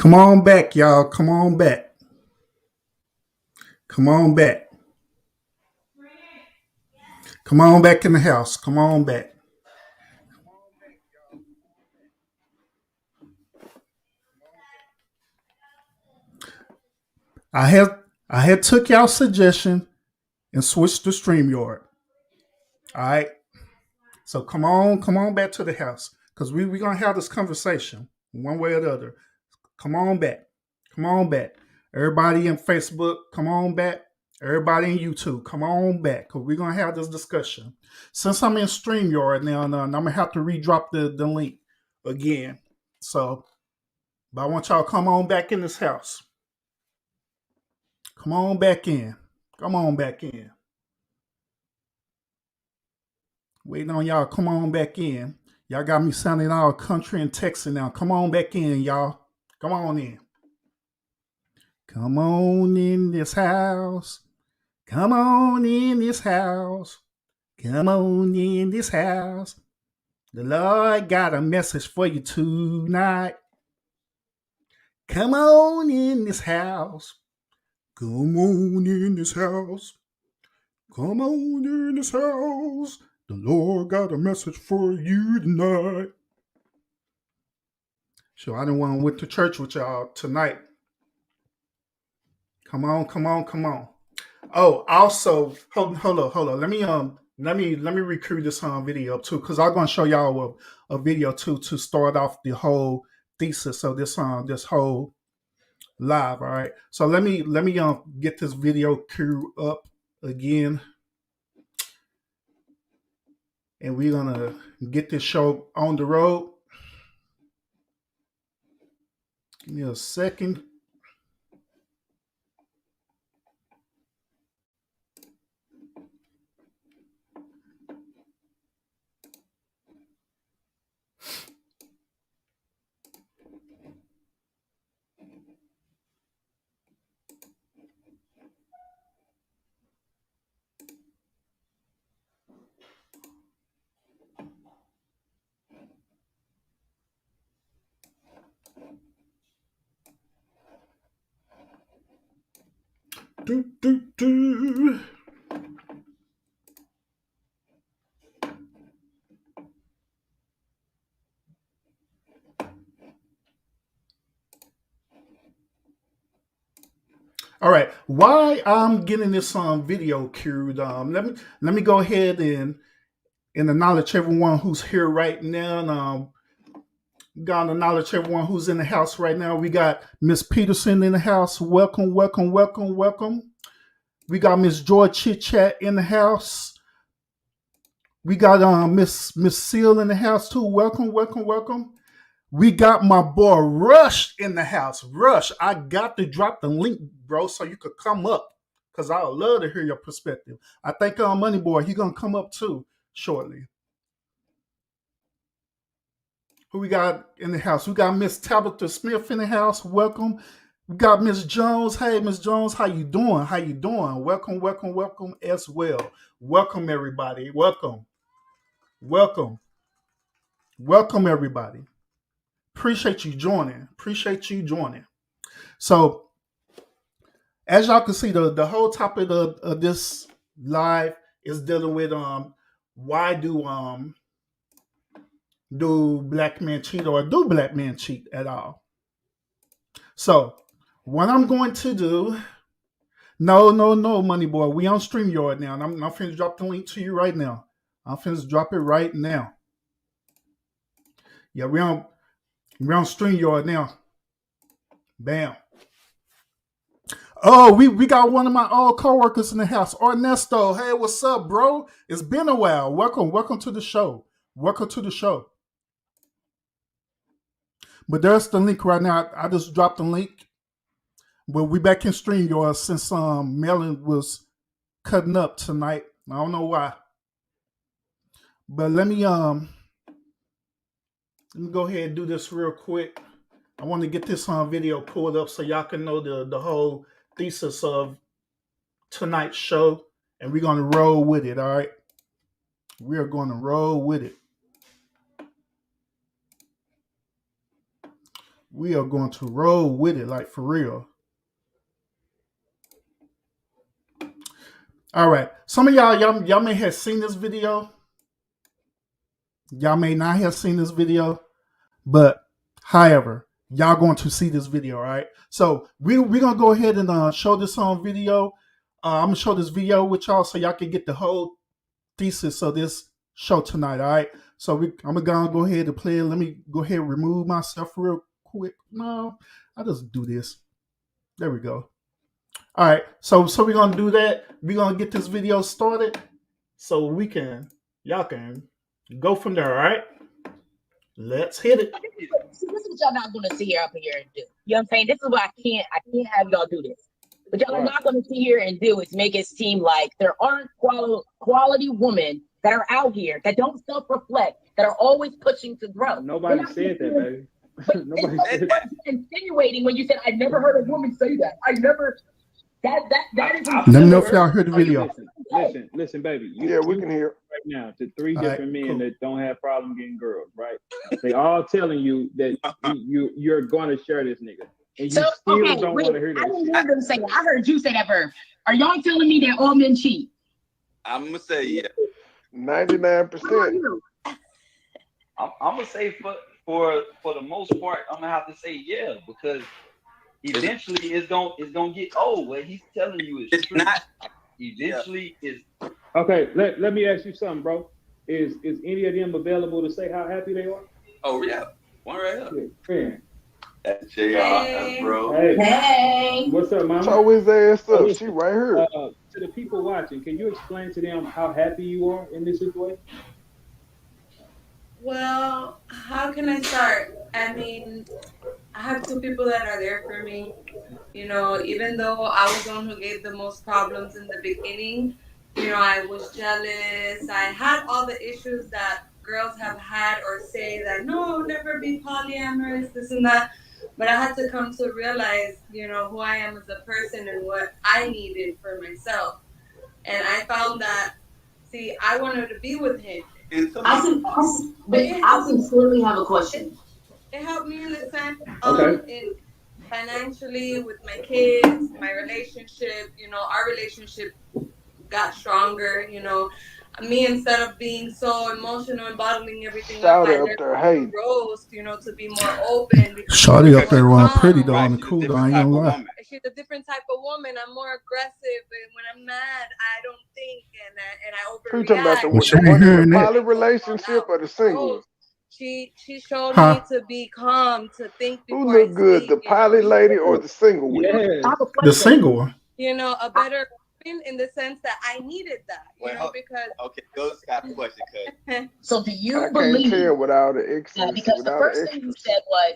Come on back, y'all. Come on back. Come on back. Come on back in the house. Come on back. I had I had took y'all suggestion and switched to StreamYard. All right. So come on back to the house. Because we gonna have this conversation one way or the other. Come on back. Come on back. Everybody in Facebook, come on back. Everybody in YouTube, come on back. Because we're gonna have this discussion. Since I'm in StreamYard now, I'm gonna have to redrop the link again. So but I want y'all to come on back in this house. Come on back in. Come on back in. Waiting on y'all. Come on back in. Y'all got me sounding all country and Texan now. Come on back in, y'all. Come on in. Come on in this house. Come on in this house. Come on in this house. The Lord got a message for you tonight. Come on in this house. Come on in this house. Come on in this house. The Lord got a message for you tonight. So I didn't want to went to church with y'all tonight. Come on, come on, come on. Oh, also, hold on. Let me recruit this video too, because I'm gonna show y'all a video too to start off the whole thesis of this whole live. All right. So let me get this video queued up again, and we're gonna get this show on the road. Give me a second. Do. All right. Why I'm getting this video queued? Let me go ahead and acknowledge everyone who's here right now. And, gotta acknowledge everyone who's in the house right now. We got Miss Peterson in the house. Welcome, welcome, welcome, welcome. We got Miss Joy Chit Chat in the house. We got Miss Seal in the house too. Welcome, welcome, welcome. We got my boy Rush in the house. Rush, I got to drop the link, bro, so you could come up, because I would love to hear your perspective. I think Money Boy, he gonna come up too shortly. Who we got in the house? We got Miss Tabitha Smith in the house. Welcome. We got Miss Jones. Hey, Miss Jones, how you doing? How you doing? Welcome, welcome, welcome as well. Welcome, everybody. Welcome. Welcome. Welcome, everybody. Appreciate you joining. Appreciate you joining. So, as y'all can see, the whole topic of this live is dealing with why do black men cheat, or do black men cheat at all? So, what I'm going to do, no, Money Boy, we on StreamYard now, and I'm finna drop the link to you right now. I'm finna drop it right now. Yeah, we're on StreamYard now. Bam. Oh, we got one of my old coworkers in the house, Ernesto. Hey, what's up, bro? It's been a while. Welcome to the show. Welcome to the show. But there's the link right now. I just dropped the link. But we back in StreamYard since Melon was cutting up tonight. I don't know why. But let me go ahead and do this real quick. I want to get this video pulled up so y'all can know the whole thesis of tonight's show, and we're gonna roll with it. All right, we are going to roll with it. We are going to roll with it, like for real. All right. Some of y'all may have seen this video. Y'all may not have seen this video, but however, y'all going to see this video, all right? So we're gonna go ahead and show this on video. I'm gonna show this video with y'all so y'all can get the whole thesis of this show tonight, all right? So I'm gonna go ahead and play it. Let me go ahead and remove myself real quick. No, I'll just do this. There we go. All right, so we're gonna do that. We're gonna get this video started so y'all can go from there, all right? Let's hit it. See, this is what y'all not gonna sit here up here and do. You know what I'm saying? This is what I can't have y'all do this. What y'all are not gonna sit here and do is make it seem like there aren't quality women that are out here that don't self-reflect, that are always pushing to grow. Nobody said that, baby. Nobody said that. Insinuating when you said I never heard a woman say that. I never. That is. Let me know if y'all heard the video. Listen, baby. We can hear right now to three different men that don't have problem getting girls, right? They all telling you that you're going to share this nigga, and you still don't want to hear that. I didn't hear them say that. I heard you say that verb. Are y'all telling me that all men cheat? I'm gonna say yeah. 99%. I'm gonna say for the most part, I'm gonna have to say yeah, because eventually it's gonna get old. What he's telling you is true. Not eventually is. Okay, let me ask you something, bro. Is any of them available to say how happy they are? Oh yeah, one right here. Yeah. That's JR, that's bro. Hey. What's up, mama? Show his ass up. She right here. To the people watching, can you explain to them how happy you are in this situation? Well, how can I start? I mean, I have two people that are there for me. You know, even though I was the one who gave the most problems in the beginning, you know, I was jealous. I had all the issues that girls have had or say that, no, never be polyamorous, this and that. But I had to come to realize, you know, who I am as a person and what I needed for myself. And I found that, see, I wanted to be with him. I sincerely have a question. It helped me in the sense in financially with my kids, my relationship, you know, our relationship got stronger, you know. Me, instead of being so emotional and bottling everything up, I learned to roast, you know, to be more open. Shawty up there pretty though on the cool though, I ain't gonna lie. She's a different type of woman. I'm more aggressive, and when I'm mad, I don't think and I overreact. You talking about the poly relationship or the single? She showed me to be calm, to think before Who look good, the poly lady or the single one? Yeah. The single one. You know, a better in the sense that I needed that, you know, because Ghost got a question, cuz. So do you I believe? can't tell without the exes, because the first thing you said was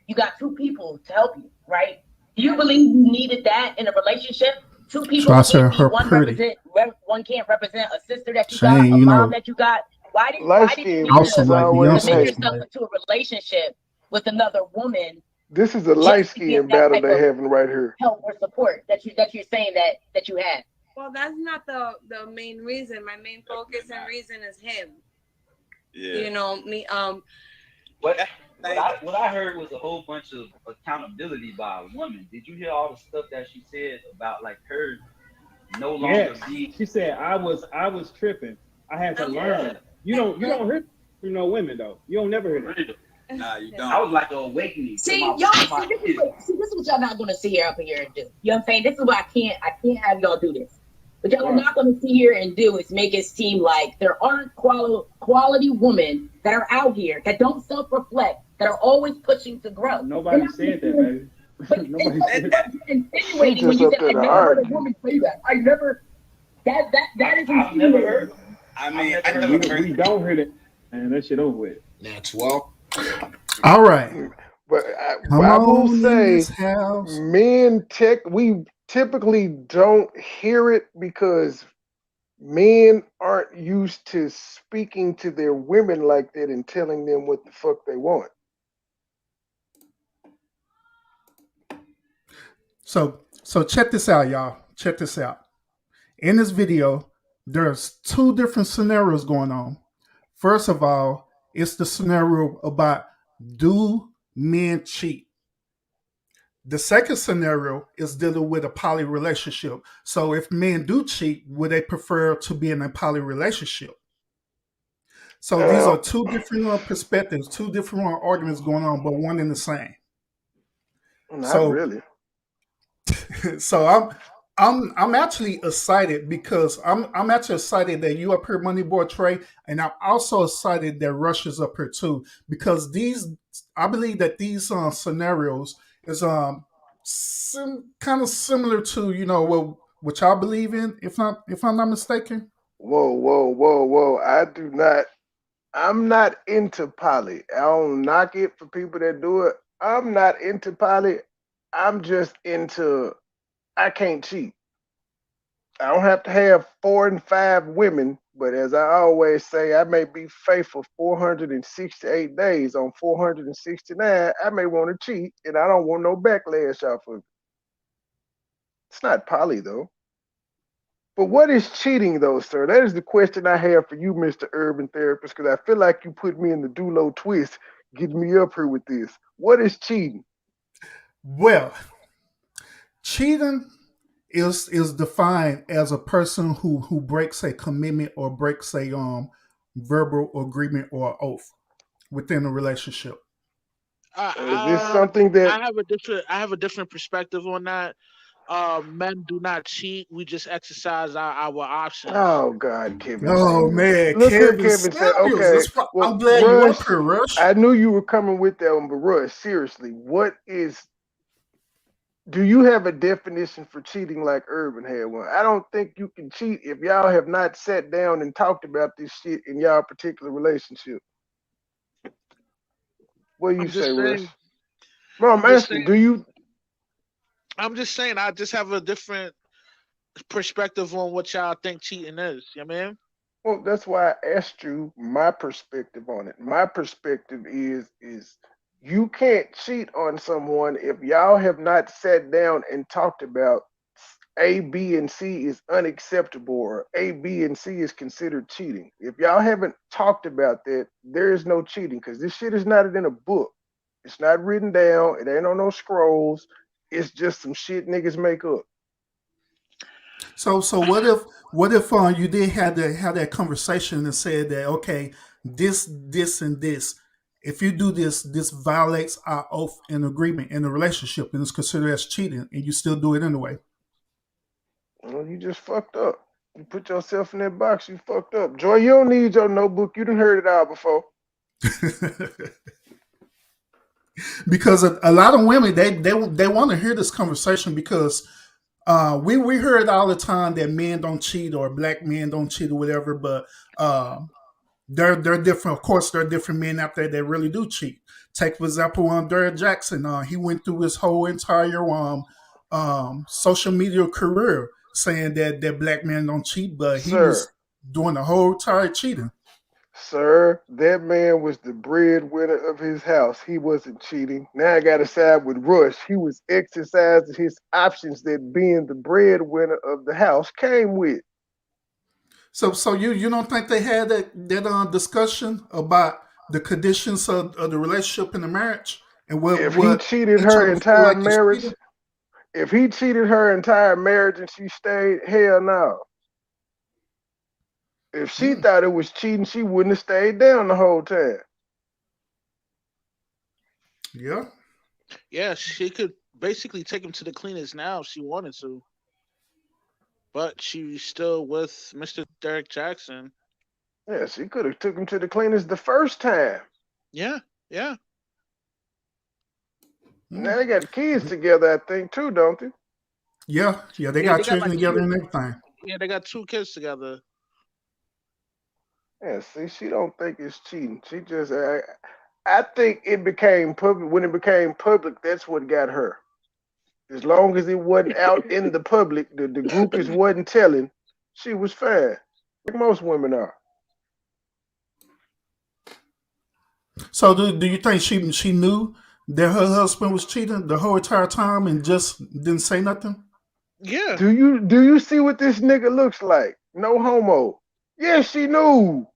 you got two people to help you, right? Do you believe you needed that in a relationship? Two people. So I said her one can't represent a sister that you got, a mom that you got. Why did you need to make yourself into a relationship with another woman? This is a light skin battle they're having right here. Help or support that you're saying that you have. Well, that's not the main reason. My main focus and reason is him. Yeah. You know, me. What I heard was a whole bunch of accountability by a woman. Did you hear all the stuff that she said about like her no longer being? She said I was tripping. I had to learn. You don't hear from no women though. You don't never hear that. Nah, you don't. I was like an awakening. See, this is what y'all not gonna sit here up here and do. You know what I'm saying? This is what I can't have y'all do this. What y'all are not gonna sit here and do is make it seem like there aren't quality women that are out here that don't self-reflect, that are always pushing to grow. Nobody said that, baby. Nobody said that. Insinuating when you said I never heard a woman say that. I never. That is I've never heard. I mean, we don't hear it, man. That shit over with. That's well. All right. But I will say, men we typically don't hear it because men aren't used to speaking to their women like that and telling them what the fuck they want. So check this out, y'all. Check this out. In this video, there's two different scenarios going on. First of all, it's the scenario about do men cheat. The second scenario is dealing with a poly relationship. So if men do cheat, would they prefer to be in a poly relationship? So these are two different perspectives, two different arguments going on, but one and the same. Not really. So I'm actually excited because I'm actually excited that you up here, Money Boy Trey, and I'm also excited that Russia's up here too, because I believe that these scenarios is kind of similar to what y'all believe in, if I'm not mistaken. Whoa! I'm not into poly. I don't knock it for people that do it. I'm not into poly. I'm just into I can't cheat. I don't have to have 4 and 5 women, but as I always say, I may be faithful 468 days. On 469, I may want to cheat, and I don't want no backlash off of it. It's not poly, though. But what is cheating, though, sir? That is the question I have for you, Mr. Urban Therapist, because I feel like you put me in the Dulo twist, getting me up here with this. What is cheating? Well, cheating is defined as a person who breaks a commitment or breaks a verbal agreement or oath within a relationship. Is this something that I have a different perspective on that. Men do not cheat. We just exercise our options. Oh God, Kevin! Oh man, look here, Kevin said, "Okay, well, I'm glad you up here, Rush. I knew you were coming with that one, but Rush, seriously, what is? Do you have a definition for cheating like Urban had one? I don't think you can cheat if y'all have not sat down and talked about this shit in y'all particular relationship. What do you say, Rush? No, I'm asking. Do you? I'm just saying, I just have a different perspective on what y'all think cheating is. You know what I mean? Well, that's why I asked you my perspective on it. My perspective is you can't cheat on someone if y'all have not sat down and talked about A, B, and C is unacceptable, or A, B, and C is considered cheating. If y'all haven't talked about that, there is no cheating, because this shit is not in a book. It's not written down. It ain't on no scrolls. It's just some shit niggas make up. So what if you did have that conversation and said that, okay, this and this, if you do this violates our oath and agreement in the relationship, and it's considered as cheating, and you still do it anyway? Well, you just fucked up. You put yourself in that box, you fucked up. Joy, you don't need your notebook. You done heard it all before. Because a lot of women, they want to hear this conversation, because we heard all the time that men don't cheat or black men don't cheat or whatever, but they're different. Of course, there are different men out there that really do cheat. Take, for example, Derek Jackson. He went through his whole entire social media career saying that black men don't cheat, but he was doing the whole entire cheating. Sir, that man was the breadwinner of his house. He wasn't cheating. Now I got to side with Rush. He was exercising his options that being the breadwinner of the house came with. So you don't think they had that discussion about the conditions of the relationship and the marriage, and if he cheated her entire marriage? If he cheated her entire marriage and she stayed, hell no. If she thought it was cheating, she wouldn't have stayed down the whole time. Yeah. Yeah, she could basically take him to the cleaners now if she wanted to. But she's still with Mr. Derek Jackson. Yeah, she could have took him to the cleaners the first time. Yeah. Now they got kids together, I think, too, don't they? Yeah, they got children together and everything. Yeah, they got 2 kids together. Yeah, see, she don't think it's cheating. She just, I think it became public. When it became public, that's what got her. As long as it wasn't out in the public, the groupies wasn't telling, she was fine. Like most women are. So do you think she knew that her husband was cheating the whole entire time and just didn't say nothing? Yeah. Do you see what this nigga looks like? No homo. Yes, she knew.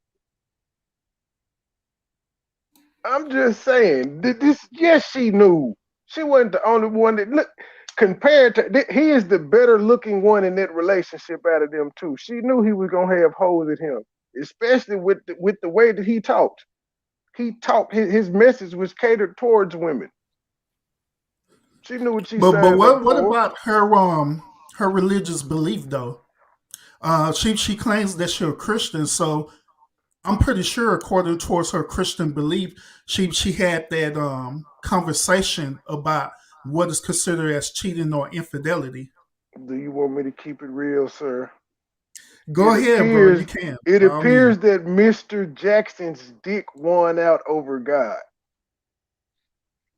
I'm just saying. Yes, she knew. She wasn't the only one that look. Compared to, he is the better looking one in that relationship out of them two. She knew he was gonna have holes at him, especially with the way that he talked. He talked. His message was catered towards women. She knew what she But signed up what for. about her religious belief though? She claims that she's a Christian, so I'm pretty sure, according towards her Christian belief, she had that conversation about what is considered as cheating or infidelity. Do you want me to keep it real, sir? Go ahead, bro. You can. It appears that Mr. Jackson's dick won out over God.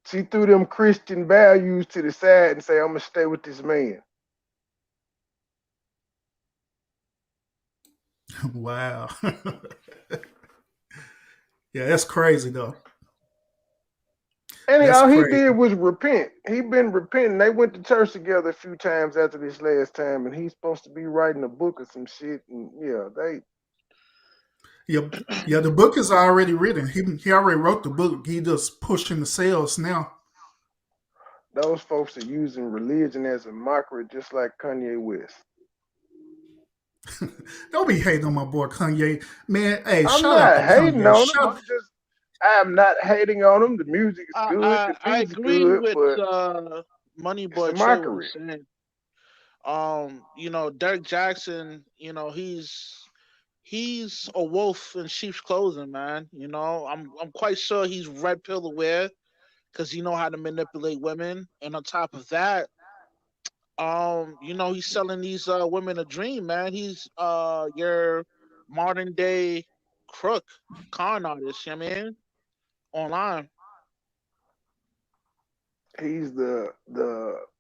She threw them Christian values to the side and say, I'm going to stay with this man. Wow. Yeah, that's crazy, though. And all he did was repent. He been repenting. They went to church together a few times after this last time, and he's supposed to be writing a book or some shit. And yeah, the book is already written. He already wrote the book. He just pushing the sales now. Those folks are using religion as a mockery, just like Kanye West. Don't be hating on my boy Kanye, man. Hey, I'm shut not up, hating Kanye. on him. I'm not hating on him. The music is good. I agree good, with but Moneyboy mockery. You know, Derek Jackson, you know, he's a wolf in sheep's clothing, man. You know, I'm quite sure he's red pill aware because he know how to manipulate women. And on top of that, you know, he's selling these women a dream, man. He's your modern day crook, con artist, you know what I mean? Online. He's the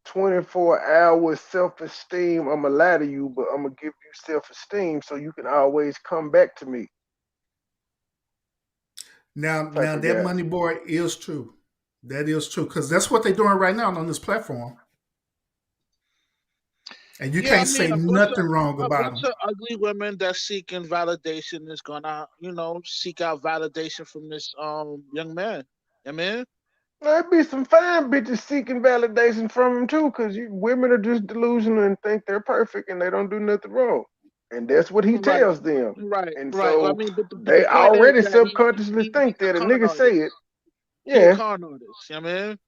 24-hour self-esteem. I'm gonna lie to you, but I'm gonna give you self-esteem so you can always come back to me. Now that Money Boy is true. That is true because that's what they're doing right now on this platform. And you can't say nothing wrong about them. Ugly women that seeking validation is gonna, you know, seek out validation from this young man. I mean, there'd be some fine bitches seeking validation from him too, because women are just delusional and think they're perfect and they don't do nothing wrong. And that's what he tells them. Right. And right. so well, I mean, they already subconsciously think that a nigga say it. Yeah. Con artist, you know what I mean?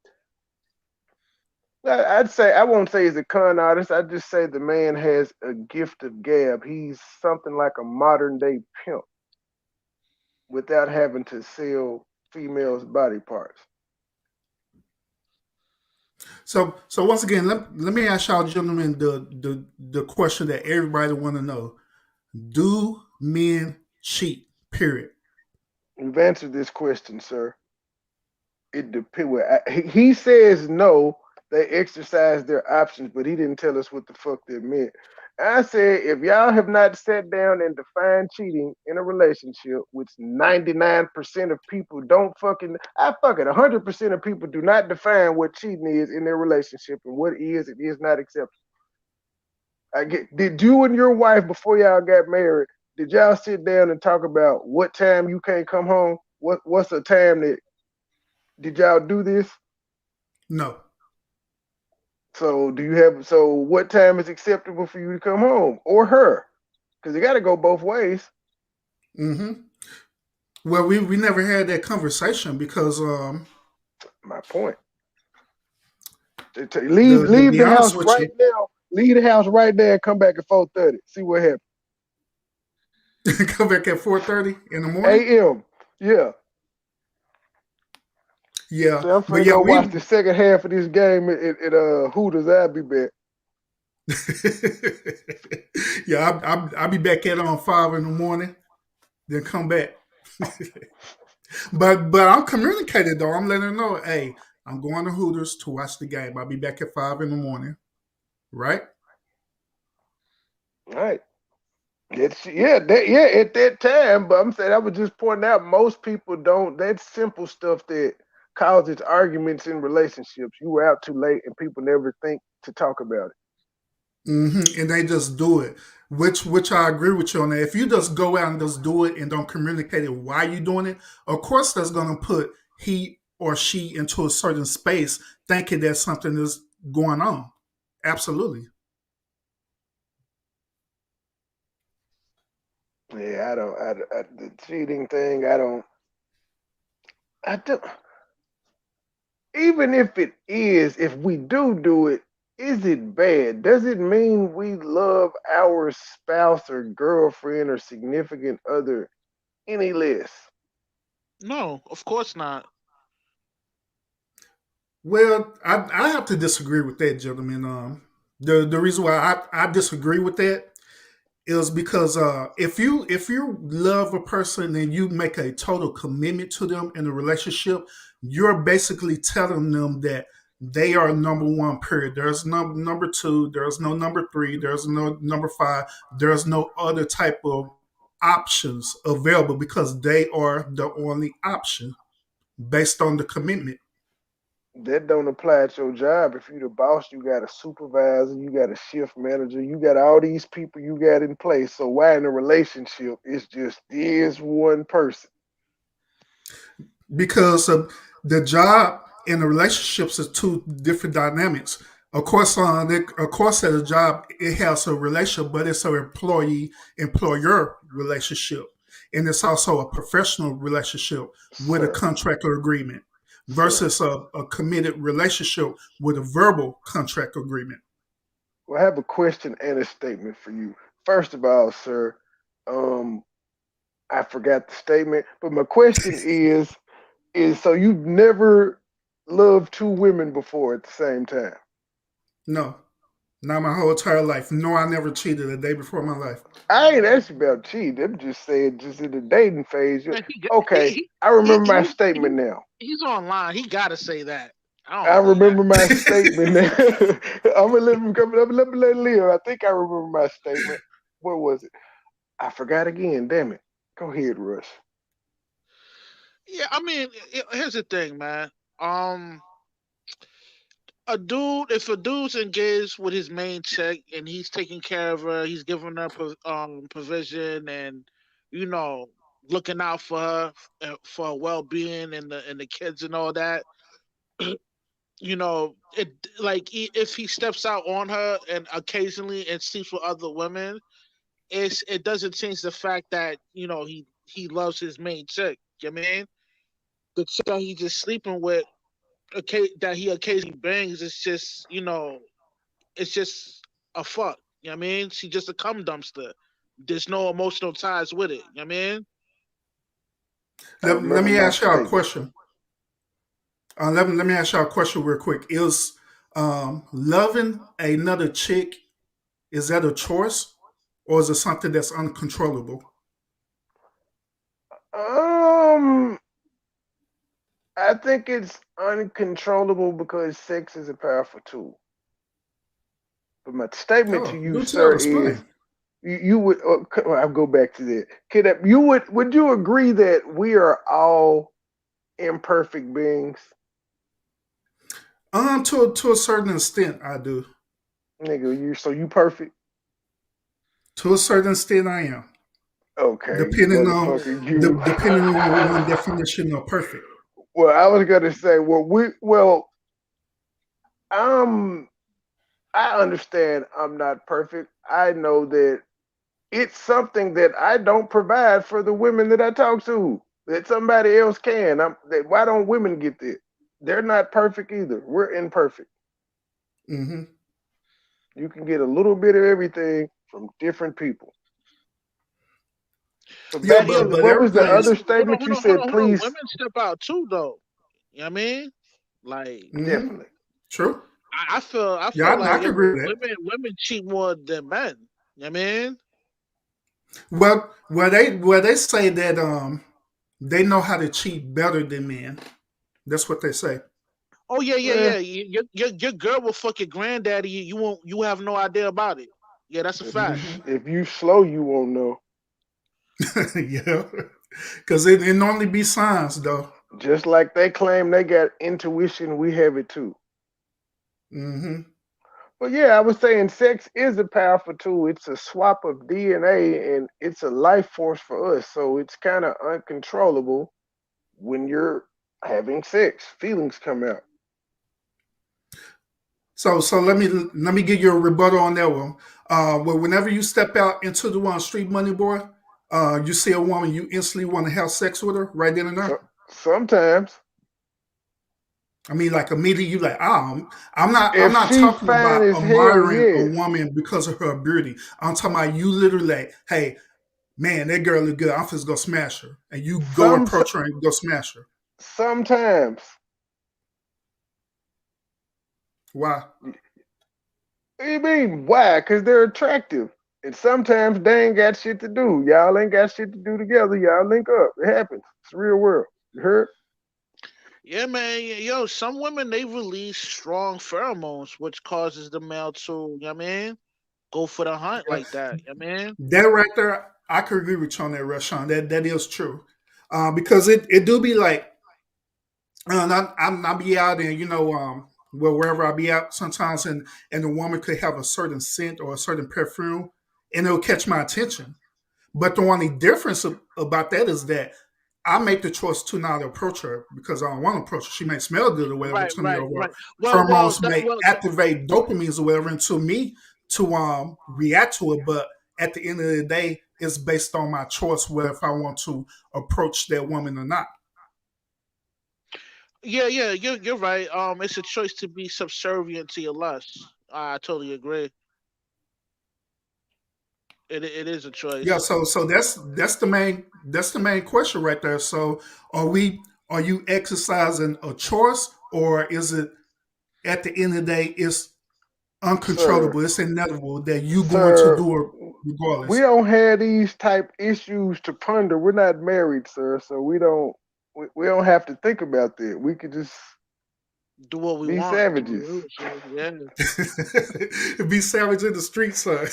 I'd say, I won't say he's a con artist. I'd just say the man has a gift of gab. He's something like a modern day pimp without having to sell females' body parts. So once again, let me ask y'all gentlemen the question that everybody want to know. Do men cheat? Period. You've answered this question, sir. It depends. He says no. They exercise their options, but he didn't tell us what the fuck that meant. I said, if y'all have not sat down and defined cheating in a relationship, which 99% of people don't 100% of people do not define what cheating is in their relationship and what it is not acceptable. Did you and your wife, before y'all got married, did y'all sit down and talk about what time you can't come home? What's the time that, did y'all do this? No. So what time is acceptable for you to come home or her? Because you got to go both ways. Mm-hmm. Well, we never had that conversation because my point. Leave the house right now. Leave the house right there and come back at 4:30. See what happens. Come back at 4:30 in the morning? A.M. Yeah. Yeah. So I'm finna watch the second half of this game at Hooters. I'll be back. Yeah, I'll be back at 5 in the morning, then come back. but I'm communicating though. I'm letting her know, hey, I'm going to Hooters to watch the game. I'll be back at 5 in the morning. Right? All right. At that time. But I'm saying I was just pointing out most people don't. That's simple stuff that causes arguments in relationships. You were out too late, and people never think to talk about it. Mm-hmm. And they just do it, which I agree with you on that. If you just go out and just do it and don't communicate it why you're doing it, of course that's going to put he or she into a certain space thinking that something is going on. Absolutely. Yeah, the cheating thing, I don't. Even if it is, if we do it, is it bad? Does it mean we love our spouse or girlfriend or significant other any less? No, of course not. Well, I have to disagree with that, gentlemen. The reason why I disagree with that is because if you love a person and you make a total commitment to them in a relationship, you're basically telling them that they are number one. Period. There's no number two. There's no number three. There's no number five. There's no other type of options available because they are the only option based on the commitment. That don't apply at your job. If you're the boss, you got a supervisor, you got a shift manager, you got all these people you got in place. So why in a relationship it's just this one person? Because the job and the relationships are two different dynamics. Of course, at a job it has a relationship, but it's an employee-employer relationship, and it's also a professional relationship with a contract or agreement versus a committed relationship with a verbal contract agreement. Well, I have a question and a statement for you. First of all, sir, I forgot the statement, but my question is so you've never loved two women before at the same time? No, not my whole entire life. No, I never cheated a day before my life. I ain't asking about cheating. I'm just saying, just in the dating phase. Okay, I remember my statement now. He's online. He got to say that. I remember my statement now. I'm gonna let him come. Let me let Leo. I think I remember my statement. What was it? I forgot again. Damn it. Go ahead, Russ. Yeah, I mean, here's the thing, man. If a dude's engaged with his main chick and he's taking care of her, he's giving her provision and looking out for her for her well-being and the kids and all that. If he steps out on her and occasionally and sleeps with other women, it doesn't change the fact that he loves his main chick. You know what I mean? The chick that he's just sleeping with, that he occasionally bangs, it's just it's just a fuck. You know what I mean? She's just a cum dumpster. There's no emotional ties with it. You know what I mean? Let me ask y'all a question. Let me ask y'all a question real quick. Is loving another chick, is that a choice or is it something that's uncontrollable? I think it's uncontrollable because sex is a powerful tool. But my statement to you, sir, is you would. I'll go back to that. Would you agree that we are all imperfect beings? To a certain extent, I do. Nigga, you perfect? To a certain extent, I am. Okay. Depending on one definition of perfect. Well, I was gonna say, I understand I'm not perfect. I know that it's something that I don't provide for the women that I talk to, that somebody else can. Why don't women get that? They're not perfect either. We're imperfect. Mm-hmm. You can get a little bit of everything from different people. But what was the other statement you said? Please, women step out too, though. You know what I mean? Like definitely true. I feel like women cheat more than men. You know what I mean? Well, they say that they know how to cheat better than men. That's what they say. Oh yeah. Your girl will fuck your granddaddy. You have no idea about it. Yeah, that's a fact. If you slow, you won't know. Yeah, because it normally be signs though. Just like they claim they got intuition, we have it too. Mm-hmm. But yeah, I was saying sex is a powerful tool. It's a swap of DNA and it's a life force for us. So it's kind of uncontrollable when you're having sex. Feelings come out. So let me give you a rebuttal on that one. Well, whenever you step out into the one street money boy, you see a woman, you instantly want to have sex with her right then and there. Sometimes. I mean, like immediately, you like, I'm not talking about admiring a woman because of her beauty. I'm talking about you literally like, hey, man, that girl look good. I'm just gonna smash her, and you go approach her and go smash her. Sometimes. Why? What do you mean, why? Because they're attractive. And sometimes they ain't got shit to do. Y'all ain't got shit to do together. Y'all link up. It happens. It's the real world. You heard? Yeah, man. Yo, some women, they release strong pheromones, which causes the male to, you know what I mean, go for the hunt like that. You know what I mean? That right there, I could agree with you on that, Rashawn. That is true. Because it do be like, I'll be out and, you know, well, wherever I be out sometimes, and the woman could have a certain scent or a certain perfume, and it'll catch my attention. But the only difference about that is that I make the choice to not approach her because I don't want to approach her. She may smell good or whatever to me, or pheromones may activate dopamines or whatever, and to me to react to it. But at the end of the day, it's based on my choice whether if I want to approach that woman or not. Yeah, you're right. It's a choice to be subservient to your lust. I totally agree. It is a choice. Yeah, so that's the main question right there. So are you exercising a choice, or is it at the end of the day it's uncontrollable, it's inevitable that you going to do it regardless? We don't have these type issues to ponder. We're not married, sir, so we don't have to think about that. We could just do what we be want. Savages. Yeah. Be savage in the streets, sir.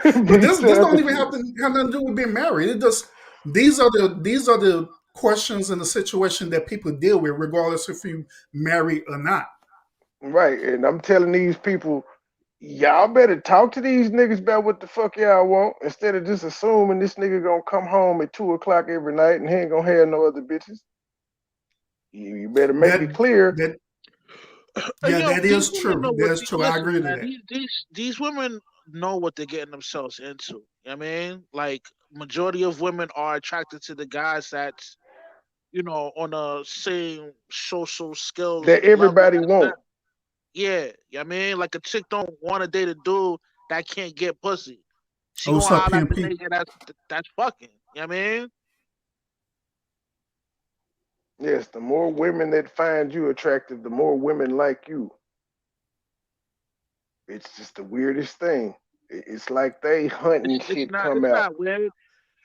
But this don't even have nothing to do with being married. It just these are the questions and the situation that people deal with, regardless if you married or not. Right, and I'm telling these people, y'all better talk to these niggas about what the fuck y'all want instead of just assuming this nigga gonna come home at 2:00 every night and he ain't gonna have no other bitches. You better make it clear. That is true. That's true. I agree with that. These women know what they're getting themselves into. You know what I mean? Like, majority of women are attracted to the guys that's, you know, on the same social skills that everybody wants. Yeah, you know what I mean? Like, a chick don't want to date a dude that can't get pussy. She gonna holler at the nigga that's fucking. You know what I mean? Yes, the more women that find you attractive, the more women like you. It's just the weirdest thing. It's like they hunting shit come out. It's not weird.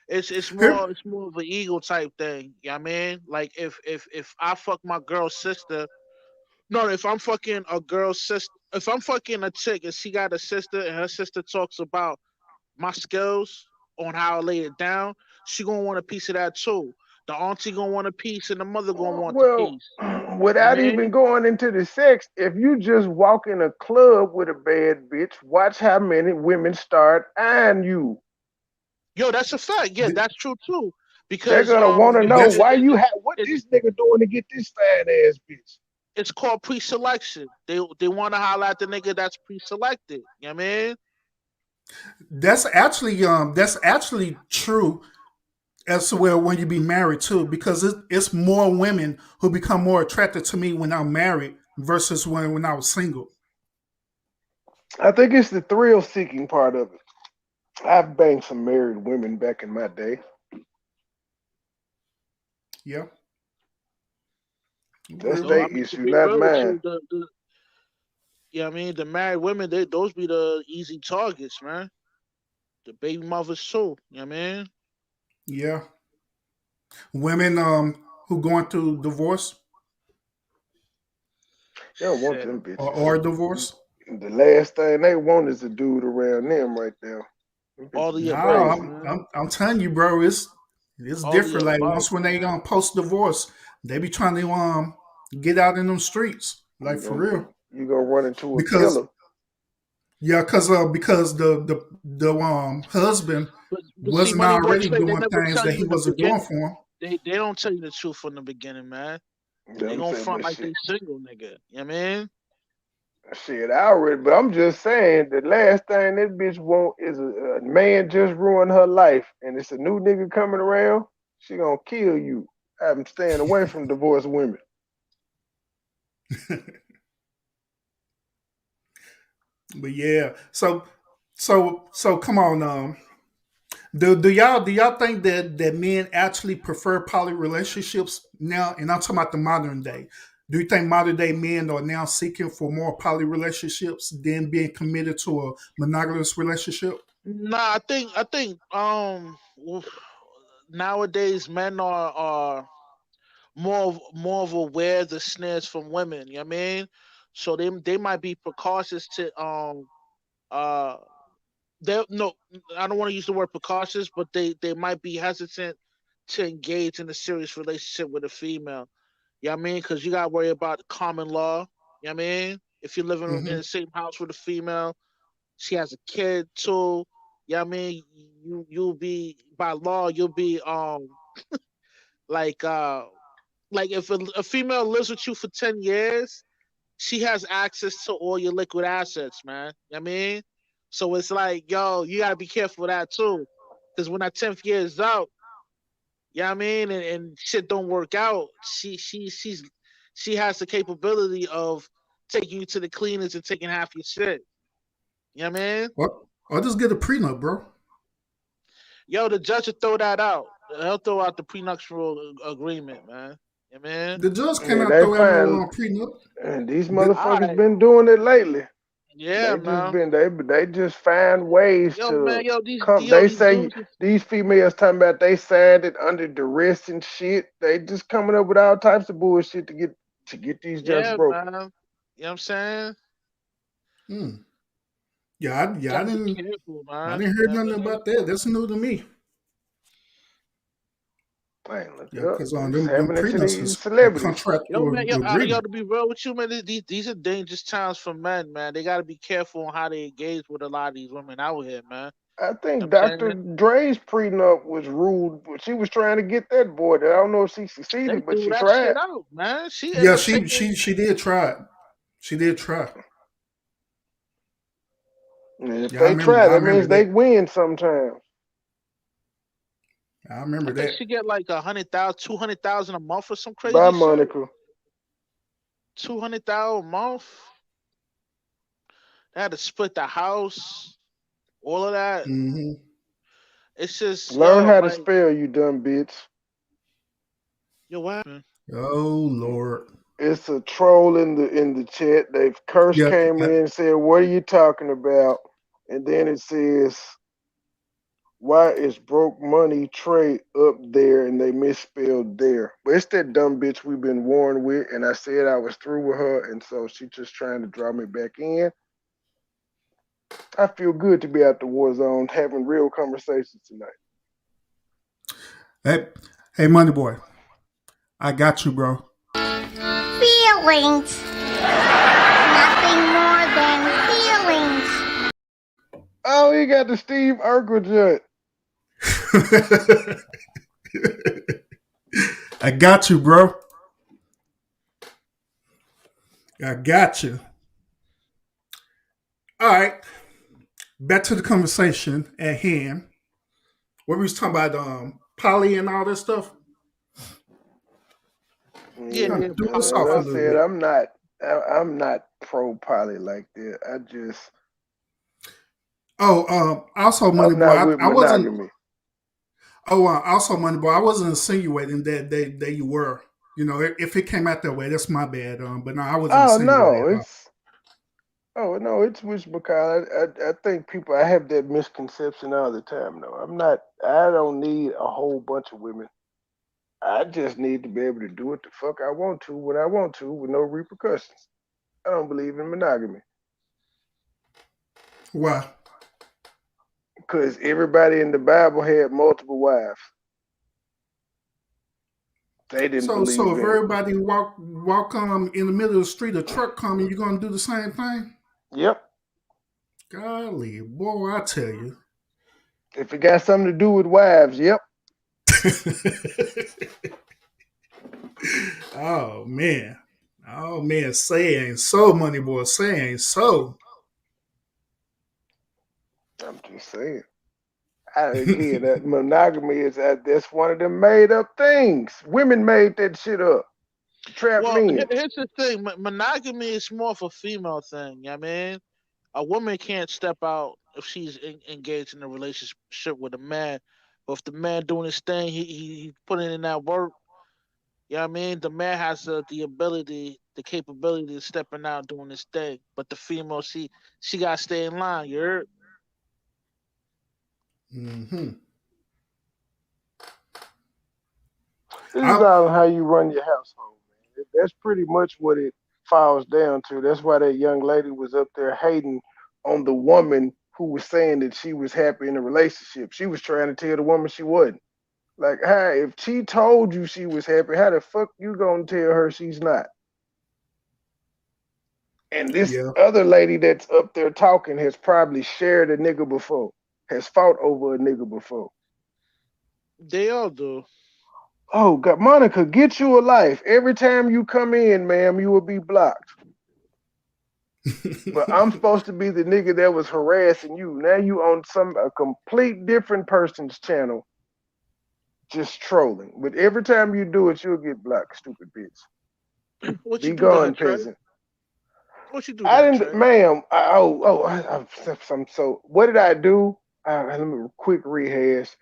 It's more of an ego type thing. You know what I mean? Like, if I fuck my girl's sister, no, if I'm fucking a girl's sister, if I'm fucking a chick and she got a sister and her sister talks about my skills on how I lay it down, she gonna want a piece of that too. The auntie gonna want a piece and the mother gonna want the piece. Without even going into the sex, if you just walk in a club with a bad bitch, watch how many women start eyeing you. Yo, that's a fact. Yeah, that's true too. Because they're gonna want to know why you have what this nigga doing to get this fat ass bitch. It's called pre-selection. They want to holler at the nigga that's pre-selected. You know what I mean? That's actually true as well when you be married too, because it's more women who become more attracted to me when I'm married versus when I was single. I think it's the thrill seeking part of it. I've banged some married women back in my day. Yeah. That's their issue, not mine. Yeah, I mean, the married women, those be the easy targets, man. The baby mothers too. You know what I mean? Yeah. Women who going through divorce. They don't want them bitches. Or divorce. The last thing they want is a dude around them right there. I'm telling you, bro, it's different. Like once when they post divorce, they be trying to get out in them streets. Like for real. You gonna run into a killer. Yeah, because the husband wasn't already doing things that he wasn't doing for him. They don't tell you the truth from the beginning, man. They gonna front like they single, nigga. You know what I mean? Shit, I already, but I'm just saying the last thing that bitch want is a man just ruined her life, and it's a new nigga coming around. She gonna kill you. I'm staying away from divorced women. But yeah, so come on, do y'all think that men actually prefer poly relationships now? And I'm talking about the modern day. Do you think modern day men are now seeking for more poly relationships than being committed to a monogamous relationship? Nah, I think nowadays men are more of aware of the snares from women. You know what I mean? So they might be precautious to no, I don't want to use the word precautious, but they might be hesitant to engage in a serious relationship with a female. You know what I mean? Because you gotta worry about common law. You know what I mean? If you're living in the same house with a female, she has a kid too. You know what I mean? You'll be, by law, you'll be like if a female lives with you for 10 years, she has access to all your liquid assets, man. You know what I mean? So it's like, yo, you gotta be careful of that too. Because when that 10th year is out, you know what I mean, and shit don't work out, she has the capability of taking you to the cleaners and taking half your shit. You know what I mean? Well, I'll just get a prenup, bro. Yo, the judge will throw that out. He'll throw out the prenuptial agreement, man. You know what I mean? The judge cannot throw out no prenup. And these motherfuckers been doing it lately. Yeah, they just find ways these females talking about they signed it under duress and shit. They just coming up with all types of bullshit to get these judges broken. Man. You know what I'm saying? Yeah, I didn't hear nothing about that. That's new to me. Because on them prenups is contractual agreement. Yo, to be real with you, man, these are dangerous times for men, man. They got to be careful on how they engage with a lot of these women out here, man. I think Dr. Dre's prenup was ruled, but she was trying to get that boy. I don't know if she succeeded, but she tried. Out, man. She did try. She did try. And if they try, that means they win sometimes. I remember that. She get like 100,000, 200,000 a month or some crazy by shit. Monica. 200,000 a month. They had to split the house, all of that. Mm-hmm. It's just learn how to spell, you dumb bitch. Yo, what happened? Oh Lord! It's a troll in the chat. They've came in and said, "What are you talking about?" And then it says, "Why is broke money Trey up there?" And they misspelled there. But it's that dumb bitch we've been warned with. And I said I was through with her, and so she's just trying to draw me back in. I feel good to be out the war zone having real conversations tonight. Hey, Money Boy, I got you, bro. Feelings. Nothing more than feelings. Oh, he got the Steve Urkel joint. I got you, bro. I got you. All right. Back to the conversation at hand. What we was talking about, poly and all that stuff. Yeah, do us off a little bit. I'm not pro poly like that. I just. Also, Money Boy, I wasn't. Also, Money Boy, I wasn't insinuating that you were. You know, if it came out that way, that's my bad. But no, I wasn't. It's which because I think people. I have that misconception all the time. No, I'm not. I don't need a whole bunch of women. I just need to be able to do what the fuck I want to when I want to with no repercussions. I don't believe in monogamy. Why? Because everybody in the Bible had multiple wives. They didn't believe So if everybody walk in the middle of the street, a truck coming, you're gonna do the same thing? Yep. Golly, boy, I tell you. If it got something to do with wives, yep. Oh man. Oh man, say ain't so, money boy. Say ain't so. I'm just saying. Again, that monogamy is that's one of them made up things. Women made that shit up. Trap men. Here's the thing: monogamy is more of a female thing. You know what I mean, a woman can't step out if she's engaged in a relationship with a man. But if the man doing his thing, he putting in that work. You know what I mean? The man has the ability, the capability of stepping out doing his thing. But the female, she gotta stay in line. You heard? Mm-hmm. This is all how you run your household, man. That's pretty much what it falls down to. That's why that young lady was up there hating on the woman who was saying that she was happy in a relationship. She was trying to tell the woman she wasn't. Like, hey, if she told you she was happy, how the fuck you gonna tell her she's not? And this other lady that's up there talking has probably shared a nigga before, has fought over a nigga before. They all do. Oh God, Monica, get you a life. Every time you come in, ma'am, you will be blocked. But I'm supposed to be the nigga that was harassing you. Now you on a complete different person's channel. Just trolling. But every time you do it, you'll get blocked, stupid bitch. What be you gone, peasant. What you do? I didn't, ma'am. I'm so. What did I do? Let me quick rehash.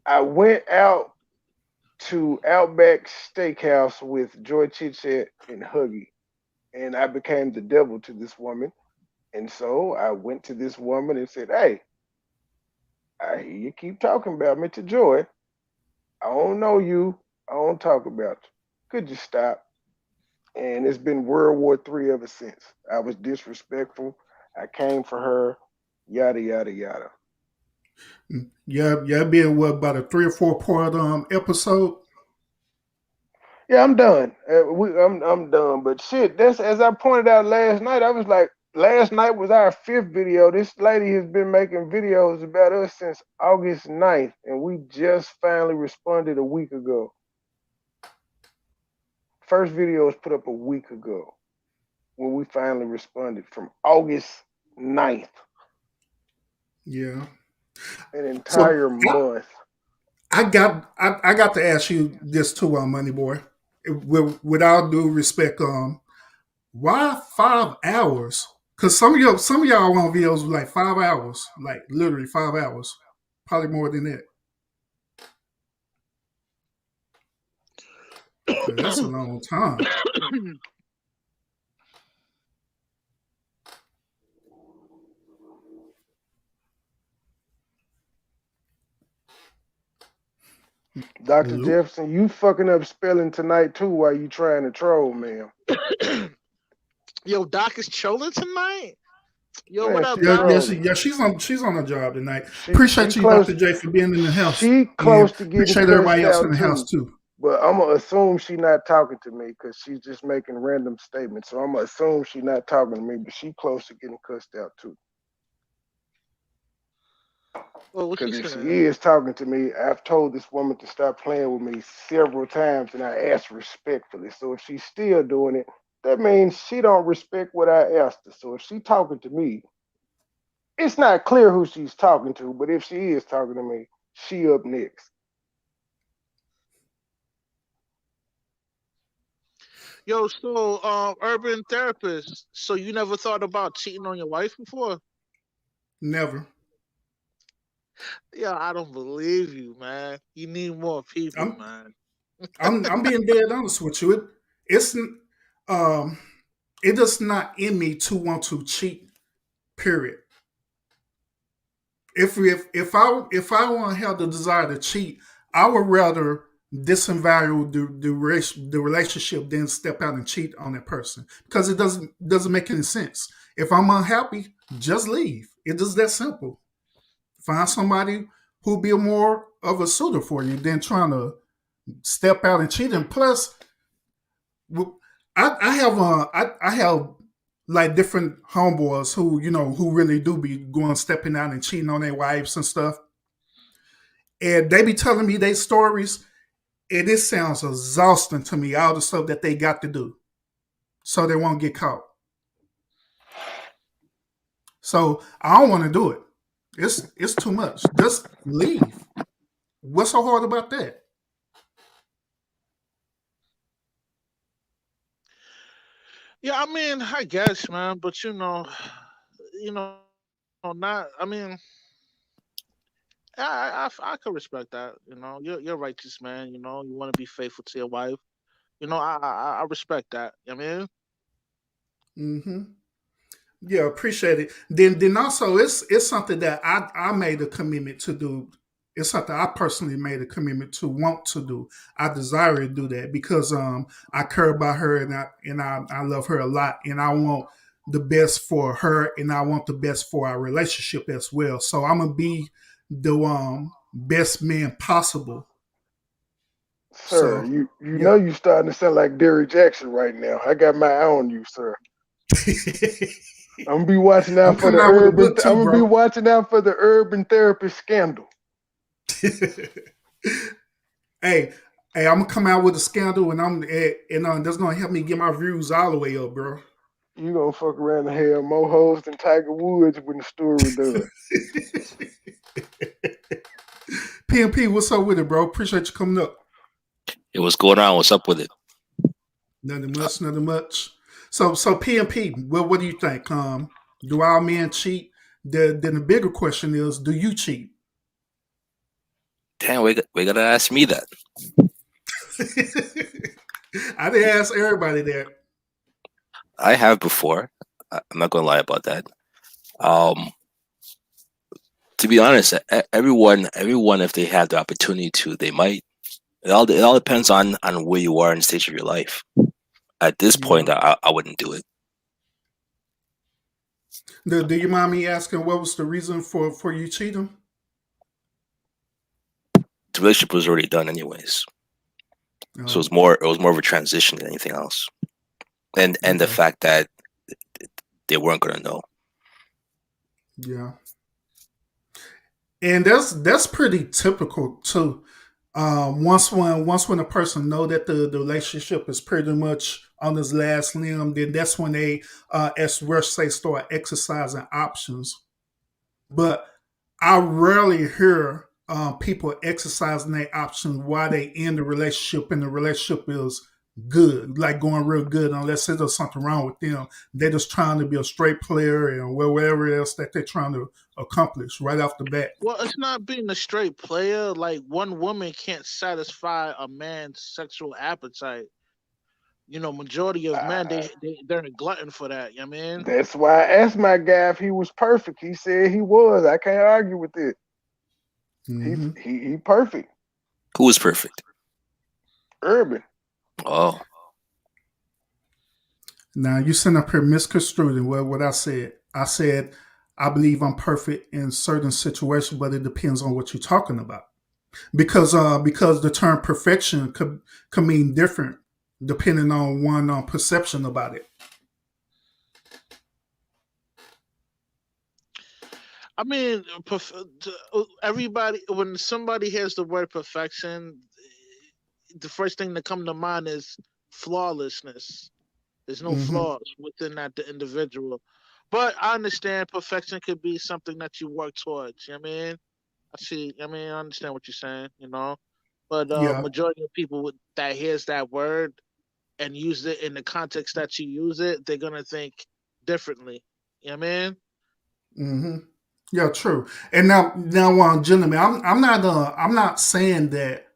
I went out to Outback Steakhouse with Joy Chit Chat and Huggy, and I became the devil to this woman. And so I went to this woman and said, "Hey, I hear you keep talking about me to Joy. I don't know you. I don't talk about you. Could you stop?" And it's been World War III ever since. I was disrespectful. I came for her. Yada yada yada. Yeah, being what, about a 3 or 4 part episode? Yeah, I'm done. I'm done. But shit, that's as I pointed out last night. I was like, last night was our 5th video. This lady has been making videos about us since August 9th, and we just finally responded a week ago. First video was put up a week ago when we finally responded from August 9th. Yeah. An entire month. I got to ask you this too, Money Boy. With all due respect, why 5 hours? Because some of y'all on videos were like 5 hours, like literally 5 hours, probably more than that. That's a long time. Dr. Jefferson, you fucking up spelling tonight too while you trying to troll, man. Yo, Doc is trolling tonight. Yo, man, what up, Doc? Yeah, she's on a job tonight. Appreciate you, Dr. J, for being in the house. She close to getting appreciate everybody else in the house too. But I'm gonna assume she's not talking to me because she's just making random statements. So I'm gonna assume she's not talking to me, but she close to getting cussed out too. Well, because if she is talking to me, I've told this woman to stop playing with me several times, and I asked respectfully. So if she's still doing it, that means she don't respect what I asked her. So if she's talking to me, it's not clear who she's talking to, but if she is talking to me, she up next. Yo, so urban therapist. So you never thought about cheating on your wife before? Never. Yeah, I don't believe you, man. You need more people, man. I'm being dead honest with you. It does not in me to want to cheat. Period. If I want to have the desire to cheat, I would rather disvalue the relationship than step out and cheat on that person, because it doesn't make any sense. If I'm unhappy, just leave. It's just that simple. Find somebody who'll be more of a suitor for you than trying to step out and cheat. And plus, I have like different homeboys who really do be stepping out and cheating on their wives and stuff. And they be telling me their stories. And it sounds exhausting to me, all the stuff that they got to do, so they won't get caught. So I don't want to do it. It's too much. Just leave. What's so hard about that? Yeah, I mean, I guess, man, but not. I mean, I could respect that. You're righteous, man. You want to be faithful to your wife. I respect that. I mean, Mm-hmm. Yeah, appreciate it. Then also it's something that I made a commitment to do. It's something I personally made a commitment to want to do. I desire to do that because I care about her and I love her a lot and I want the best for her and I want the best for our relationship as well. So I'm gonna be the best man possible. Sir, So you yeah. you starting to sound like Derrick Jackson right now. I got my eye on you, sir. I'm gonna be watching out for the urban. I'm gonna be watching out for the urban therapist scandal. Hey, I'm gonna come out with a scandal, and that's gonna help me get my views all the way up, bro. You gonna fuck around and have more hoes than Tiger Woods when the story done. PMP, what's up with it, bro? Appreciate you coming up. Hey, what's going on? What's up with it? Nothing much. So PMP, what do you think? Do all men cheat? Then the bigger question is, do you cheat? Damn, we gotta ask me that. I didn't ask everybody that. I have before. I'm not gonna lie about that. To be honest, everyone, if they have the opportunity to, they might. It all depends on where you are in the stage of your life. At this point, I wouldn't do it. Do you mind me asking what was the reason for you cheating? The relationship was already done anyways. So it was more of a transition than anything else. And the fact that they weren't gonna know. Yeah. And that's pretty typical too. Once when a person know that the relationship is pretty much on his last limb, then that's when they, as Rush say, start exercising options. But I rarely hear people exercising their options while they in the relationship and the relationship is good, like going real good, unless there's something wrong with them. They're just trying to be a straight player and whatever else that they're trying to accomplish right off the bat. Well, it's not being a straight player. Like, one woman can't satisfy a man's sexual appetite. Majority of men, they're a glutton for that. You know what I mean? That's why I asked my guy if he was perfect. He said he was. I can't argue with it. Mm-hmm. He perfect. Who was perfect? Urban. Oh. Now you sitting up here misconstruing what I said. I said I believe I'm perfect in certain situations, but it depends on what you're talking about. Because the term perfection could mean different depending on one perception about it. I mean, everybody, when somebody hears the word perfection, the first thing that comes to mind is flawlessness. There's no flaws within the individual. But I understand perfection could be something that you work towards. You know what I mean? I understand what you're saying, But majority of people that hears that word and use it in the context that you use it, they're going to think differently. You know what I mean? Mm-hmm. Yeah, true. And now, gentlemen, I'm not saying that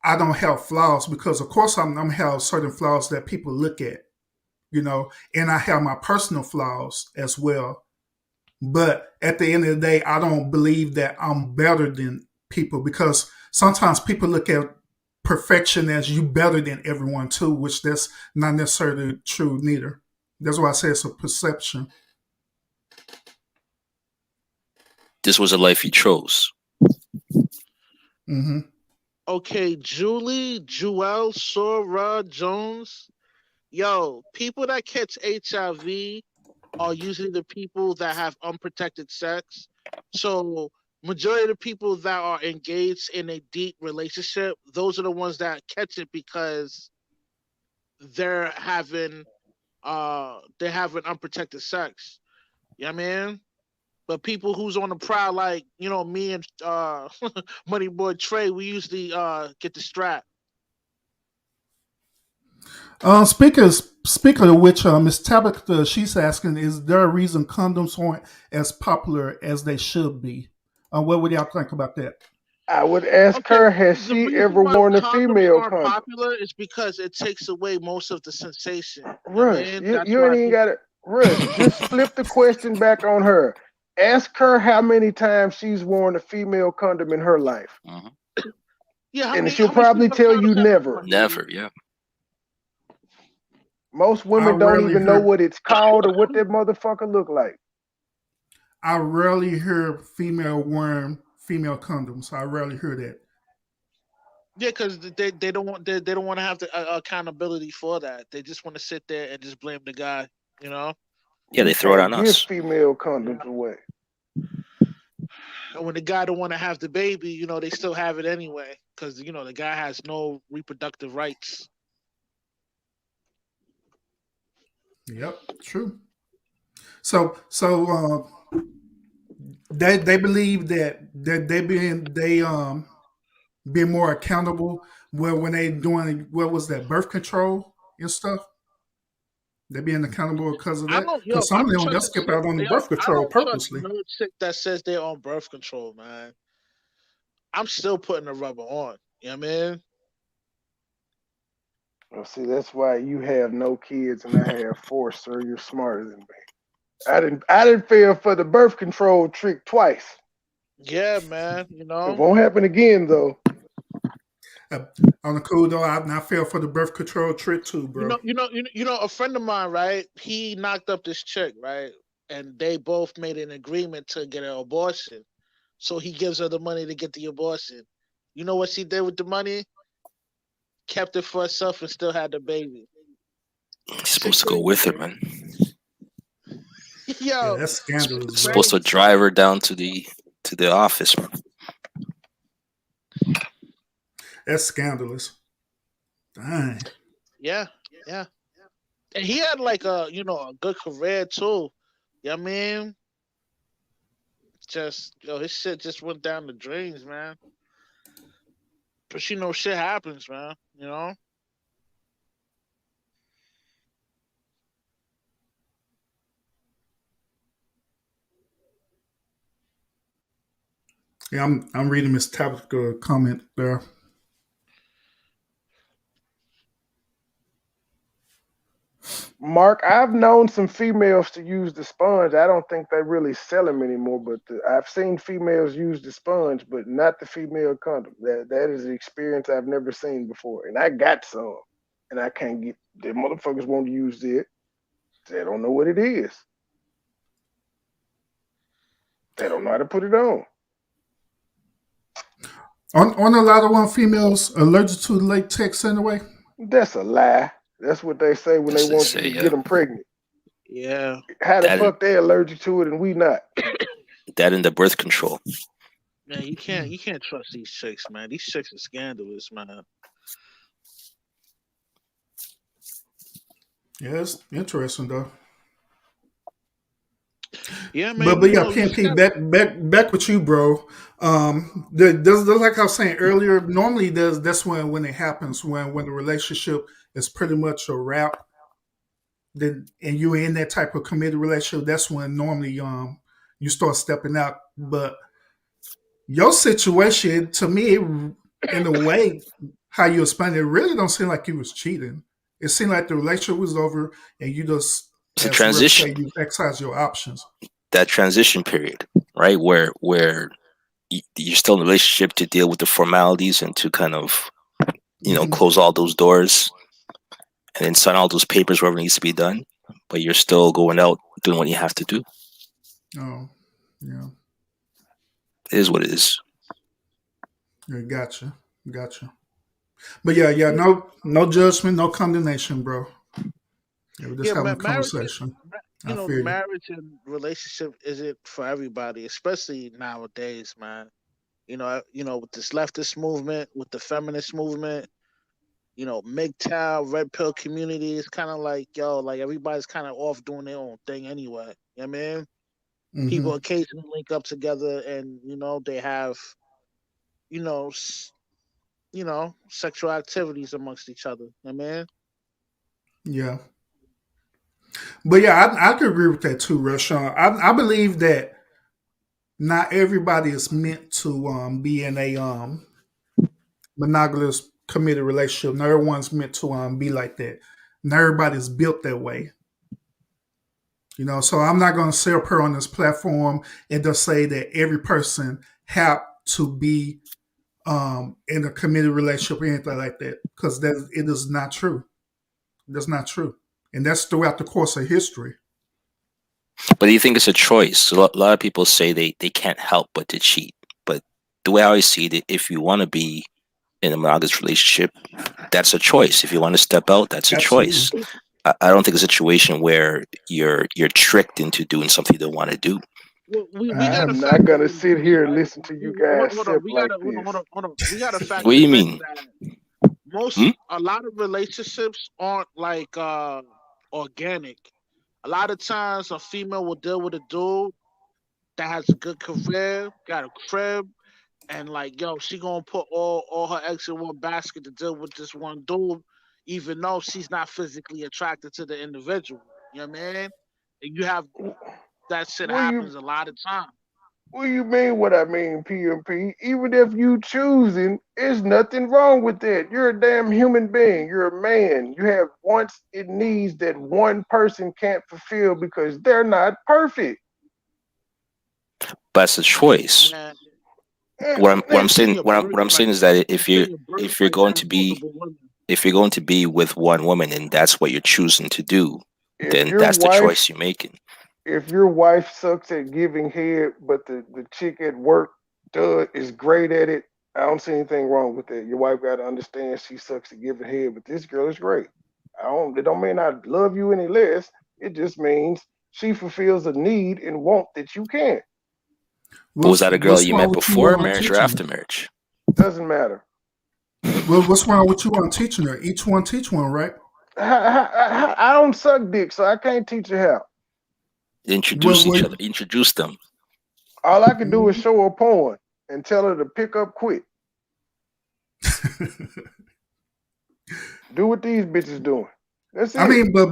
I don't have flaws, because of course I'm have certain flaws that people look at, and I have my personal flaws as well. But at the end of the day, I don't believe that I'm better than people, because sometimes people look at perfection as you better than everyone too, which that's not necessarily true neither. That's why I say it's a perception. This was a life he chose. Mm-hmm. Okay, Jewel, Sora, Jones. Yo, people that catch HIV are usually the people that have unprotected sex. So majority of the people that are engaged in a deep relationship, those are the ones that catch it because they're having unprotected sex. You know what I mean? But people who's on the prowl, like, you know, me and Money Boy Trey, we usually get the strap. Speaking of which, Miss Tabitha, she's asking, is there a reason condoms aren't as popular as they should be? What would y'all think about that? I would ask her, has she ever worn a female condom? Popular is because it takes away most of the sensation. Rush, you ain't even got it. Rush, just flip the question back on her. Ask her how many times she's worn a female condom in her life. Yeah, and she'll probably tell you never. Never, yeah. Most women don't even know what it's called or what that motherfucker look like. I rarely hear female wearing female condoms. I rarely hear that. Yeah, because they don't want to have the accountability for that. They just want to sit there and just blame the guy. You know. Yeah, they throw it on us. Give female condoms away. And when the guy don't want to have the baby, you know, they still have it anyway because you know the guy has no reproductive rights. Yep, true. So they believe that they being more accountable when they doing what was that, birth control and stuff. They being accountable because of that. Because some of them they'll skip out on the birth control purposely. No chick that says they're on birth control, man. I'm still putting the rubber on. You know what I mean? Well, see, that's why you have no kids and I have 4, sir. You're smarter than me. I didn't fail for the birth control trick twice. Yeah, man. You know, it won't happen again though. On the cool though, I fell for the birth control trick too, bro. You know, a friend of mine, right? He knocked up this chick, right? And they both made an agreement to get an abortion. So he gives her the money to get the abortion. You know what she did with the money? Kept it for herself and still had the baby. You're supposed to go with her, man. Yo, yeah, that's scandalous. You're supposed to drive her down to the office, man. That's scandalous. Dang. Yeah. And he had like a good career too. You know what I mean? Just his shit just went down the drains, man. But shit happens, man. You know? Yeah, I'm reading Miss Tabitha's comment there. Mark, I've known some females to use the sponge. I don't think they really sell them anymore, but I've seen females use the sponge, but not the female condom. That is an experience I've never seen before. And I got some, and I can't get, the motherfuckers won't use it. They don't know what it is. They don't know how to put it on. Aren't a lot of females allergic to latex anyway? That's a lie. That's what they say when they want you to get them pregnant. Yeah. How the fuck they allergic to it and we not? That and the birth control. Man, you can't trust these chicks, man. These chicks are scandalous, man. Yeah, it's interesting though. Yeah, man. But yeah, PNP, back with you, bro. There's like I was saying earlier. Normally, that's when it happens when the relationship is pretty much a wrap. Then and you're in that type of committed relationship. That's when normally you start stepping out. But your situation, to me, in a way, how you explain it, really don't seem like you was cheating. It seemed like the relationship was over, and you just. It's a transition. You exercise your options. That transition period, right, where you're still in a relationship to deal with the formalities and to kind of, close all those doors, and then sign all those papers wherever needs to be done. But you're still going out doing what you have to do. Oh, yeah. It is what it is. Yeah, gotcha. But yeah, no judgment, no condemnation, bro. Yeah, we just having a conversation. You know, feel you. marriage and relationship isn't for everybody, especially nowadays, man. With this leftist movement, with the feminist movement, MGTOW, red pill community, it's kind of like, like everybody's kind of off doing their own thing anyway. You know what I mean? People occasionally link up together and, they have, sexual activities amongst each other. You know what I mean? Yeah. But yeah, I could agree with that too, Rashawn. I believe that not everybody is meant to be in a monogamous committed relationship. Not everyone's meant to be like that. Not everybody's built that way. So I'm not going to sit up here on this platform and just say that every person have to be in a committed relationship or anything like that, because it is not true. That's not true. And that's throughout the course of history. But do you think it's a choice? A lot of people say they can't help but to cheat. But the way I always see it, if you want to be in a monogamous relationship, that's a choice. If you want to step out, that's a choice. I don't think it's a situation where you're tricked into doing something you don't want to do. I'm not gonna sit here and listen to you guys. Hold on. We gotta factor. What do you mean? A lot of relationships aren't like organic. A lot of times a female will deal with a dude that has a good career, got a crib, and she gonna put all her eggs in one basket to deal with this one dude, even though she's not physically attracted to the individual. You know what I mean? And you have that shit happens a lot of times. What do you mean what I mean, PMP? Even if you choosing, there's nothing wrong with that. You're a damn human being. You're a man. You have wants and needs that one person can't fulfill because they're not perfect. But it's a choice. What I'm saying is that if you're going to be with one woman and that's what you're choosing to do, then that's the choice you're making. If your wife sucks at giving head, but the chick at work is great at it, I don't see anything wrong with that. Your wife got to understand she sucks at giving head, but this girl is great. It don't mean I love you any less. It just means she fulfills a need and want that you can't. Was that a girl you met before marriage or after marriage? Doesn't matter. Well, what's wrong with you on teaching her? Each one teach one, right? I don't suck dick, so I can't teach her how. Introduce each other. Introduce them. All I can do is show her porn and tell her to pick up quick. Do what these bitches doing. That's it. I mean, but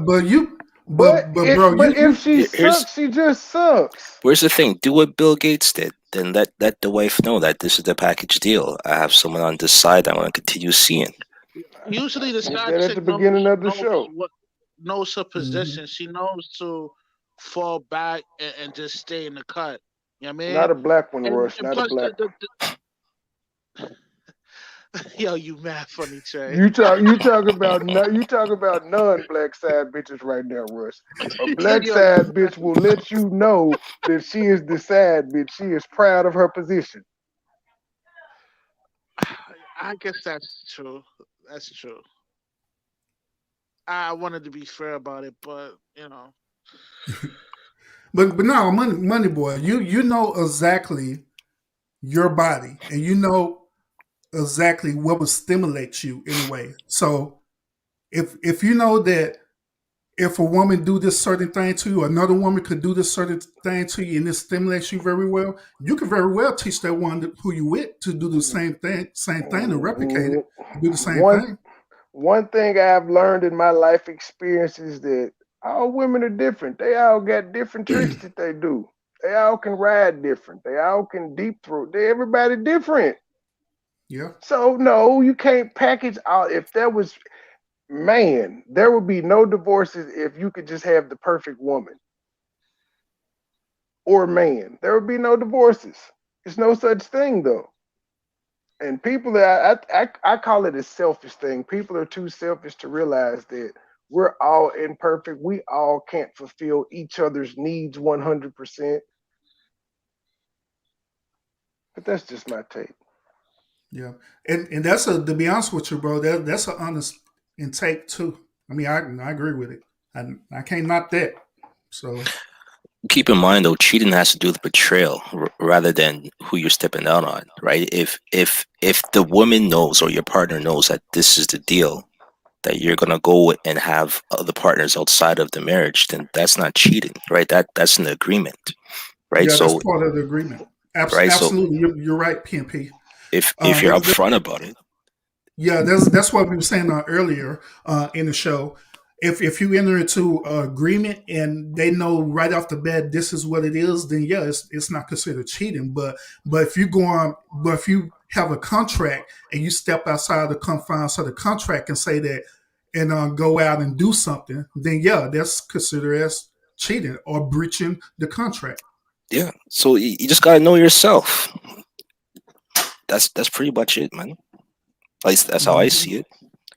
if she sucks, she just sucks. Where's the thing? Do what Bill Gates did. Then let the wife know that this is the package deal. I have someone on this side I want to continue seeing. Usually the side chick at the beginning of the show knows her position. She knows to fall back and just stay in the cut. You know what I mean? Not a black one, Rush. Not a black one. Yo, you mad funny, Trey. You talk about non-black side bitches right now, Rush. A black side bitch will let you know that she is the side bitch. She is proud of her position. I guess that's true. That's true. I wanted to be fair about it, but but no, money boy, you know exactly your body, and you know exactly what will stimulate you anyway. So if you know that if a woman do this certain thing to you, another woman could do this certain thing to you, and it stimulates you very well, you can very well teach that one who you with to do the same thing and replicate it, do the same thing. One thing I've learned in my life experience is that all women are different. They all got different tricks that they do. They all can ride different. They all can deep throat. Everybody different. Yeah. So no, you can't package all. If there was, there would be no divorces if you could just have the perfect woman or man. There would be no divorces. There's no such thing though. And people that I call it a selfish thing. People are too selfish to realize that we're all imperfect. We all can't fulfill each other's needs 100%. But that's just my take. Yeah, and that's to be honest with you, bro, that's an honest intake too. I mean, I agree with it. I can't knock that. So keep in mind though, cheating has to do with betrayal rather than who you're stepping out on, right? If the woman knows or your partner knows that this is the deal, that you're gonna go and have other partners outside of the marriage, then that's not cheating, right? That's an agreement, right? yeah, that's So part of the agreement. right, so Absolutely, you're right, PMP. if you're upfront about it, Yeah, that's what we were saying earlier in the show. If you enter into an agreement and they know right off the bat this is what it is, then yeah, it's not considered cheating. But if you go on, but if you have a contract and you step outside the confines of the contract and say that and go out and do something, then yeah, that's considered as cheating or breaching the contract. yeah. So you just gotta know yourself. That's pretty much it, man. At least that's how I see it.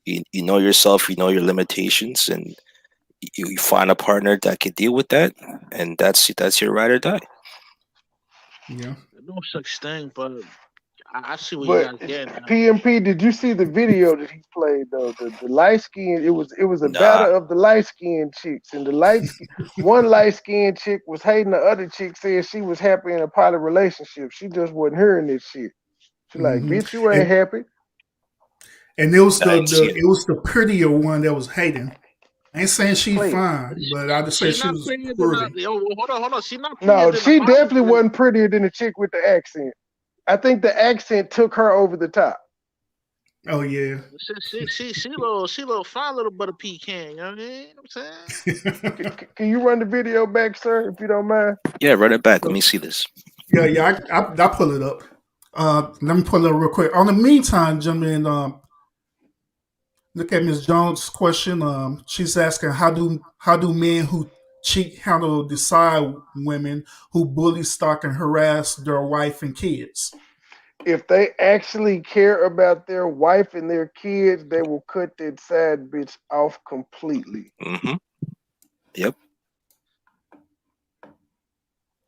You know yourself, you know your limitations, and you find a partner that can deal with that, and that's your ride or die. Yeah. No such thing, but I see what But you guys getting at. PMP, did you see the video that he played though? The light skin, it was a Nah. battle of the light skinned chicks, and the one light skinned chick was hating the other chick, said she was happy in a poly relationship. She just wasn't hearing this shit. She like, bitch, you ain't happy. And it was I didn't see it. it was the prettier one that was hating. I ain't saying she Wait. fine, but I just say she not was prettier than pretty. hold on. She not prettier No, than she the model, definitely but wasn't prettier than the chick with the accent. I think the accent took her over the top. Oh yeah. She little fine little butter pecan. You know what I mean? I'm saying. Can you run the video back, sir, if you don't mind? Yeah, run it back. Let me see this. Yeah, I pull it up. Let me pull it up real quick. On the meantime, gentlemen, look at Ms. Jones' question. She's asking how do men who cheat handle the side women who bully, stalk, and harass their wife and kids? If they actually care about their wife and their kids, they will cut that side bitch off completely. Mm-hmm. Yep.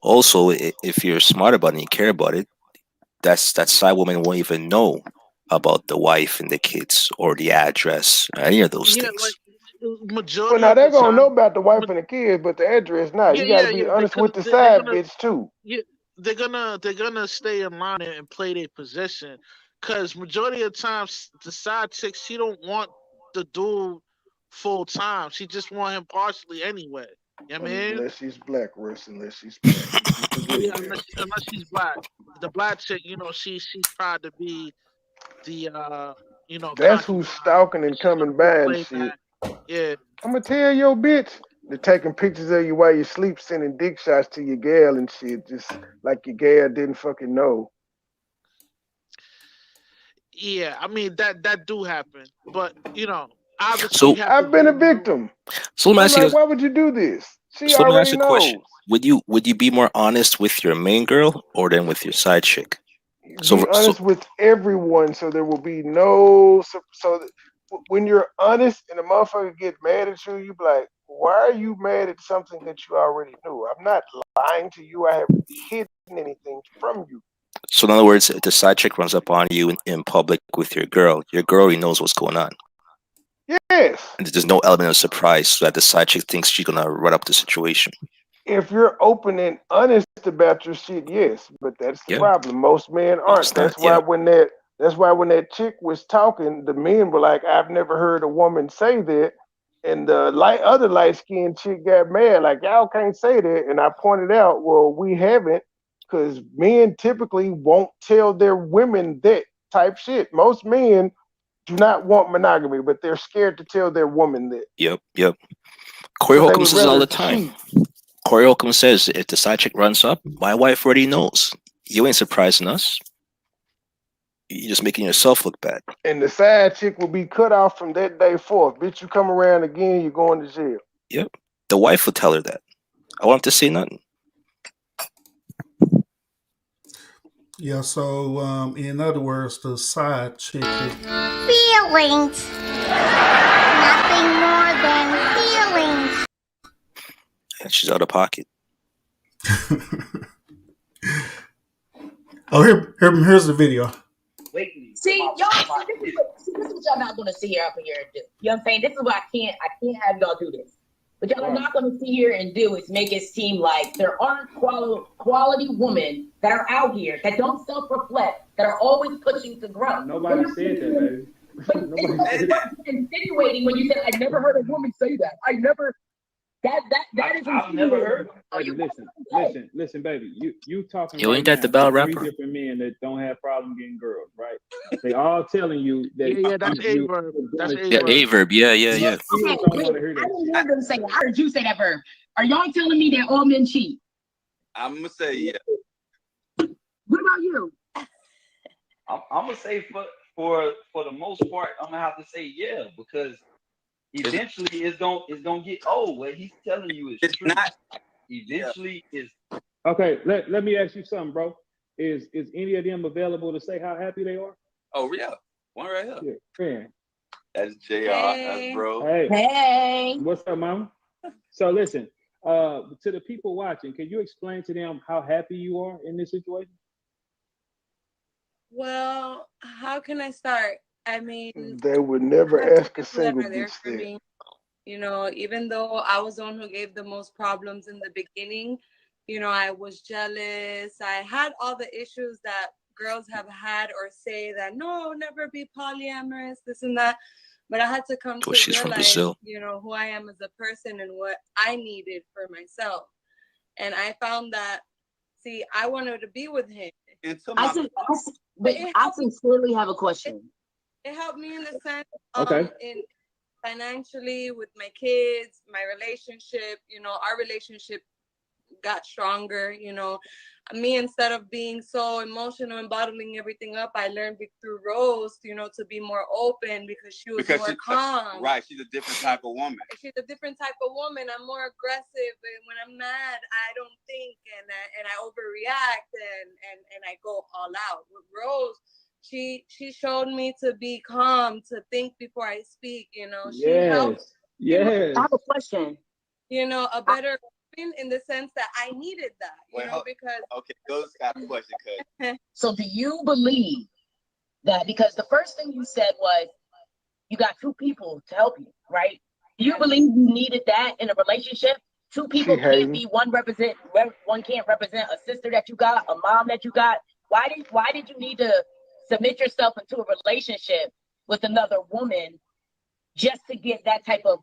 Also, if you're smart about it and you care about it, that side woman won't even know about the wife and the kids or the address or any of those things. Like majority. Well, now they're gonna know about the wife and the kids, but the address not. You gotta be honest with the side bitch too. Yeah, they're gonna stay in line and play their position, because majority of the times the side chick, she don't want the dude full time. She just want him partially anyway. You know what I mean? Unless she's black, Russ. Unless she's black. Yeah, unless she's black. The black chick, she's proud to be the That's who's stalking and coming by and shit. Yeah. I'm gonna tell your bitch. They're taking pictures of you while you sleep, sending dick shots to your gal and shit, just like your gal didn't fucking know. Yeah, I mean that do happen, but obviously. So I've been a victim. So let me ask you. Why would you do this? She so let me already ask you a knows. question. Would you be more honest with your main girl or then with your side chick? Be honest with everyone, so there will be no. So when you're honest and a motherfucker get mad at you, you be like, why are you mad at something that you already knew? I'm not lying to you. I haven't hidden anything from you. So in other words, if the side chick runs up on you in public with your girl already knows what's going on. Yes. And there's no element of surprise so that the side chick thinks she's gonna run up the situation. If you're open and honest about your shit, yes. But that's the problem. Most men aren't. That's why when that chick was talking, the men were like, I've never heard a woman say that. And the other light-skinned chick got mad, like, y'all can't say that. And I pointed out, well, we haven't, because men typically won't tell their women that type shit. Most men do not want monogamy, but they're scared to tell their woman that. Yep. Corey Holcomb says all the time. Corey Holcomb says, if the side chick runs up, my wife already knows. You ain't surprising us. You're just making yourself look bad. And the side chick will be cut off from that day forth. Bitch, you come around again, you're going to jail. Yep. The wife will tell her that. I won't have to say nothing. Yeah, so in other words, the side chick feelings. Nothing more than feelings. And she's out of pocket. Oh, here's the video. See, y'all, this is what y'all not gonna sit here up here and do. You know what I'm saying? This is why I can't have y'all do this. What y'all are not going to sit here and do is make it seem like there aren't quality women that are out here that don't self-reflect, that are always pushing to grow. Nobody said that, baby. Insinuating when you said, I never heard a woman say that. I never. I've never heard. Listen, baby. You talking. Yo, right ain't that now the bell to three rapper? different men that don't have problem getting girls, right? They all telling you that. Yeah, that's A-verb. That's Yeah, A-verb. A-verb. Yeah. Okay, wait, I didn't hear them say it. I heard you say that verb. Are y'all telling me that all men cheat? I'm gonna say yeah. What about you? I'm gonna say for the most part, I'm gonna have to say yeah, because eventually it's gonna get old. What he's telling you is true. Eventually is. Okay, let me ask you something, bro. Is any of them available to say how happy they are? Oh yeah, one right here. Yeah, that's JR. Hey. That's bro. Hey. What's up, mama? So listen, to the people watching, can you explain to them how happy you are in this situation? Well, how can I start? I mean, They would never I have ask a people that single are there bitch for that. me. You know, even though I was the one who gave the most problems in the beginning, you know, I was jealous. I had all the issues that girls have had or say that, no, never be polyamorous, this and that. But I had to come to She's from realize, Brazil. you know, who I am as a person and what I needed for myself. And I found that, see, I wanted to be with him. I sincerely have a question. It helped me in the sense, Okay. in financially, with my kids, my relationship. You know, our relationship got stronger. You know, me, instead of being so emotional and bottling everything up, I learned through Rose, you know, to be more open because she was more calm. Right, she's a different type of woman. She's a different type of woman. I'm more aggressive, and when I'm mad, I don't think, and I overreact, and I go all out. With Rose, she showed me to be calm, to think before I speak. You know, she helped. Yes. I have a question. You know, a better in the sense that I needed that. You know, because okay, Ghost got a question, cuz. So do you believe that, because the first thing you said was you got two people to help you, right? Do you believe you needed that in a relationship? Two people can't be one can't represent a sister that you got, a mom that you got. Why did you need to submit yourself into a relationship with another woman just to get that type of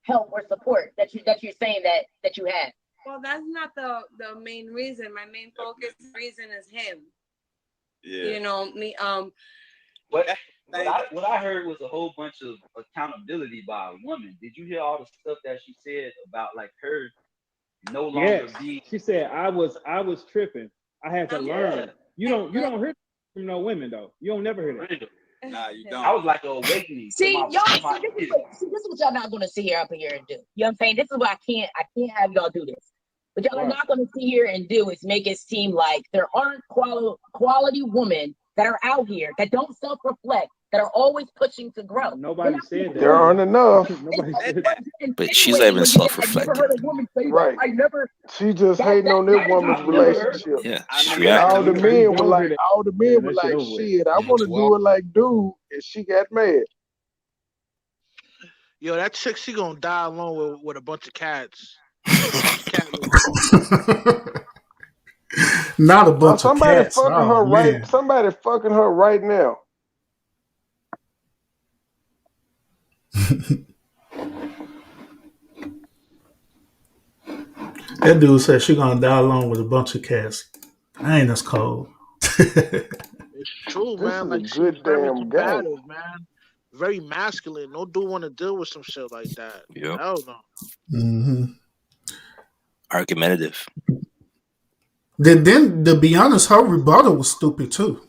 help or support that you're saying that you had? Well, that's not the main reason. My main focus reason is him. Yeah. You know, me What I heard was a whole bunch of accountability by a woman. Did you hear all the stuff that she said about like her no longer being? She said I was tripping. I had to learn. You don't hear from no women though. You don't never hear that. Nah, you don't. I was like an awakening. See, this is what y'all not gonna sit here up here and do. You know what I'm saying? This is why I can't have y'all do this. What y'all are not gonna sit here and do is make it seem like there aren't quality women that are out here that don't self-reflect, that are always pushing to grow. Nobody said that. There aren't enough. Nobody said that. But she's not even self-reflecting. Right. She just hating on this woman's relationship. Yeah, I she's mean, reacting. All the men were like, shit, I want to do it like dude, and she got mad. Yo, that chick, she gonna die alone with a bunch of cats. Not a bunch of cats. Fucking her right. Somebody fucking her right now. That dude said she gonna die alone with a bunch of cats. I ain't as cold. It's true, man. Like, she's good very damn combative, man. Very masculine. No dude want to deal with some shit like that. Yep. Hell no. Mm-hmm. Argumentative. Then, to be honest, her rebuttal was stupid too.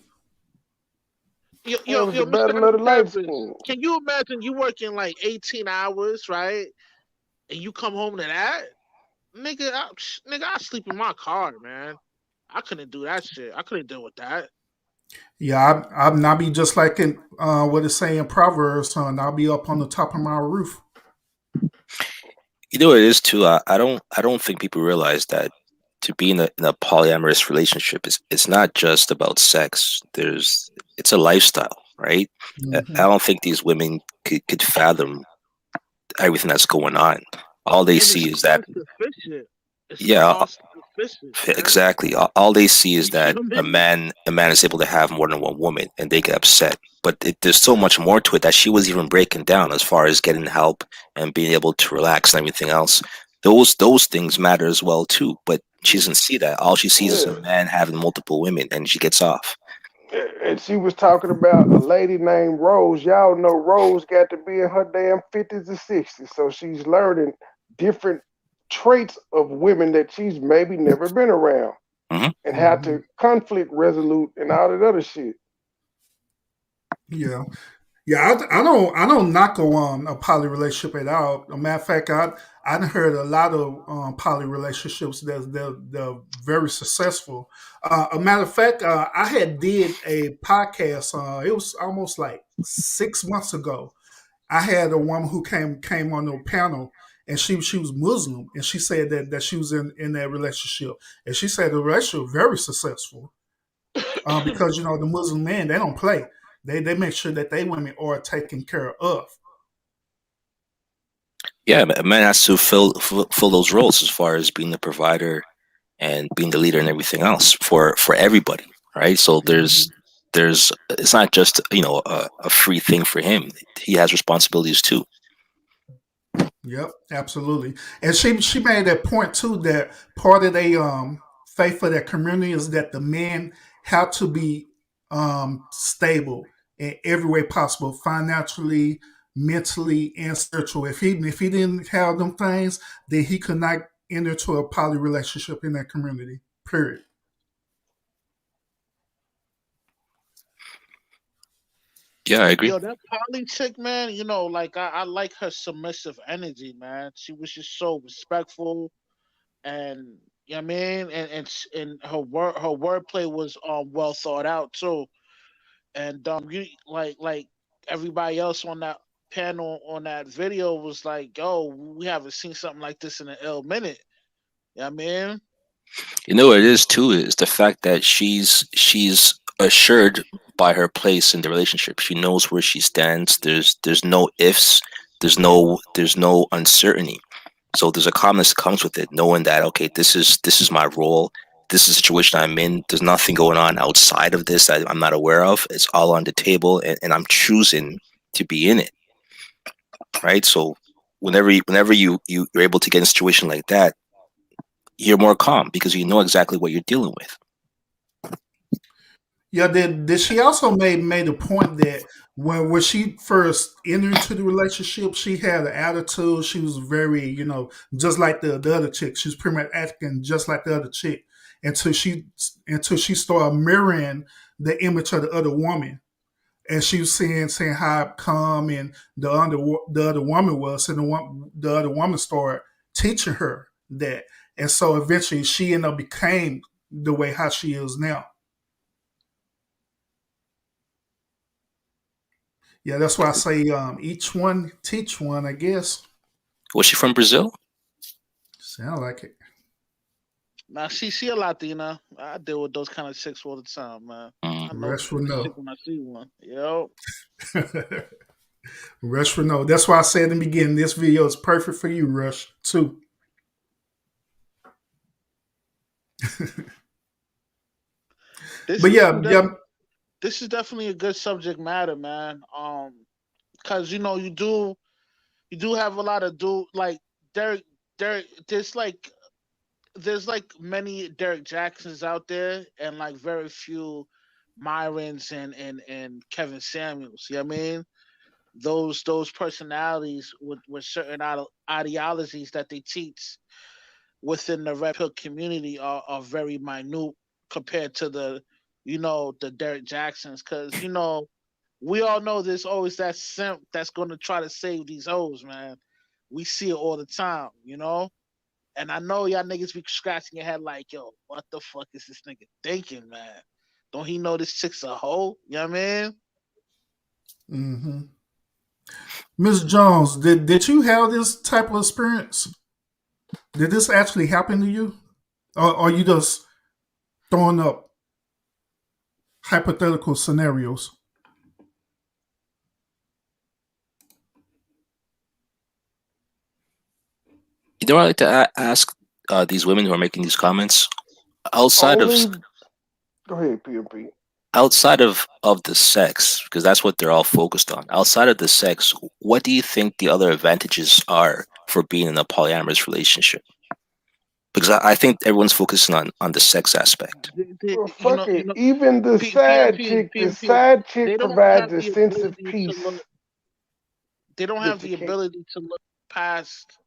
Yo, Mr. Can you imagine you working like 18 hours, right? And you come home to that? Nigga, I sleep in my car, man. I couldn't do that shit. I couldn't deal with that. Yeah, I'll be just like in what it say in Proverbs, son. I'll be up on the top of my roof. You know what it is too. I don't think people realize that to be in a polyamorous relationship it's not just about sex. It's a lifestyle, right? Mm-hmm. I don't think these women could fathom everything that's going on. all they And see it's is that, cost efficient. It's yeah, cost efficient, man. exactly. All they see is You feel that me? a man is able to have more than one woman, and they get upset. But there's so much more to it that she was even breaking down as far as getting help and being able to relax and everything else. Those things matter as well too. But she doesn't see that. All she sees is Yeah. a man having multiple women, and she gets off. And she was talking about a lady named Rose. Y'all know Rose got to be in her damn 50s and 60s. So she's learning different traits of women that she's maybe never been around and how to conflict resolute and all that other shit. Yeah. Yeah, I don't knock a poly relationship at all. A matter of fact, I heard a lot of poly relationships that they're very successful. A matter of fact, I had did a podcast. It was almost like 6 months ago. I had a woman who came on the panel, and she was Muslim, and she said that she was in that relationship, and she said the relationship was very successful because the Muslim men, they don't play. They make sure that they women are taken care of. Yeah, a man has to fill those roles as far as being the provider and being the leader and everything else for everybody, right? So there's it's not just a free thing for him. He has responsibilities too. Yep, absolutely. And she made that point too, that part of the faith for that community is that the men have to be stable in every way possible, financially, mentally, and spiritual. If he didn't have them things, then he could not enter into a poly relationship in that community. Period. Yeah, I agree. Yo, that Polly chick, man, like I like her submissive energy, man. She was just so respectful, and you know what I mean, and her wordplay was well thought out too. And you like everybody else on that panel on that video was like, yo, we haven't seen something like this in an ill minute. You know what I mean? You know what it is too is the fact that she's assured by her place in the relationship. She knows where she stands. There's no ifs. There's no uncertainty. So there's a calmness that comes with it, knowing that okay, this is my role. This is the situation I'm in. There's nothing going on outside of this that I'm not aware of. It's all on the table, and I'm choosing to be in it. Right. So whenever you're able to get in a situation like that, you're more calm because you know exactly what you're dealing with. Yeah, did she also made a point that when she first entered into the relationship, she had an attitude. She was very, just like the other chick. She was pretty much acting just like the other chick until she started mirroring the image of the other woman. And she was saying how calm and the other woman was, and the other woman started teaching her that, and so eventually she ended up became the way how she is now. Yeah, that's why I say each one teach one, I guess. Was she from Brazil? Sound like it. Now she a Latina. I deal with those kind of chicks all the time, man. I know Rest will know. when I see one. Yo. Rush will know. That's why I said in the beginning, this video is perfect for you, Rush, too. This is definitely a good subject matter, man. Because you do have a lot of like Derek. There's like many Derek Jacksons out there, and like very few Myrons and Kevin Samuels. You know what I mean? Those personalities with certain ideologies that they teach within the red pill community are very minute compared to the Derek Jacksons, because we all know there's always that simp that's going to try to save these hoes, man. We see it all the time, and I know y'all niggas be scratching your head like, yo, what the fuck is this nigga thinking, man? Don't he know this chick's a hoe? You know what I mean? Mm-hmm. Ms. Jones, did you have this type of experience? Did this actually happen to you? Or are you just throwing up hypothetical scenarios? know what I like to ask these women who are making these comments? Outside Only, of go ahead, PMP. outside of the sex, because that's what they're all focused on. Outside of the sex, what do you think the other advantages are for being in a polyamorous relationship? Because I think everyone's focusing on the sex aspect. Well, fuck it. Even the side chick they don't provides have a the sense of ability peace. to look. They don't have the ability to look past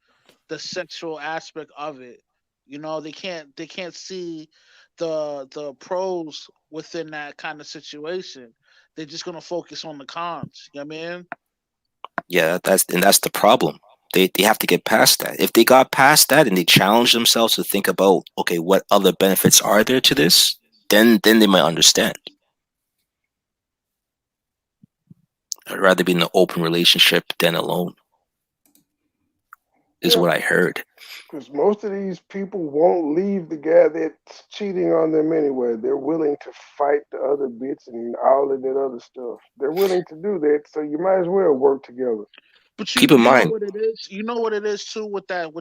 the sexual aspect of it. You know, they can't see the pros within that kind of situation. They're just gonna focus on the cons. You know what I mean? Yeah, that's the problem. They have to get past that. If they got past that and they challenge themselves to think about, okay, what other benefits are there to this, then they might understand. I'd rather be in an open relationship than alone, is what I heard. Because most of these people won't leave the guy that's cheating on them anyway. They're willing to fight the other bitch and all of that other stuff. They're willing to do that, so you might as well work together. But keep in mind, what it is. You know what it is too with that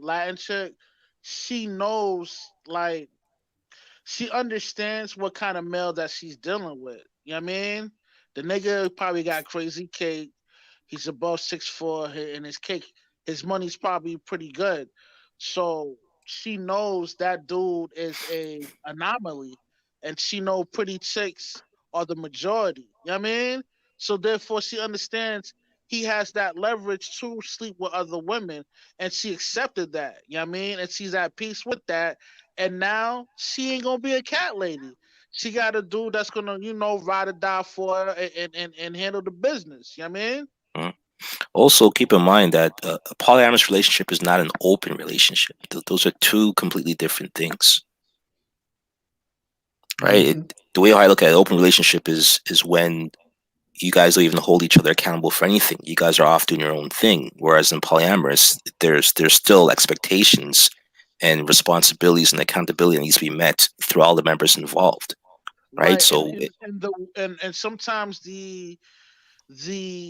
Latin chick. She knows, like, she understands what kind of male that she's dealing with. You know what I mean? The nigga probably got crazy cake. He's above 6'4", and his money's probably pretty good. So she knows that dude is a anomaly, and she know pretty chicks are the majority. You know what I mean? So therefore, she understands he has that leverage to sleep with other women, and she accepted that. You know what I mean? And she's at peace with that. And now she ain't gonna be a cat lady. She got a dude that's gonna, ride or die for her and handle the business. You know what I mean? Also, keep in mind that a polyamorous relationship is not an open relationship. Those are two completely different things, right? The way I look at an open relationship is when you guys don't even hold each other accountable for anything. You guys are off doing your own thing. Whereas in polyamorous, there's still expectations and responsibilities and accountability that needs to be met through all the members involved, right? So and sometimes the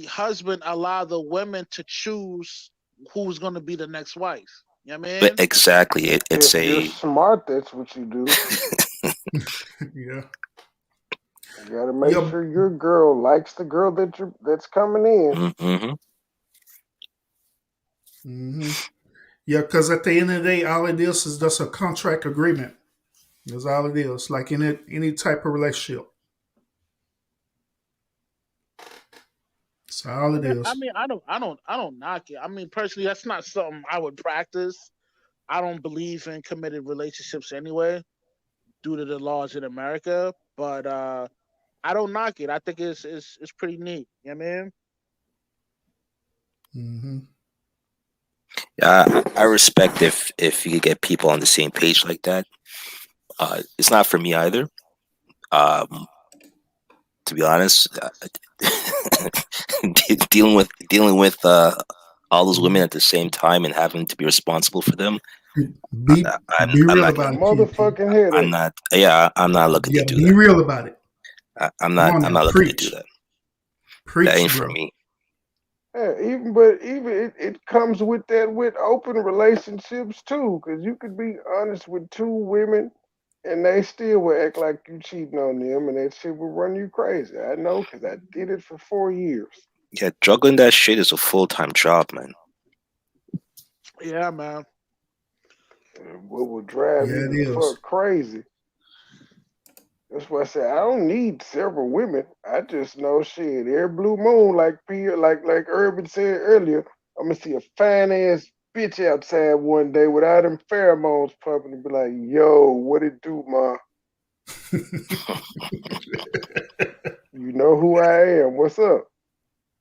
husband allow the women to choose who's going to be the next wife. You know what I mean? But exactly, it's if you're smart, that's what you do. Yeah. You gotta make sure your girl likes the girl that's coming in. Yeah, because at the end of the day, all it is just a contract agreement. That's all it is, like in any type of relationship. That's all it is. I mean, I don't knock it. I mean, personally, that's not something I would practice. I don't believe in committed relationships anyway, due to the laws in America. But I don't knock it. I think it's pretty neat. You know what I mean? Yeah, I respect if you could get people on the same page like that. It's not for me either. To be honest, dealing with all those women at the same time and having to be responsible for them. Be real about it. Motherfucking headache. I'm not. Yeah, I'm not looking to do that. Be real about it. I'm not looking to do that. That ain't for me. Yeah, even it comes with that with open relationships too, because you could be honest with two women and they still will act like you cheating on them, and that shit will run you crazy. I know, because I did it for 4 years. Yeah, juggling that shit is a full-time job, man. Yeah, man. What will drive you the fuck crazy? That's why I said I don't need several women. I just know shit. Every blue moon, like Urban said earlier, I'm gonna see a fine ass bitch outside one day without them pheromones pumping and be like, "Yo, what it do, ma? You know who I am? What's up?"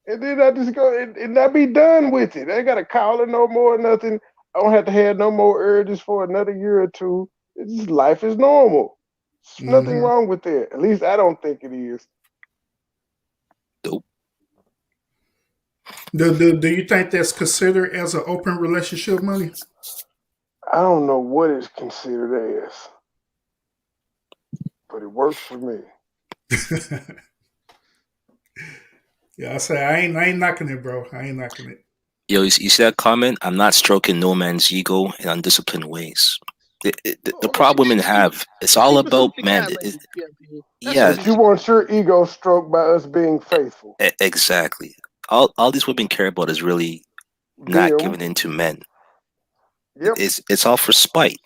And then I just go and I be done with it. I ain't gotta call her no more, nothing. I don't have to have no more urges for another year or two. It's just life is normal. There's nothing wrong with that. At least I don't think it is. Nope. Do you think that's considered as an open relationship, Money? I don't know what it's considered as, but it works for me. Yeah, I say I ain't knocking it, bro. I ain't knocking it. Yo, you see that comment? I'm not stroking no man's ego in undisciplined ways. The problem women have, it's all about, man. Yeah, But you want your ego stroked by us being faithful. Exactly. All these women care about is really not giving in to men. Yep. It's all for spite.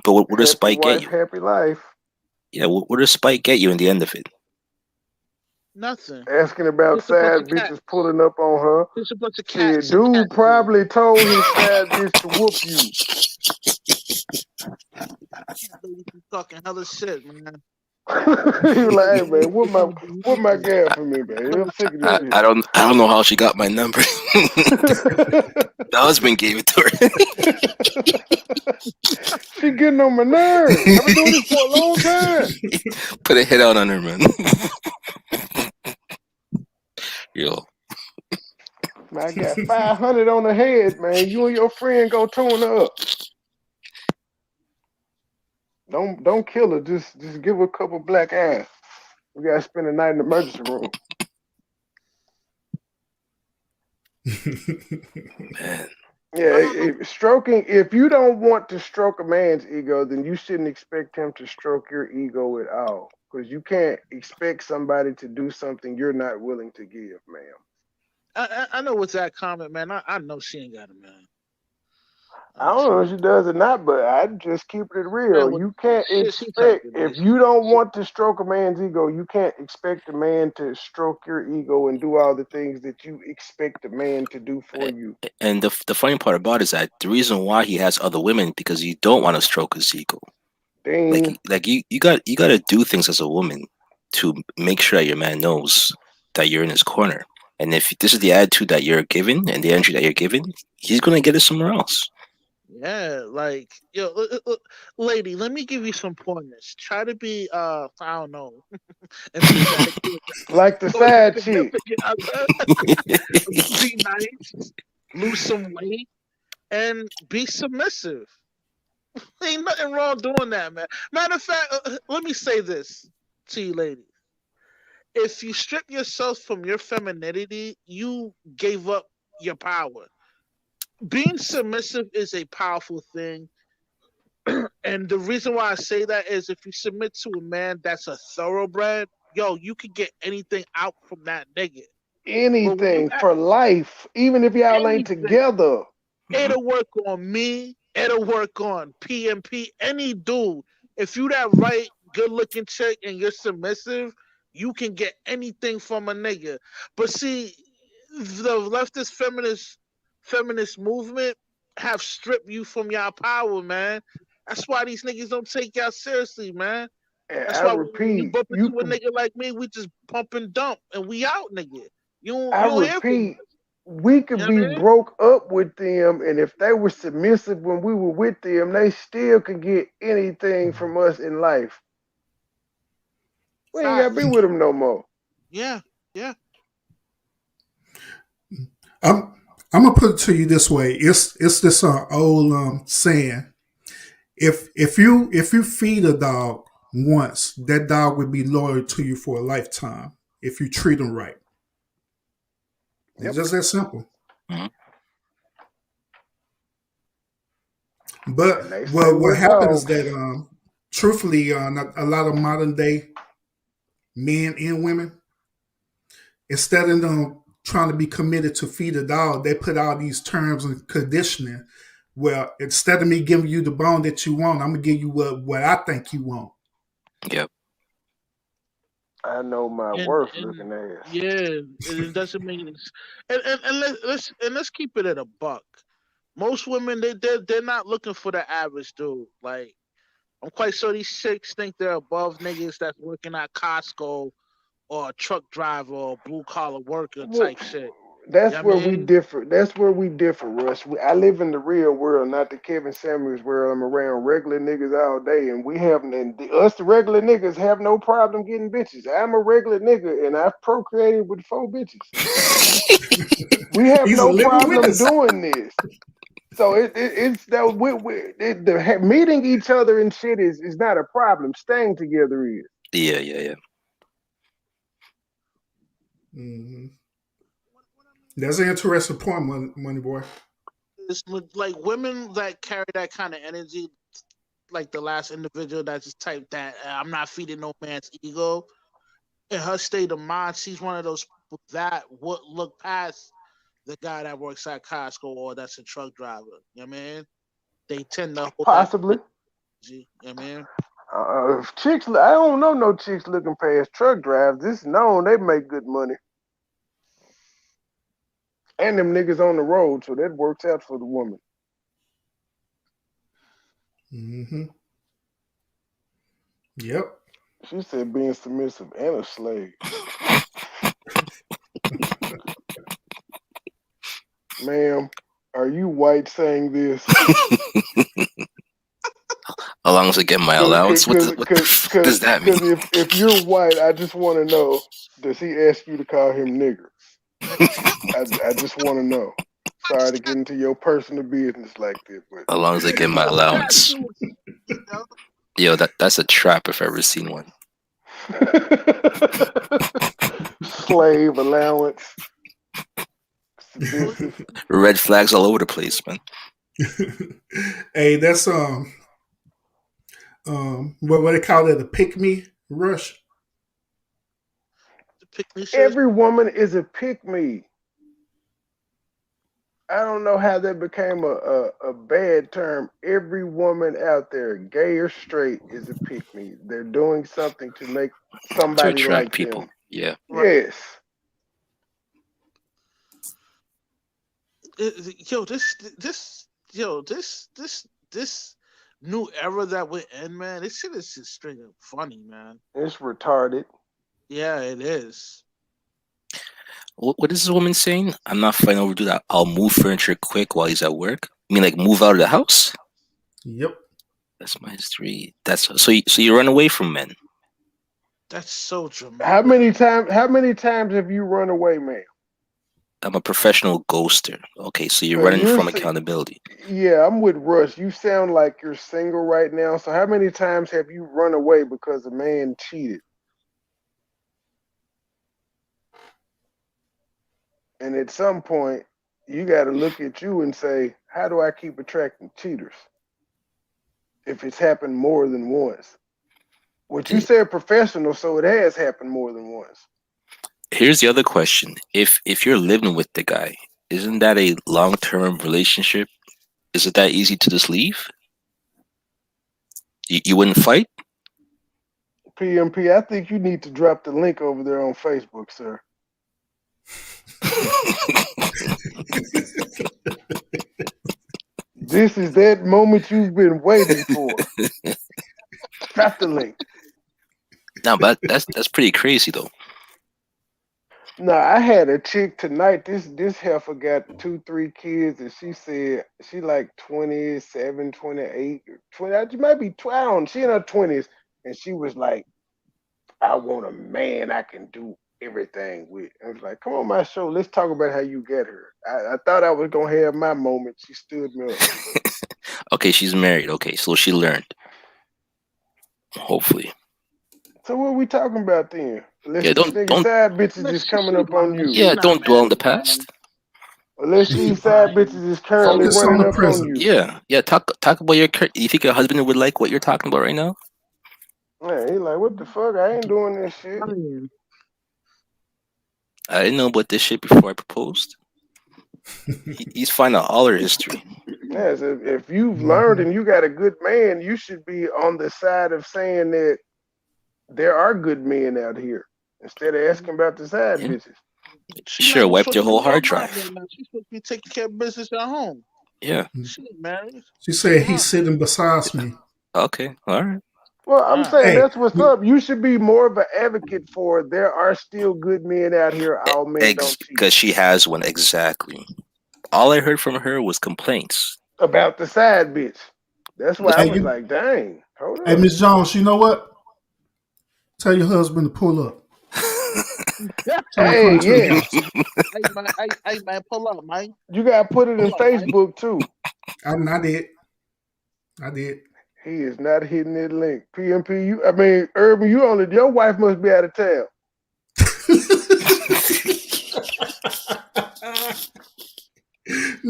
But what does spite get you? Happy life. Yeah, what does spite get you in the end of it? Nothing. Asking about side bitches pulling up on her. Just a bunch of cats. Dude probably told his side bitch to whoop you. Talking hella shit, man. He was like, hey man, what my gal for me, man? I'm sick of this shit. I don't know how she got my number. The husband gave it to her. She getting on my nerves. I've been doing this for a long time. Put a hit out on her, man. Yo. Man, I got 500 on the head, man. You and your friend go tune her up. Don't kill her. Just give her a couple black eyes. We gotta spend the night in the emergency room. Man. Yeah, stroking. If you don't want to stroke a man's ego, then you shouldn't expect him to stroke your ego at all. Because you can't expect somebody to do something you're not willing to give, ma'am. I know what's that comment, man. I know she ain't got a man. I don't know if she does or not, but I just keep it real. You can't expect, if you don't want to stroke a man's ego, you can't expect a man to stroke your ego and do all the things that you expect a man to do for you. And the funny part about it is that the reason why he has other women because you don't want to stroke his ego. Like you got to do things as a woman to make sure that your man knows that you're in his corner. And if this is the attitude that you're giving and the energy that you're giving, he's gonna get it somewhere else. Yeah, like, yo, lady, let me give you some pointers. Try to be, I don't know, like the side chick. Be nice, lose some weight, and be submissive. Ain't nothing wrong doing that, man. Matter of fact, let me say this to you, ladies. If you strip yourself from your femininity, you gave up your power. Being submissive is a powerful thing. And the reason why I say that is if you submit to a man that's a thoroughbred, yo, you could get anything out from that nigga. Anything for life, even if y'all ain't together. It'll work on me. It'll work on PMP. Any dude. If you that right, good-looking chick and you're submissive, you can get anything from a nigga. But see, the leftist feminist movement have stripped you from your power, man. That's why these niggas don't take y'all seriously, man. That's why we bump into a nigga like me, we just pump and dump and we out, nigga. We could be broke up with them, and if they were submissive when we were with them, they still could get anything from us in life. We ain't gotta be with them no more. Yeah. I'm gonna put it to you this way. It's this old saying. If you feed a dog once, that dog would be loyal to you for a lifetime if you treat him right. It's just that simple. But what happens is that truthfully, a lot of modern day men and women, instead of them trying to be committed to feed a dog, they put all these terms and conditioning. Well, instead of me giving you the bone that you want, I'm gonna give you what I think you want. Yep. I know my worth looking ass. Yeah, it doesn't mean and let's keep it at a buck. Most women they're not looking for the average dude. Like, I'm quite sure these chicks think they're above niggas that's working at Costco or a truck driver or blue collar worker type shit. That's where we differ. That's where we differ, Russ. I live in the real world, not the Kevin Samuels world. I'm around regular niggas all day, and us the regular niggas have no problem getting bitches. I'm a regular nigga, and I've procreated with 4 bitches. We have no problem doing this. So it's that the meeting each other and shit is not a problem. Staying together is. Yeah. Mm-hmm. That's an interesting point, money boy. It's like women that carry that kind of energy, like the last individual that just typed that I'm not feeding no man's ego. In her state of mind, she's one of those people that would look past the guy that works at Costco or that's a truck driver. You know what I mean? They tend to hold possibly. You know what I mean? Chicks, I don't know no chicks looking past truck drives. This is known they make good money. And them niggas on the road, so that works out for the woman. Mm-hmm. Yep. She said being submissive and a slave. Ma'am, are you white saying this? As long as I get my allowance, what does that mean? If you're white, I just want to know, does he ask you to call him nigger? I just want to know. Sorry to get into your personal business like this, but as long as I get my allowance. Yo, that's a trap if I've ever seen one. Slave allowance. Red flags all over the place, man. Hey, that's what they call it, a pick-me rush. Every woman is a pick-me. I don't know how that became a bad term. Every woman out there, gay or straight, is a pick-me. They're doing something to make somebody to attract like people. them. Yeah. Yes. This new era that we're in, man. This shit is just straight up funny, man. It's retarded. Yeah, it is. What is this woman saying? I'm not fighting over that. I'll move furniture quick while he's at work. I mean, like move out of the house. Yep. That's my history. That's so you run away from men. That's so dramatic. How many times have you run away, man? I'm a professional ghoster. Okay, so you're running from accountability. Yeah, I'm with Russ. You sound like you're single right now. So how many times have you run away because a man cheated? And at some point, you got to look at you and say, how do I keep attracting cheaters? If it's happened more than once. What you said professional, so it has happened more than once. Here's the other question. If you're living with the guy, isn't that a long-term relationship? Is it that easy to just leave? You wouldn't fight? PMP, I think you need to drop the link over there on Facebook, sir. This is that moment you've been waiting for. Drop the link. No, but that's pretty crazy though. No, I had a chick tonight. This heifer got 2-3 kids, and she said she like 27, 28, 20. She might be 12. She in her 20s, and she was like, "I want a man I can do everything with." I was like, "Come on my show. Let's talk about how you get her." I thought I was gonna have my moment. She stood me up. Okay, she's married. Okay, so she learned. Hopefully. So what are we talking about then? Unless yeah, don't side bitches is coming up on you. Yeah, don't dwell in the past. Unless these side bitches is currently running up on you. Yeah. Talk about your. You think your husband would like what you're talking about right now? Yeah, he like, what the fuck? I ain't doing this shit. I didn't know about this shit before I proposed. He's finding out all her history. Yes, if you've learned and you got a good man, you should be on the side of saying that there are good men out here instead of asking about the side bitches. Sure, wiped your whole hard drive. She's supposed to be taking care of business at home. Yeah. She married. She said he's sitting beside me. Okay, all right. Well, I'm saying that's what's up. You should be more of an advocate for there are still good men out here. All men don't cheat. Because she has one, exactly. All I heard from her was complaints. About the side bitch. That's why I was like, dang. Hold on. Hey, Miss Jones, you know what? Tell your husband to pull up. Hey, yeah. Hey, man, pull up, man. You got to put it in Facebook, too. I did. He is not hitting that link. PMP, Urban, your wife must be out of town.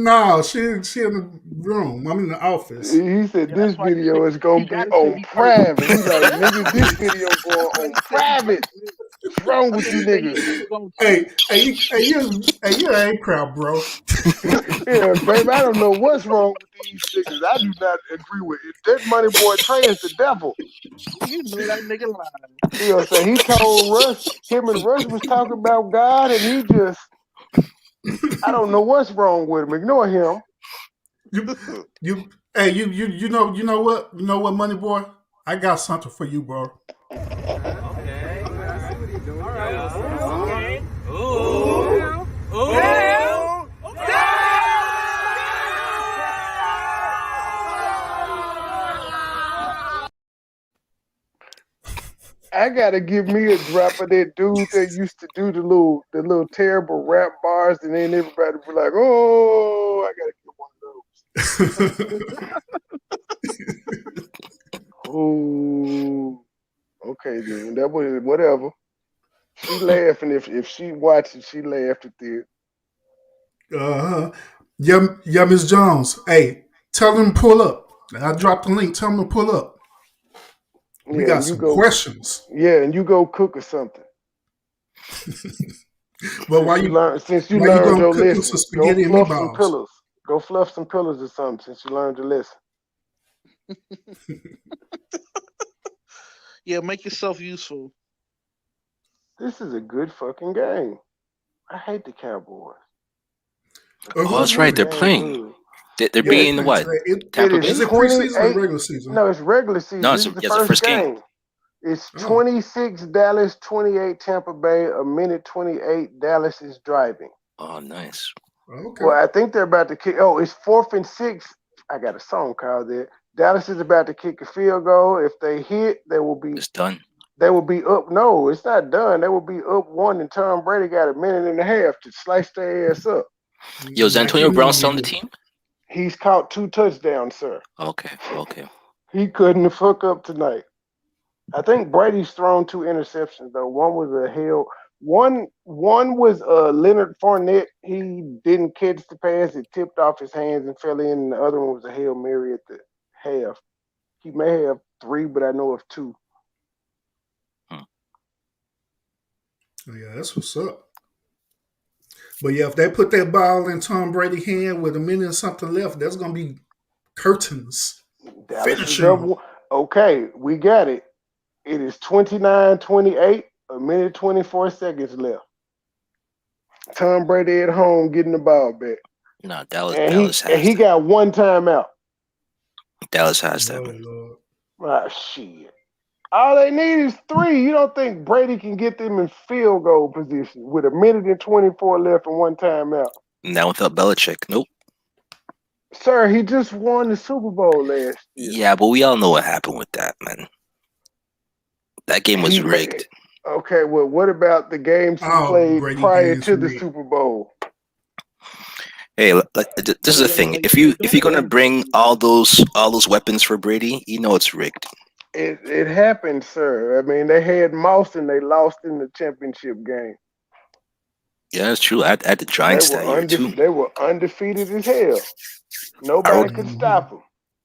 No, she in the room. I'm in the office. He said this video is gonna be on private. He's like, nigga, this video going on private. What's wrong with you niggas? Hey, you ain't crowd, bro. Yeah, baby, I don't know what's wrong with these niggas. I do not agree with it. That Money Boy Trey is the devil. You know that nigga lying. You know, so he told Russ, him and Russ was talking about God, and he just, I don't know what's wrong with him. Ignore him. You know what, Money Boy? I got something for you, bro. Okay. All right. Okay. I gotta give me a drop of that dude that used to do the little terrible rap bars, and then everybody be like, "Oh, I gotta get one of those." Oh, okay then. That was whatever. She laughing if she watching, she laughed at it. Yeah, Miss Jones. Hey, tell them to pull up. I dropped the link. Tell them to pull up. We got some questions. Yeah, and you go cook or something. But why you learned your lesson, go fluff some pillows. Go fluff some pillows or something since you learned your lesson. Yeah, make yourself useful. This is a good fucking game. I hate the Cowboys. Oh, that's right. They're playing. They're being what? Tampa Bay? Is it preseason or regular season? No, it's regular season. No, it's the first game. It's 26 Dallas, 28 Tampa Bay, a minute 28. Dallas is driving. Oh, nice. Okay. Well, I think they're about to kick. Oh, it's 4th and 6. I got a song called there. Dallas is about to kick a field goal. If they hit, they will be. It's done. They will be up. No, it's not done. They will be up 1, and Tom Brady got a minute and a half to slice their ass up. Yo, is Antonio Brown still on the team? He's caught 2 touchdowns, sir. Okay. He couldn't fuck up tonight. I think Brady's thrown 2 interceptions though. One was Leonard Fournette. He didn't catch the pass. It tipped off his hands and fell in. And the other one was a Hail Mary at the half. He may have 3, but I know of 2. Yeah, that's what's up. But yeah, if they put that ball in Tom Brady's hand with a minute and something left, that's gonna be curtains. Finishing. Okay, we got it. It is 29-28, a minute 24 seconds left. Tom Brady at home getting the ball back. No, Dallas has he got 1 timeout. Dallas has that. Ah, shit. All they need is 3. You don't think Brady can get them in field goal position with a minute and 24 left and 1 timeout? Now without Belichick, nope. Sir, he just won the Super Bowl last year. Yeah, but we all know what happened with that, man. That game was rigged. Okay, well, what about the games he played prior to the Super Bowl? Hey, this is the thing. If you're gonna bring all those weapons for Brady, you know it's rigged. It happened, sir. I mean, they had Moss and they lost in the championship game. Yeah, that's true. At the Giants that year too. They were undefeated as hell. Nobody could stop them.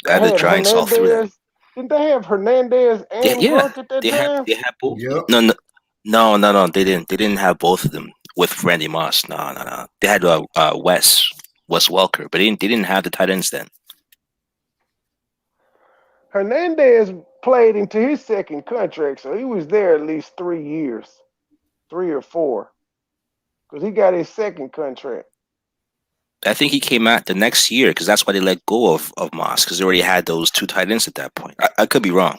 At the Giants all through that. Didn't they have Hernandez and Gronk at that time? They had both. Yep. No. They didn't. They didn't have both of them with Randy Moss. No. They had Wes Welker, but they didn't have the tight ends then. Hernandez played into his second contract, so he was there at least 3 years, 3 or 4, because he got his second contract. I think he came out the next year because that's why they let go of Moss, because they already had those 2 tight ends at that point. I could be wrong.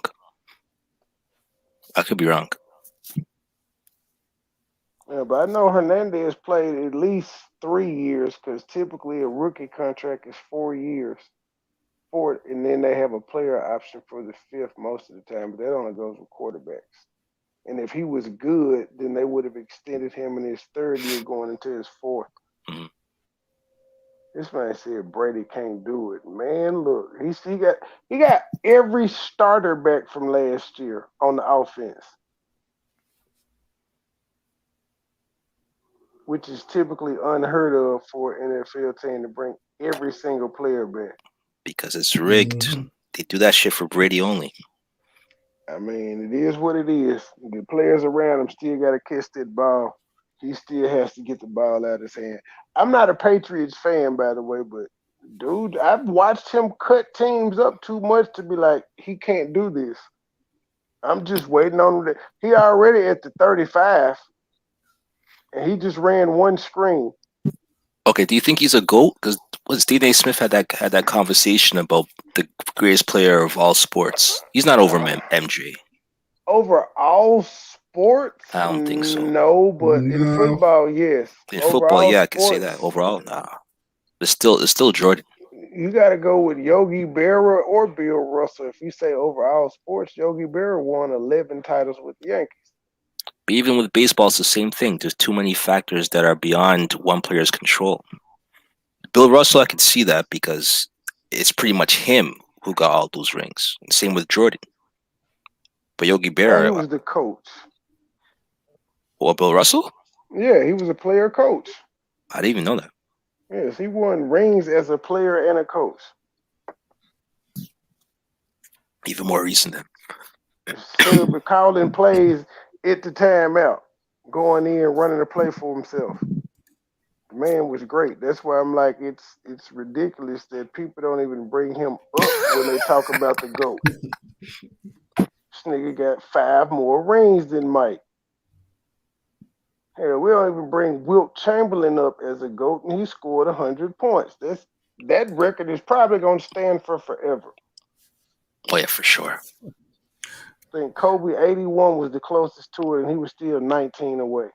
Yeah, but I know Hernandez played at least 3 years because typically a rookie contract is 4 years. And then they have a player option for the 5th most of the time, but that only goes with quarterbacks. And if he was good, then they would have extended him in his 3rd year going into his 4th. Mm-hmm. This man said Brady can't do it. Man, look, he got every starter back from last year on the offense. which is typically unheard of for an NFL team to bring every single player back. Because it's rigged. Mm-hmm. They do that shit for Brady only. I mean, it is what it is. The players around him still got to catch that ball. He still has to get the ball out of his hand. I'm not a Patriots fan, by the way, but dude, I've watched him cut teams up too much to be like, he can't do this. I'm just waiting on him. He already at the 35, and he just ran one screen. Okay, do you think he's a GOAT? Because Stephen A. Smith had that conversation about the greatest player of all sports. He's not over MJ. Over all sports? I don't think so. No, but in football, yes. In football, yeah, I can say that. Overall, nah. It's still Jordan. You got to go with Yogi Berra or Bill Russell. If you say over all sports, Yogi Berra won 11 titles with the Yankees. But even with baseball, it's the same thing. There's too many factors that are beyond one player's control. Bill Russell, I can see that because it's pretty much him who got all those rings. Same with Jordan. But Yogi Berra... He was the coach. Or Bill Russell? Yeah, he was a player coach. I didn't even know that. Yes, he won rings as a player and a coach. Even more recent then. So he calling plays at the timeout, going in, running a play for himself. The man was great. That's why I'm like, it's ridiculous that people don't even bring him up when they talk about the GOAT. This nigga got 5 more rings than Mike. Hell, we don't even bring Wilt Chamberlain up as a GOAT, and he scored 100 points. That record is probably going to stand for forever. Oh, yeah, for sure. I think Kobe 81 was the closest to it, and he was still 19 away.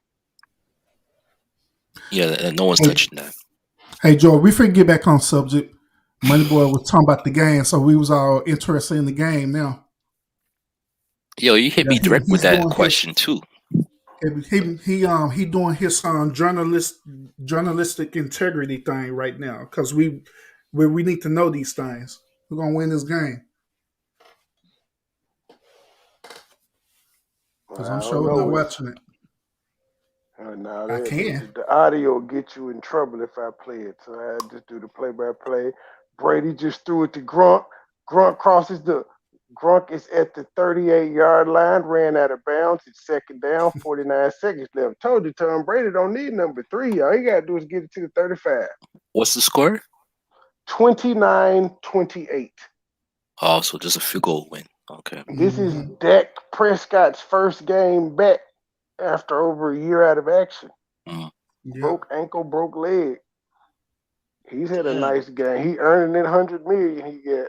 Yeah, no one's touching that. Hey, Joe, we finna get back on subject. Moneyboy was talking about the game, so we was all interested in the game now. Yo, you hit me direct with that question too. He doing his journalistic integrity thing right now because we need to know these things. We're gonna win this game. Because I'm sure not watching it. I can. The audio will get you in trouble if I play it. So I just do the play-by-play. Brady just threw it to Gronk. Gronk is at the 38-yard line, ran out of bounds. It's second down, 49 seconds left. Told you, Tom Brady don't need number 3. All he got to do is get it to the 35. What's the score? 29-28. Oh, so just a field goal win. Okay. This is Dak Prescott's first game back after over a year out of action. Broke ankle, broke leg. He's had a nice game. He earned that $100 million he got.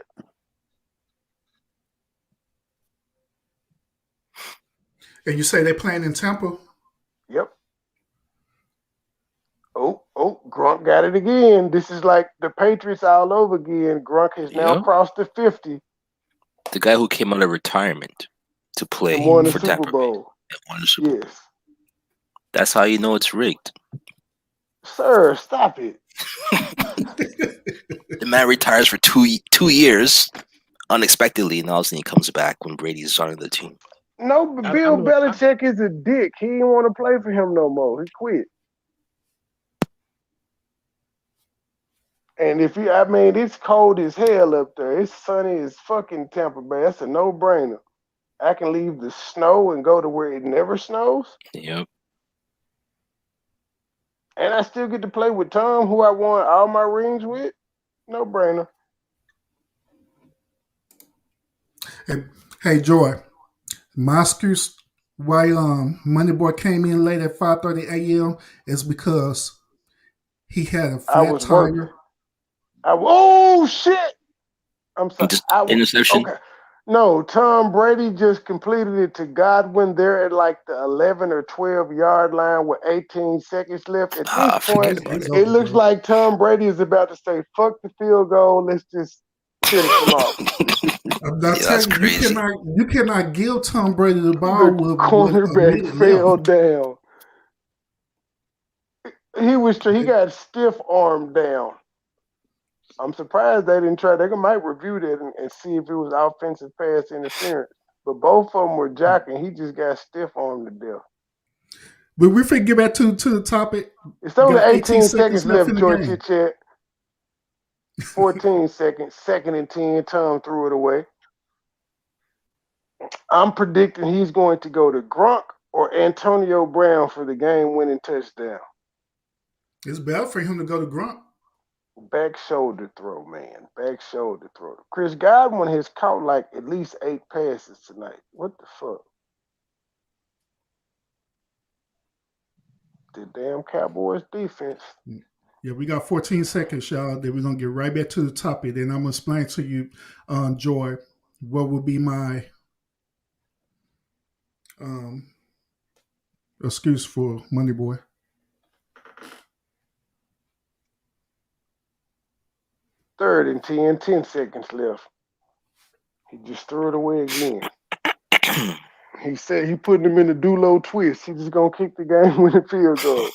And you say they're playing in Tampa? Yep. Oh, Gronk got it again. This is like the Patriots all over again. Gronk has now crossed the 50. The guy who came out of retirement to play for Tampa Bay and won the Super Bowl. Yes. That's how you know it's rigged. Sir, stop it. The man retires for two years unexpectedly, and all of a sudden he comes back when Brady's on the team. No, but Bill Belichick is a dick. He didn't want to play for him no more. He quit. And it's cold as hell up there. It's sunny as fucking Tampa Bay. That's a no-brainer. I can leave the snow and go to where it never snows. Yep. And I still get to play with Tom, who I won all my rings with. No-brainer. Hey, Joy. My excuse why Moneyboy came in late at 5:30 a.m. is because he had a flat tire. Oh shit! I'm sorry. Interception. Okay. No, Tom Brady just completed it to Godwin. They're at like the 11 or 12 yard line with 18 seconds left. At this point, it looks like Tom Brady is about to say, "Fuck the field goal. Let's just finish them off." That's crazy. You cannot give Tom Brady the ball. The cornerback fell down. He got stiff armed down. I'm surprised they didn't try. They might review that and see if it was offensive pass interference. But both of them were jacking. He just got stiff armed to death. But we finna get back to the topic. It's only Got 18 seconds left, in the George game. Chat. 14 seconds. 2nd and 10. Tom threw it away. I'm predicting he's going to go to Gronk or Antonio Brown for the game-winning touchdown. It's better for him to go to Gronk. Back shoulder throw, man. Back shoulder throw. Chris Godwin has caught like at least 8 passes tonight. What the fuck? The damn Cowboys defense. Yeah, we got 14 seconds, y'all. Then we're going to get right back to the topic. Then I'm going to explain to you, Joy, what will be my excuse for Monday Boy. Third and 10, 10 seconds left. He just threw it away again. He said he putting him in a do-low twist. He's just going to kick the game-winning field goal.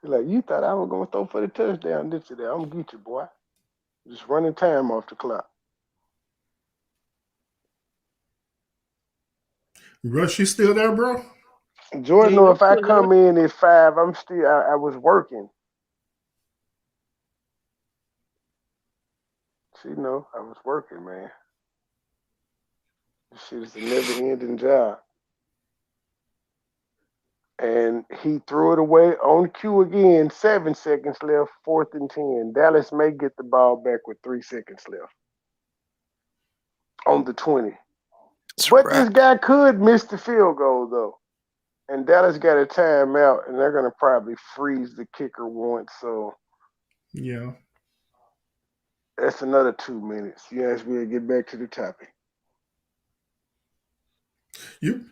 Like, you thought I was going to throw for the touchdown, didn't you? I'm going to get you, boy. Just running time off the clock. Rush, you still there, bro? Jordan, if I come in at 5, I'm still, I was working. So, you know, I was working, man. This shit is a never-ending job. And he threw it away on cue again. 7 seconds left, 4th and 10. Dallas may get the ball back with 3 seconds left. On the 20. But this guy could miss the field goal, though. And Dallas got a timeout, and they're going to probably freeze the kicker once. So, yeah. That's another 2 minutes. Yes, we'll get back to the topic. You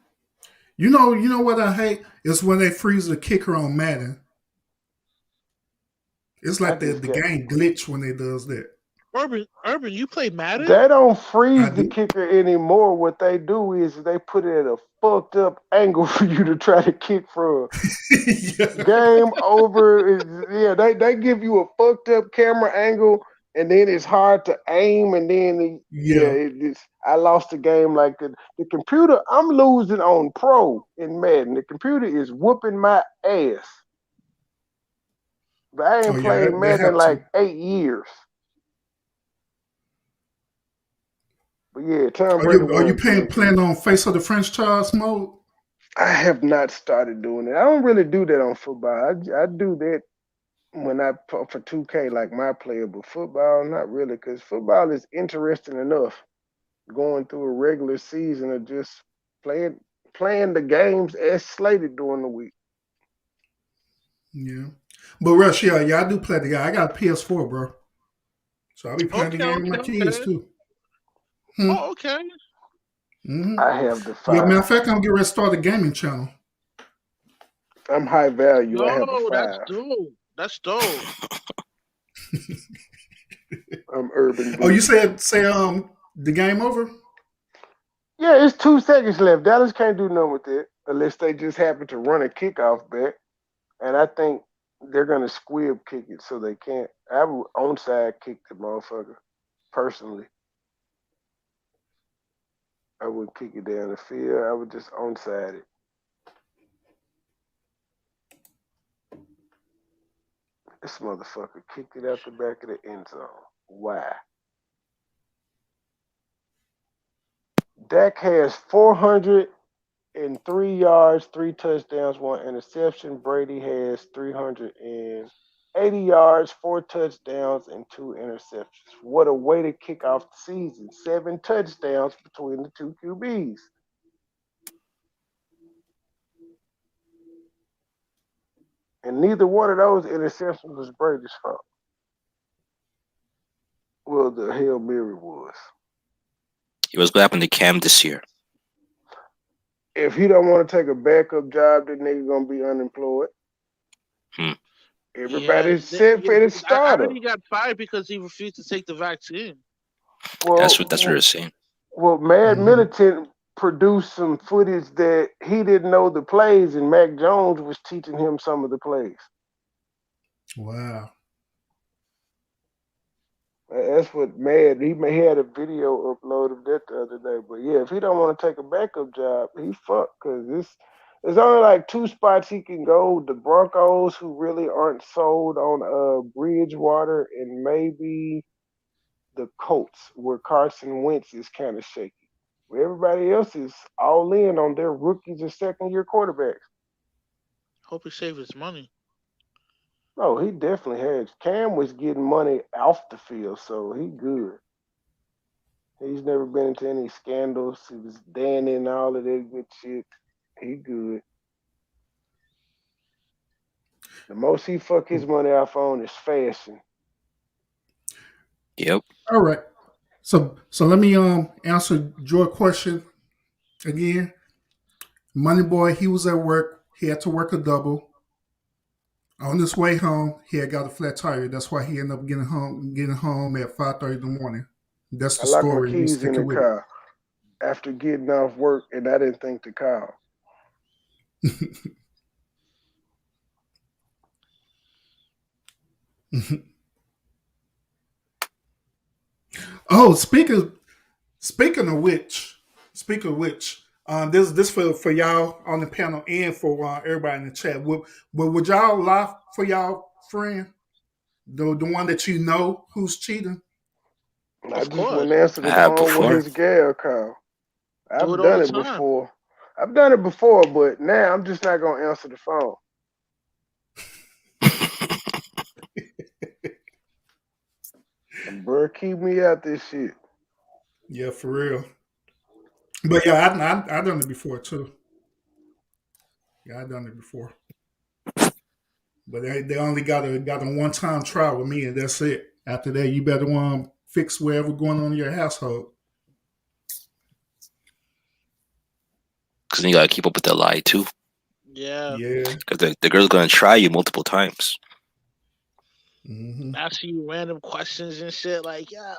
know what I hate? It's when they freeze the kicker on Madden. It's like the game glitch when they does that. Urban, you play Madden? They don't freeze the kicker anymore. What they do is they put it at a fucked up angle for you to try to kick from. Game over. They give you a fucked up camera angle, and then it's hard to aim, and then I lost the game like that. The computer, I'm losing on pro in Madden. The computer is whooping my ass. But I ain't played Madden in like 8 years. But yeah, Tom Brady. Are you playing on Face of the Franchise mode? I have not started doing it. I don't really do that on football. I do that when I for 2K, like my player, but football, not really, because football is interesting enough. Going through a regular season of just playing the games as slated during the week. Yeah. But Rush, I do play the guy. I got a PS4, bro. So I'll be playing the game with my kids too. Oh, okay. Mm-hmm. I have the 5. Yeah, matter of fact, I'm getting ready to start a gaming channel. I'm high value. No, I have a 5. that's dope. That's dope. I'm urban. Oh, you said the game over? Yeah, it's 2 seconds left. Dallas can't do nothing with it unless they just happen to run a kickoff back. And I think they're gonna squib kick it, so they can't. I would onside kick the motherfucker personally. I wouldn't kick it down the field. I would just onside it. This motherfucker kicked it out the back of the end zone. Why? Dak has 403 yards, 3 touchdowns, 1 interception. Brady has 380 yards, 4 touchdowns, and 2 interceptions. What a way to kick off the season. 7 touchdowns between the 2 QBs. And neither one of those interceptions was Brady's fault. Well, the Hail Mary was. He was what happened to Cam this year. If he don't want to take a backup job, the nigga gonna be unemployed. Everybody's set for the starter. I heard he got fired because he refused to take the vaccine. Well, that's what they're saying. Well, Mad Militant produced some footage that he didn't know the plays, and Mac Jones was teaching him some of the plays. Wow. That's what mad. He may had a video upload of that the other day. But yeah, if he don't want to take a backup job, he fucked because there's only like 2 spots he can go. The Broncos, who really aren't sold on Bridgewater, and maybe the Colts, where Carson Wentz is kind of shaky. Where everybody else is all in on their rookies and second-year quarterbacks. Hope he saved his money. No, he definitely has. Cam was getting money off the field, so he good. He's never been into any scandals. He was Danny and all of that good shit. He good. The most he fuck his money off on is fashion. Yep. All right. So let me answer your question again. Money Boy, he was at work. He had to work a double. On his way home, he had got a flat tire. That's why he ended up getting home at 5:30 in the morning. That's the I like story. my keys in the car after getting off work, and I didn't think to call. Oh, speaking of which, this for y'all on the panel and for everybody in the chat. Would y'all lie for y'all friend, the one that you know who's cheating? I just want to answer the phone when his gal call. I've done it before. I've done it before, but now I'm just not gonna answer the phone. Bro, keep me out this shit. Yeah, for real. But yeah, I done it before too. Yeah, I done it before. But they only got a one-time trial with me, and that's it. After that, you better fix whatever going on in your household. Because you gotta keep up with that lie too. Yeah. Because the girl's gonna try you multiple times. Mm-hmm. Ask you random questions and shit like, yo,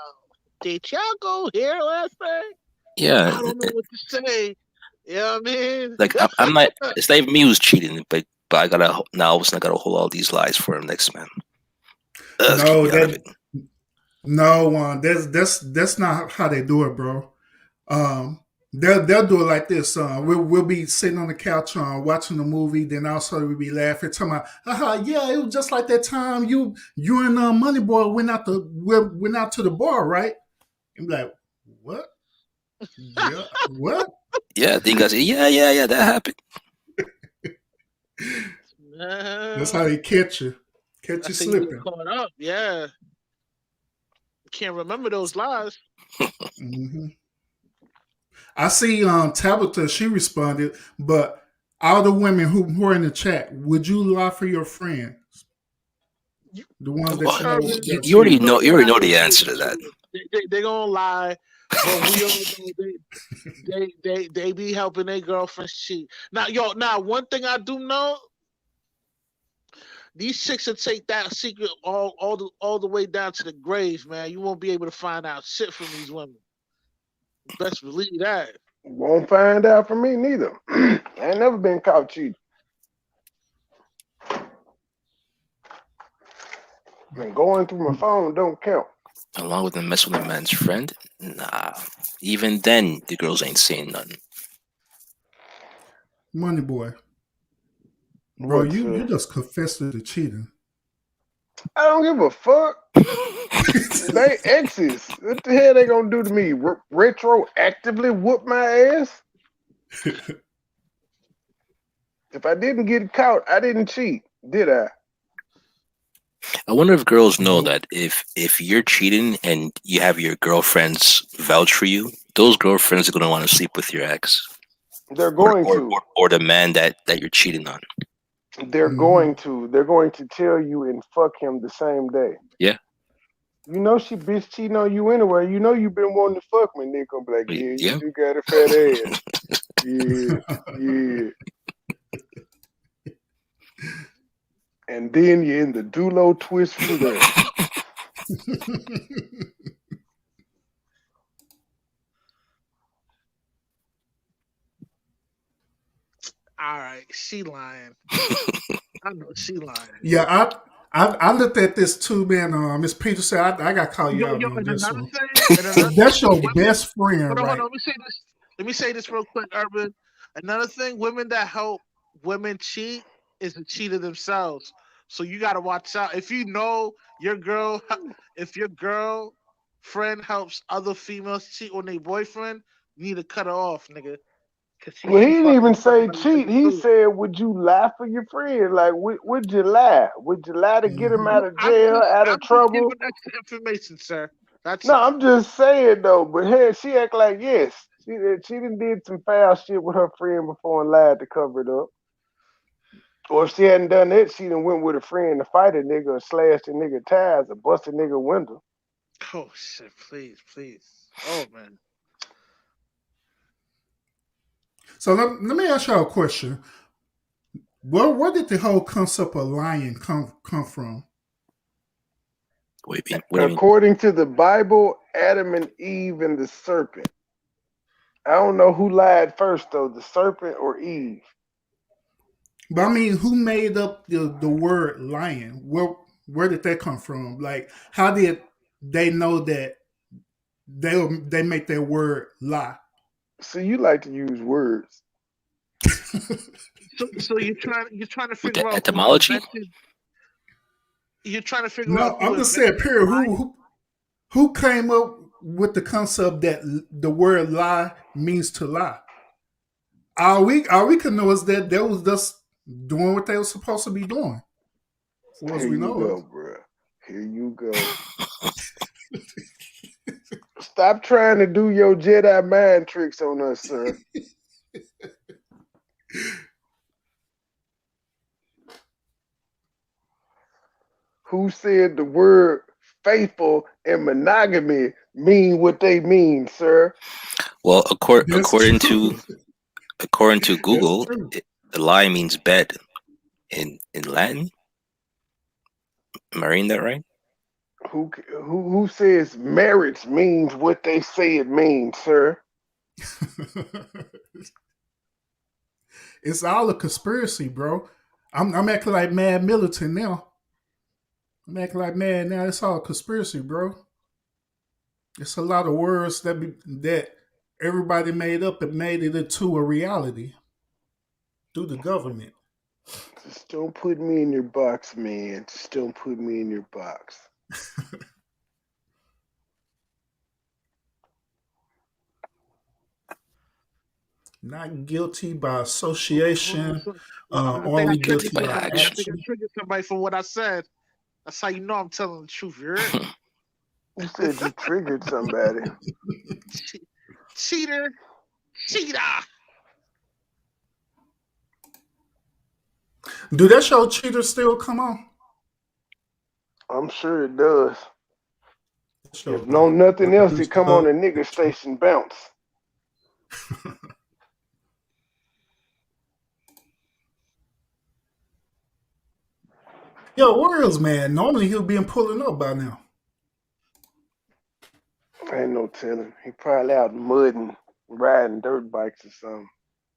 did y'all go here last night? Yeah. I don't know what to say. You know what I mean? Like I'm not. It's not even me who's cheating, but I gotta now. All of a sudden, I gotta hold all these lies for him next man. That's not how they do it, bro. They'll do it like this. We'll be sitting on the couch watching the movie, then also we'll be laughing, talking about, yeah, it was just like that time you and Money Boy went out to the bar, right? And be like, what? Yeah, what? Yeah, then you guys say, yeah, that happened. That's how they catch you slipping. Caught up, yeah. Can't remember those lies. Mm-hmm. I see Tabitha, she responded, but all the women who are in the chat, would you lie for your friends? The ones that you already know the answer to that. They gonna lie, but we all know they be helping their girlfriends cheat. Now one thing I do know, these chicks will take that secret all the way down to the grave, man. You won't be able to find out shit from these women. Best believe that. Won't find out from me neither. I ain't never been caught cheating. And going through my phone don't count. Along with the mess with a man's friend? Nah. Even then, the girls ain't saying nothing. Money Boy. Bro, you just confessed to the cheating. I don't give a fuck. They exes. What the hell they gonna do to me? Retroactively whoop my ass? If I didn't get caught, I didn't cheat, did I? I wonder if girls know that if you're cheating and you have your girlfriends vouch for you, those girlfriends are gonna want to sleep with your ex. They're going to. Or the man that you're cheating on. They're going to. They're going to tell you and fuck him the same day. Yeah. You know she bitch cheating on you anyway. You know you've been wanting to fuck me. They're gonna be like, yeah, you got a fat ass. Yeah. And then you're in the Dulo twist from there. All right, she lying. I know she lying. Yeah, I looked at this too, man. Miss Peter said I got to call you out on this one. So Thing, that's your best friend, hold on, right? hold on. Let me say this real quick, Urban. Another thing, women that help women cheat is the cheater themselves. So you got to watch out. If you know your girlfriend helps other females cheat on their boyfriend, you need to cut her off, nigga. Well, he didn't even say cheat. He said, "Would you lie for your friend? Like, would you lie? Would you lie to get him out of jail, out of trouble?" Giving extra information, sir. I'm just saying though. But hey, she act like yes, she done did some foul shit with her friend before and lied to cover it up. Or if she hadn't done that, she done went with a friend to fight a nigga or slashed a nigga tires or bust a nigga window. Oh shit! Please. Oh man. So let me ask y'all a question. Where did the whole concept of lying come from? According to the Bible, Adam and Eve and the serpent. I don't know who lied first though, the serpent or Eve. But I mean, who made up the word lying? Where did that come from? Like, how did they know that they make their word lie? So you like to use words. So you're trying to figure out etymology. You're trying to figure out. No, I'm just saying, period. Who came up with the concept that the word lie means to lie? All we can know is that they was just doing what they were supposed to be doing. Here you go, bro. Here you go. Stop trying to do your Jedi mind tricks on us, sir. Who said the word faithful and monogamy mean what they mean, sir? Well, according to Google, the lie means bed in Latin. Am I reading that right? Who says marriage means what they say it means, sir? It's all a conspiracy, bro. I'm acting like mad militant now. I'm acting like mad now. It's all a conspiracy, bro. It's a lot of words that everybody made up and made it into a reality through the government. Just don't put me in your box, man. Just don't put me in your box. Not guilty by association, only guilty by action. I think I triggered somebody for what I said. That's how you know I'm telling the truth. You heard? You said you triggered somebody. Cheater. Do that show Cheaters still come on? I'm sure it does. If no nothing else, it come on a nigga station bounce. Yo, Worlds, man. Normally he'll be pulling up by now. Ain't no telling. He probably out mudding, riding dirt bikes or something.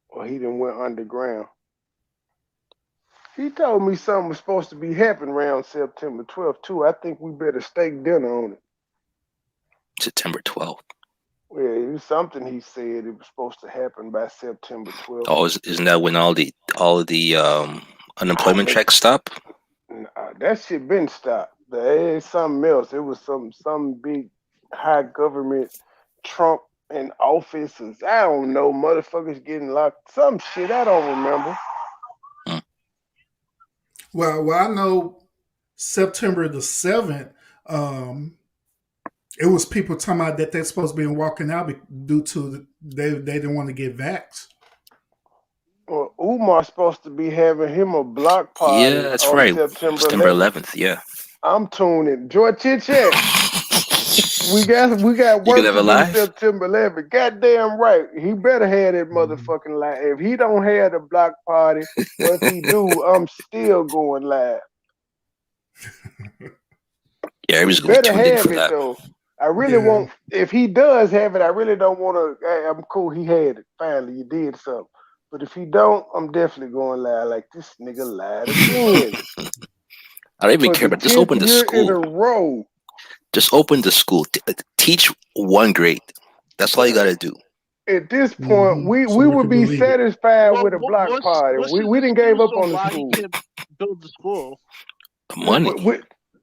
Or he done went underground. He told me something was supposed to be happening around September 12th, too. I think we better stake dinner on it. September 12th. Yeah, it was something he said it was supposed to happen by September 12th. Oh, isn't that when all the unemployment checks stop? Nah, that shit been stopped. There is something else. It was some big high government Trump in office. I don't know, motherfuckers getting locked. Some shit I don't remember. Well, I know September the 7th, it was people talking about that they're supposed to be walking out due to they didn't want to get vaxxed. Well, Umar's supposed to be having him a block party. Yeah, that's right. September 11th. Yeah. I'm tuning. George Chit Chat. We got work to do September 11th. Goddamn right. He better have that motherfucking live. If he don't have the block party, or if he do, I'm still going live. Yeah, he was going to tune in for that. Though. I really won't. If he does have it, I really don't want to. I'm cool. He had it. Finally, he did something. But if he don't, I'm definitely going live. Like this nigga lied again. I don't even for care, the but just open 10th the year in a school. row. Just open the school. Teach one grade. That's all you gotta do. At this point, we would be satisfied with a block party. We didn't gave up on the school. He can't build the school. Money.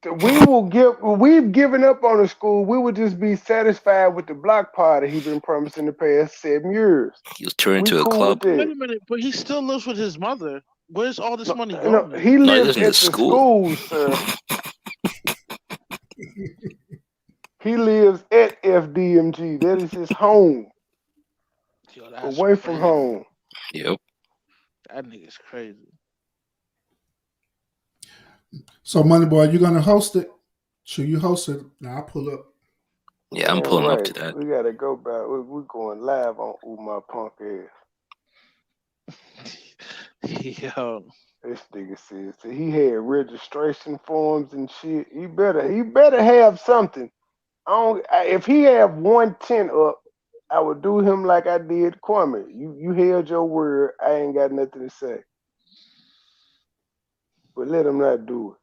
We've given up on the school. We would just be satisfied with the block party he's been promising the past 7 years. He'll turn into a cool club. Wait a minute, but he still lives with his mother. Where's all this money going? No, he lives at the school, sir. He lives at FDMG. That is his home. Yo, away from home. Yep. That nigga's crazy. So, Money Boy, you gonna host it? Should you host it? Now I'll pull up. Yeah, I'm pulling up to that. We gotta go back. We're going live on Umar Punk ass. Yo. This nigga says that he had registration forms and shit. He better have something. If he have 110 up, I would do him like I did Kwame. You held your word. I ain't got nothing to say. But let him not do it.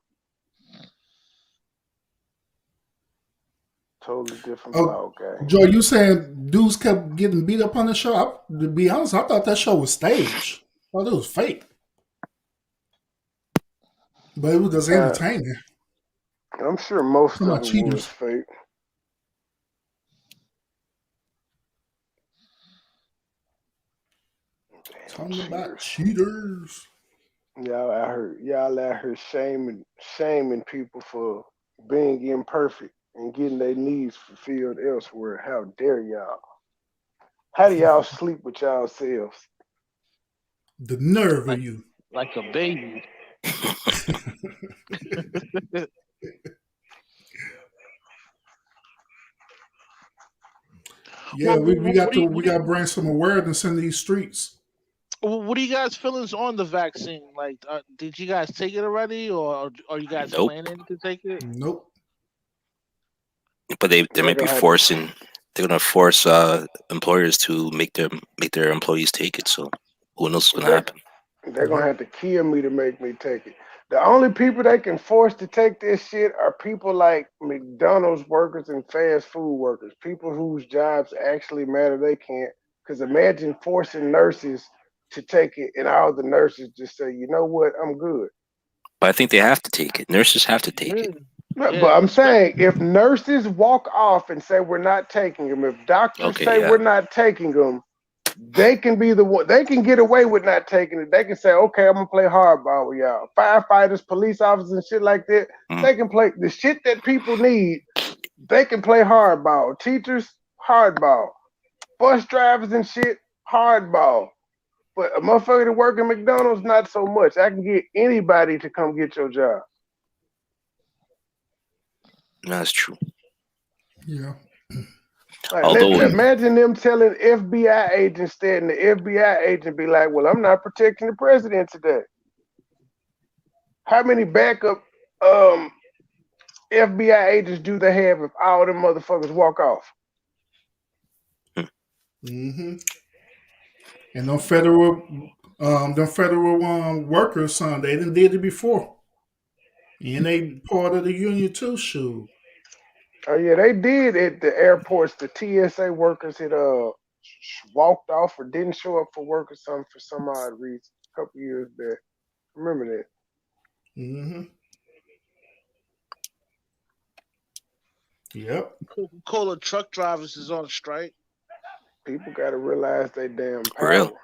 Totally different ball game. Joe, you saying dudes kept getting beat up on the show? To be honest, I thought that show was staged. I thought it was fake. But it was just entertaining. I'm sure most of it was fake. Talking about cheaters. Y'all out here shaming people for being imperfect and getting their needs fulfilled elsewhere. How dare y'all? How do y'all sleep with yourselves? The nerve of you. Like a baby. Yeah, we got to bring some awareness in these streets. What are you guys' feelings on the vaccine? Like, did you guys take it already, or are you guys planning to take it? Nope. But they may be forcing. They're gonna force employers to make their employees take it. So who knows what's gonna happen? They're gonna have to kill me to make me take it. The only people they can force to take this shit are people like McDonald's workers and fast food workers. People whose jobs actually matter. They can't. Because imagine forcing nurses to take it, and all the nurses just say, "You know what? I'm good." But I think they have to take it. Nurses have to take it. But I'm saying, if nurses walk off and say we're not taking them, if doctors say we're not taking them, they can be the one. They can get away with not taking it. They can say, "Okay, I'm gonna play hardball with y'all." Firefighters, police officers, and shit like that. They can play the shit that people need. They can play hardball. Teachers, hardball. Bus drivers and shit, hardball. But a motherfucker that work at McDonald's, not so much. I can get anybody to come get your job. That's true. Yeah. Like, imagine them telling FBI agents that, and the FBI agent be like, "Well, I'm not protecting the president today." How many backup FBI agents do they have if all them motherfuckers walk off? Mm-hmm. And them federal workers, they done did it before. And they part of the union too, shoot. Oh yeah, they did at the airports. The TSA workers had walked off or didn't show up for work or something for some odd reason a couple years back. Remember that? Mm-hmm. Yep. Coca-Cola truck drivers is on strike. People got to realize they damn power. For real.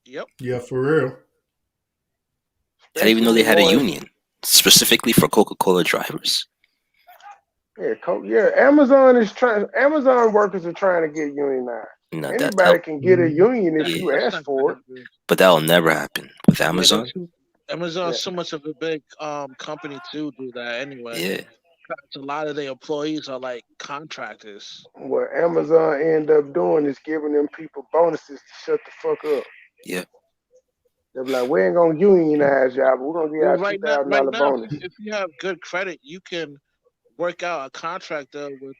Yep. Yeah, for real. I didn't even know they had a union specifically for Coca-Cola drivers. Yeah, Amazon workers are trying to get unionized. No, anybody can get a union if you ask for it. But that'll never happen with Amazon. Amazon's so much of a big company to do that anyway. Yeah. A lot of their employees are like contractors. What Amazon end up doing is giving them people bonuses to shut the fuck up. Yeah. They're like, "We ain't gonna unionize y'all, but we're gonna give y'all $2,000 bonus." If you have good credit, you can work out a contract with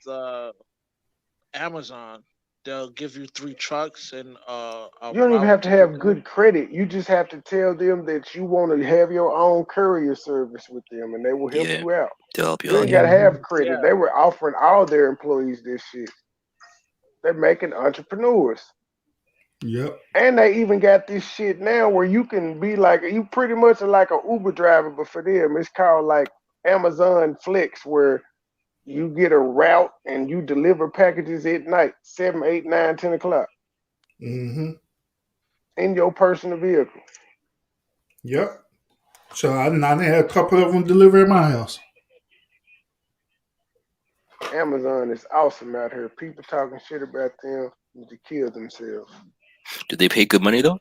Amazon they'll give you 3 trucks and a You don't even route have to to pick have up. good credit. You just have to tell them that you want to have your own courier service with them, and they will help Yeah, you out. they'll help you You out. ain't Yeah. gotta have credit. Yeah. They were offering all their employees this shit. They're making entrepreneurs. Yep. And they even got this shit now where you can be like, you pretty much are like an Uber driver, but for them, it's called like Amazon Flex, where you get a route and you deliver packages at night, 7, 8, 9, 10 o'clock Mm-hmm. in your personal vehicle. Yep. So I had a couple of them deliver at my house. Amazon is awesome out here. People talking shit about them to kill themselves. Do they pay good money though?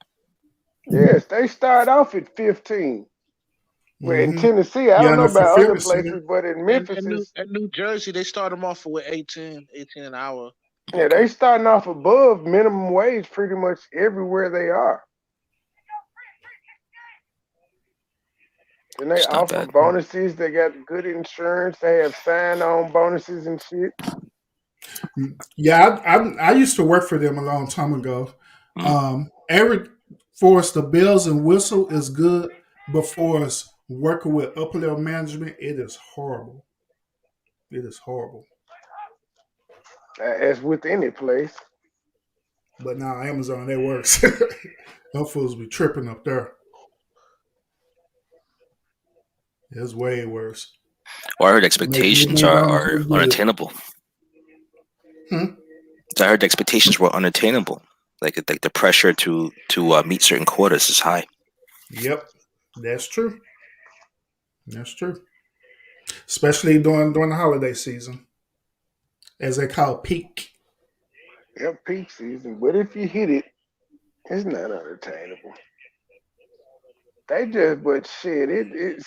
Yes, they start off at 15. Well, in Mm-hmm. Tennessee, I Yeah, don't in know the about other fulfillment center. places, but in In Memphis, New Jersey, they start them off with 18 an hour. yeah, Okay. they starting off above minimum wage pretty much everywhere they are. And they It's not offer bad. bonuses. They got good insurance. They have sign-on bonuses and shit. Yeah, I used to work for them a long time ago. Mm. Every for us, the bells and whistle is good, but for us working with upper level management, it is horrible. It is horrible. As with any place. But now Amazon, it works. Those fools be tripping up there. It's way worse. Well, I heard Make expectations everything going are so good. unattainable. Hmm? I heard the expectations were unattainable. Like the pressure to meet certain quotas is high. Yep, that's true. That's true. Especially during the holiday season, as they call it, peak. Yep, peak season. But if you hit it, it's not unattainable. They just, but shit, it's.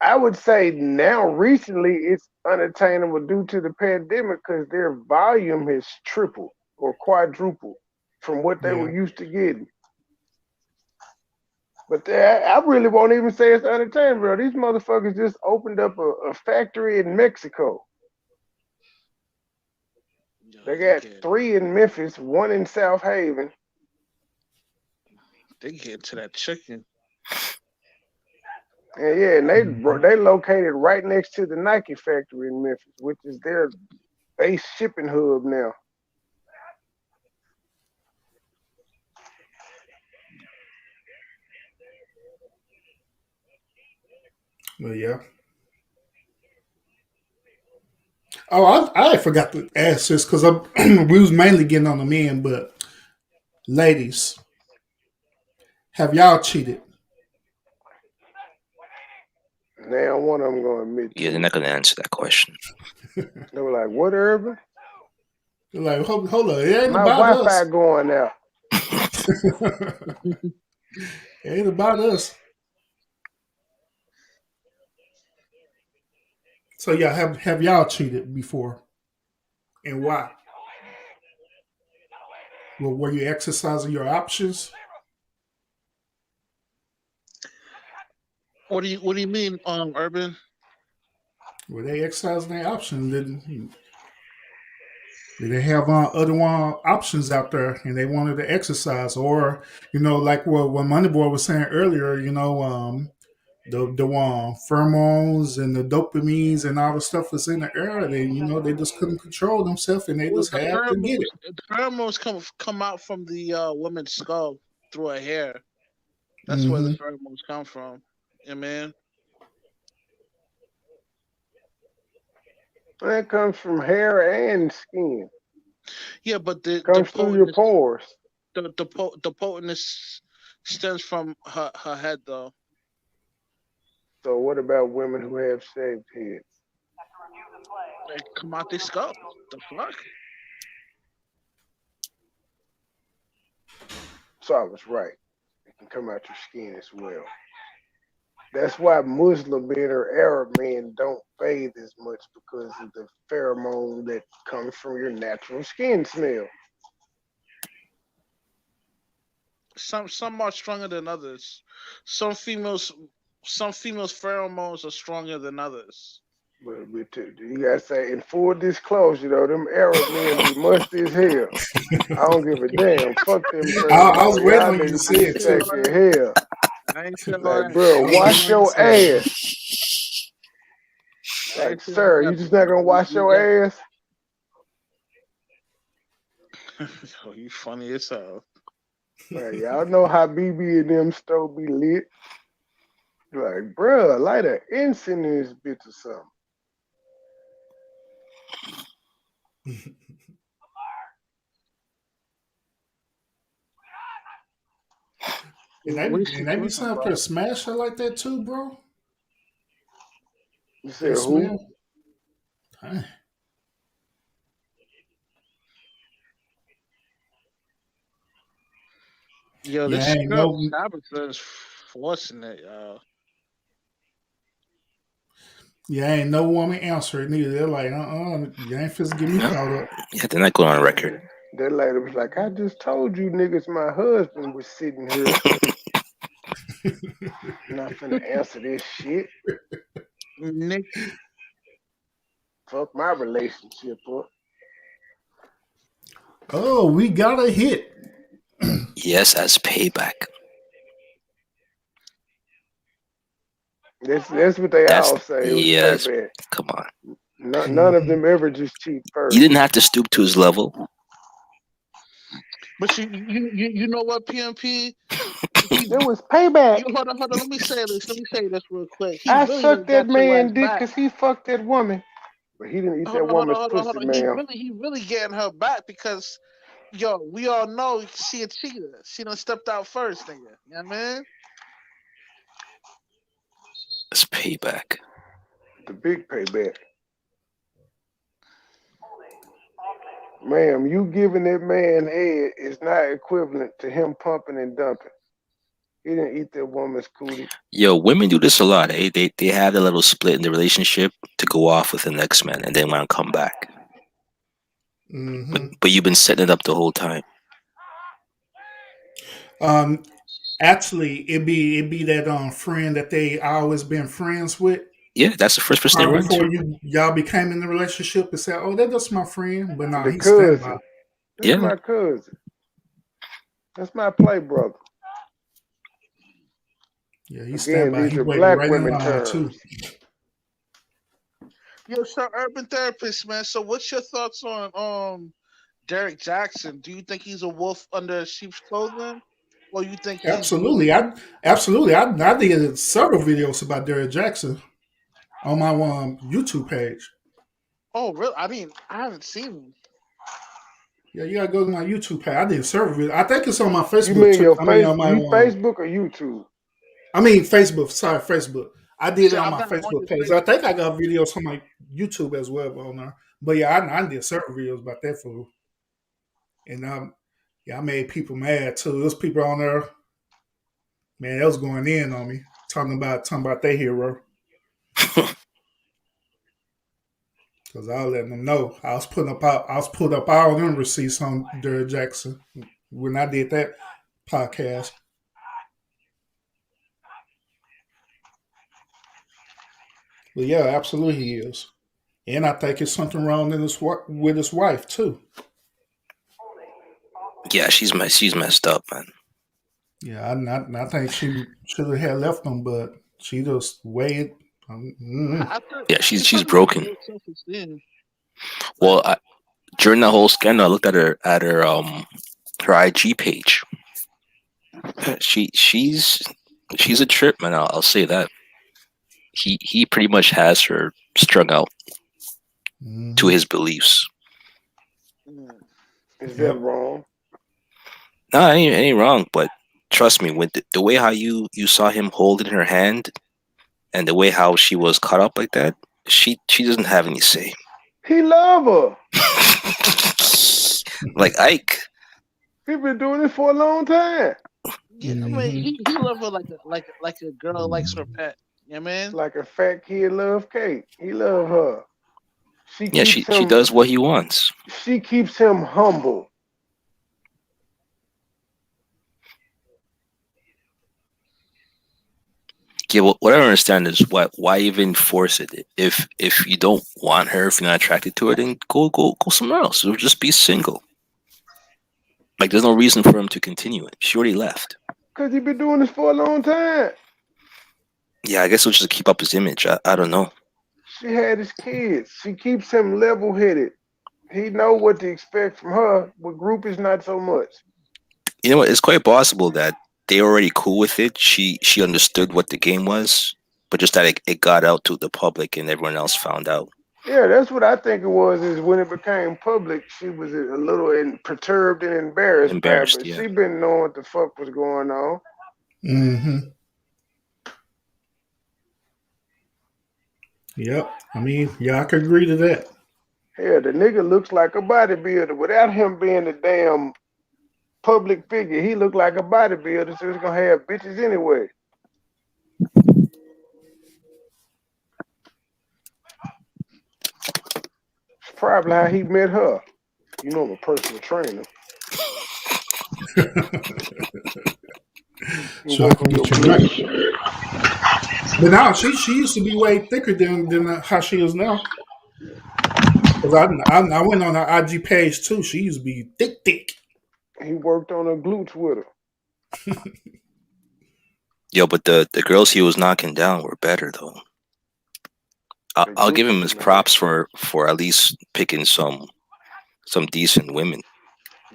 I would say now recently it's unattainable due to the pandemic because their volume has tripled or quadrupled from what they Yeah. were used to getting. But I really won't even say it's unattainable. These motherfuckers just opened up a factory in Mexico. They got 3 in Memphis, 1 in South Haven. They get to that chicken. And yeah, and they located right next to the Nike factory in Memphis, which is their base shipping hub now. But yeah. Oh, I forgot to ask this because we was mainly getting on the men, but ladies, have y'all cheated? Now one of them gonna admit. Yeah, they're not going to answer that question. They were like, "What, Urban?" They're like, hold on, it ain't My about Wi-Fi us. going out. It ain't about us. So yeah, have y'all cheated before, and why? Well, were you exercising your options? What do you mean, Urban? Were they exercising their options? Did they have other options out there and they wanted to exercise? Or, like what Moneyboy was saying earlier, the pheromones and the dopamines and all the stuff that's in the air, they just couldn't control themselves and they Well, just had to get it. the pheromones come out from the woman's skull through her hair. That's where the pheromones come from. Yeah, man. That comes from hair and skin. Yeah, but the comes through your pores. The potentness stems from her head, though. So what about women who have shaved heads? They come out their skull. The fuck? So I was right. It can come out your skin as well. That's why Muslim men or Arab men don't bathe as much because of the pheromone that comes from your natural skin smell. Some are stronger than others. Some females pheromones are stronger than others. But you gotta say, in full disclosure, though, them Arab men be musty as hell. I don't give a damn. Fuck them first. I was waiting Y'all on you to niggas say be it too. sexy as hell. I ain't sure Like, bro, wash your ass. Like, sir, you just not gonna wash your ass? Yo, you funny as hell. Like, y'all know how BB and them stove be lit. Like, bro, light an incense in this bitch or something. And they be something up there smash her like that too, bro. You said who? Dang. Yo, this Yeah, ain't girl no- Tabitha is forcing it, y'all. Yeah, ain't no woman answering neither. They're like, you ain't finna get me caught up. Yeah, they're not going on record. That lady was like, I just told you niggas my husband was sitting here. Not finna answer this shit. Nick. Fuck my relationship up. Oh, we got a hit. Yes, as payback. That's what they all say. It was Yes. payback. Come on. None of them ever just cheat first. You didn't have to stoop to his level. But you know what, PMP? It was payback. Hold on. Let me say this real quick. I really sucked that got your man ass dick back. because he fucked that woman. But he didn't eat that woman's pussy, man. He really getting her back because, yo, we all know she a cheater. She done stepped out first, nigga. You know what I mean? It's payback. The big payback. Ma'am, you giving that man head is not equivalent to him pumping and dumping. He didn't eat that woman's cootie. Yo, women do this a lot. They have a little split in the relationship to go off with the next man and then want to come back. Mm-hmm. But you've been setting it up the whole time. Actually, it'd be that friend that they always been friends with. Yeah, that's the first person they run before to. y'all became in the relationship and said, "Oh, that's my friend," but no, The he's cousin. standby. That's my cousin. That's my play brother. Yeah, he's Again, standby. these He are waited black right women in line terms. too. Yo, so Urban Therapist, man. So what's your thoughts on Derek Jackson? Do you think he's a wolf under sheep's clothing? Or you think he's Absolutely, I did several videos about Derek Jackson on my YouTube page. Oh, really? I haven't seen him. Yeah, you gotta go to my YouTube page. I did several videos. I think it's on my Facebook. You mean too. your Facebook or YouTube? I mean Facebook. Sorry, Facebook. I did it on I'm my not on Facebook your page. I think I got videos on my YouTube as well on there. But yeah, I did several videos about that fool. And I made people mad too. Those people on there, man, that was going in on me, talking about their hero. Because I was letting them know I was putting up all them receipts on Derek Jackson when I did that podcast. But yeah, absolutely he is. And I think it's something wrong with his wife too. Yeah, she's messed up, man. Yeah, I think she should have had left him, but she just waited. Yeah, she's broken. Well, during that whole scandal, I looked at her her IG page. She's a trip, man. I'll say that. He pretty much has her strung out to his beliefs. Is that wrong? No, it ain't wrong, but trust me, with the way how you saw him holding her hand and the way how she was caught up like that, she doesn't have any say. He love her. Like Ike. He been doing it for a long time. Yeah, I mean, he love her like a girl likes her pet. You know what I mean? Like a fat kid love cake. He love her. She does what he wants. She keeps him humble. Yeah, what I don't understand is why even force it? If you don't want her, if you're not attracted to her, then go somewhere else. Or just be single. Like there's no reason for him to continue it. She already left. Cause he been doing this for a long time. Yeah, I guess he'll just keep up his image. I don't know. She had his kids. She keeps him level-headed. He know what to expect from her, but group is not so much. You know what? It's quite possible that they already cool with it. She understood what the game was, but just that it got out to the public and everyone else found out. Yeah, that's what I think it was. Is when it became public, she was a little perturbed and embarrassed. But Yeah. she been knowing what the fuck was going on. Mm-hmm. Yep. I mean, yeah, I could agree to that. Yeah, the nigga looks like a bodybuilder. Without him being a damn public figure, he looked like a bodybuilder, so he's gonna have bitches anyway. It's probably how he met her. You know, I'm a personal trainer. So I can get you right. But now she used to be way thicker than how she is now. Because I went on her IG page too. She used to be thick. He worked on her glutes with her. Yo, but the girls he was knocking down were better though. I'll give him his props for at least picking some decent women.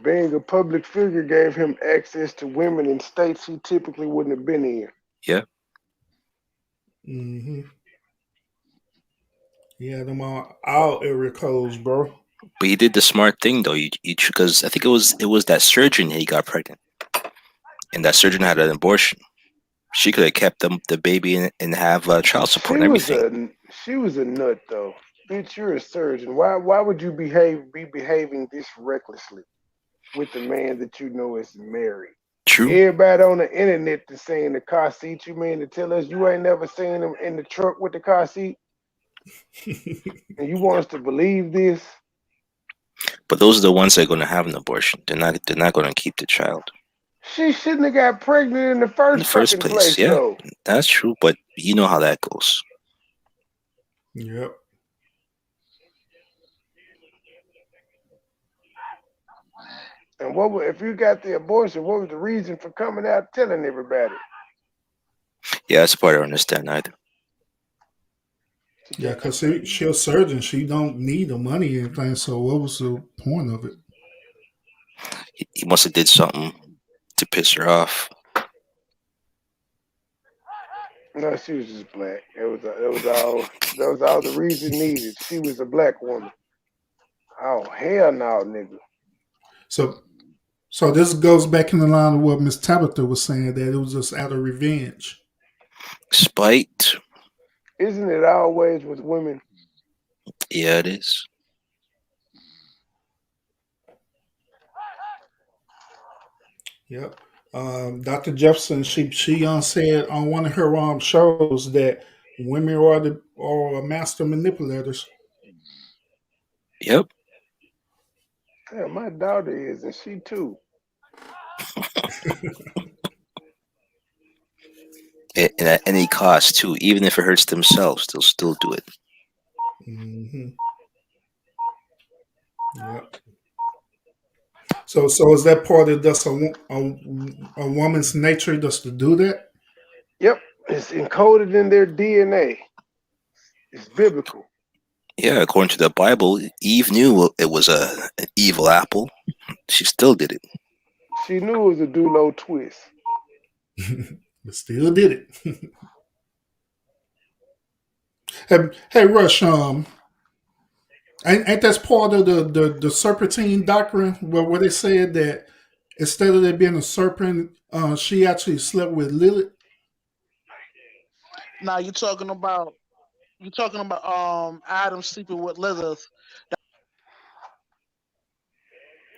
Being a public figure gave him access to women in states he typically wouldn't have been in. Yeah. Mm-hmm. Yeah, them all area codes, bro. But he did the smart thing though, because I think it was that surgeon he got pregnant, and that surgeon had an abortion. She could have kept the baby and have child support and everything. She was a nut though. Bitch, you're a surgeon. Why would you be behaving this recklessly with the man that you know is married? True. Everybody on the internet is saying the car seat. You mean to tell us you ain't never seen him in the truck with the car seat? And you want us to believe this? But those are the ones that are going to have an abortion. They're not going to keep the child. She shouldn't have got pregnant in the first place. Yeah, though. That's true. But you know how that goes. Yep. And if you got the abortion? What was the reason for coming out telling everybody? Yeah, that's the part I don't understand either. Yeah, because she's a surgeon. She don't need the money or anything. So what was the point of it? He must have did something to piss her off. No, she was just black. That was all the reason needed. She was a black woman. Oh hell no, nigga. So this goes back in the line of what Miss Tabitha was saying, that it was just out of revenge. Spite. Isn't it always with women? Yeah, it is. Yep. Dr. Jefferson, she said on one of her shows that women are master manipulators. Yep. Yeah, my daughter is, and she too. And at any cost too, even if it hurts themselves, they'll still do it. Mm-hmm. Yep. So is that part of just a woman's nature just to do that? Yep, it's encoded in their DNA. It's biblical. Yeah, according to the Bible, Eve knew it was an evil apple. She still did it. She knew it was a do-lo twist. But still did it. Hey, Rush, ain't that part of the serpentine doctrine where they said that instead of there being a serpent, she actually slept with Lilith? Now you're talking about Adam sleeping with Lilith.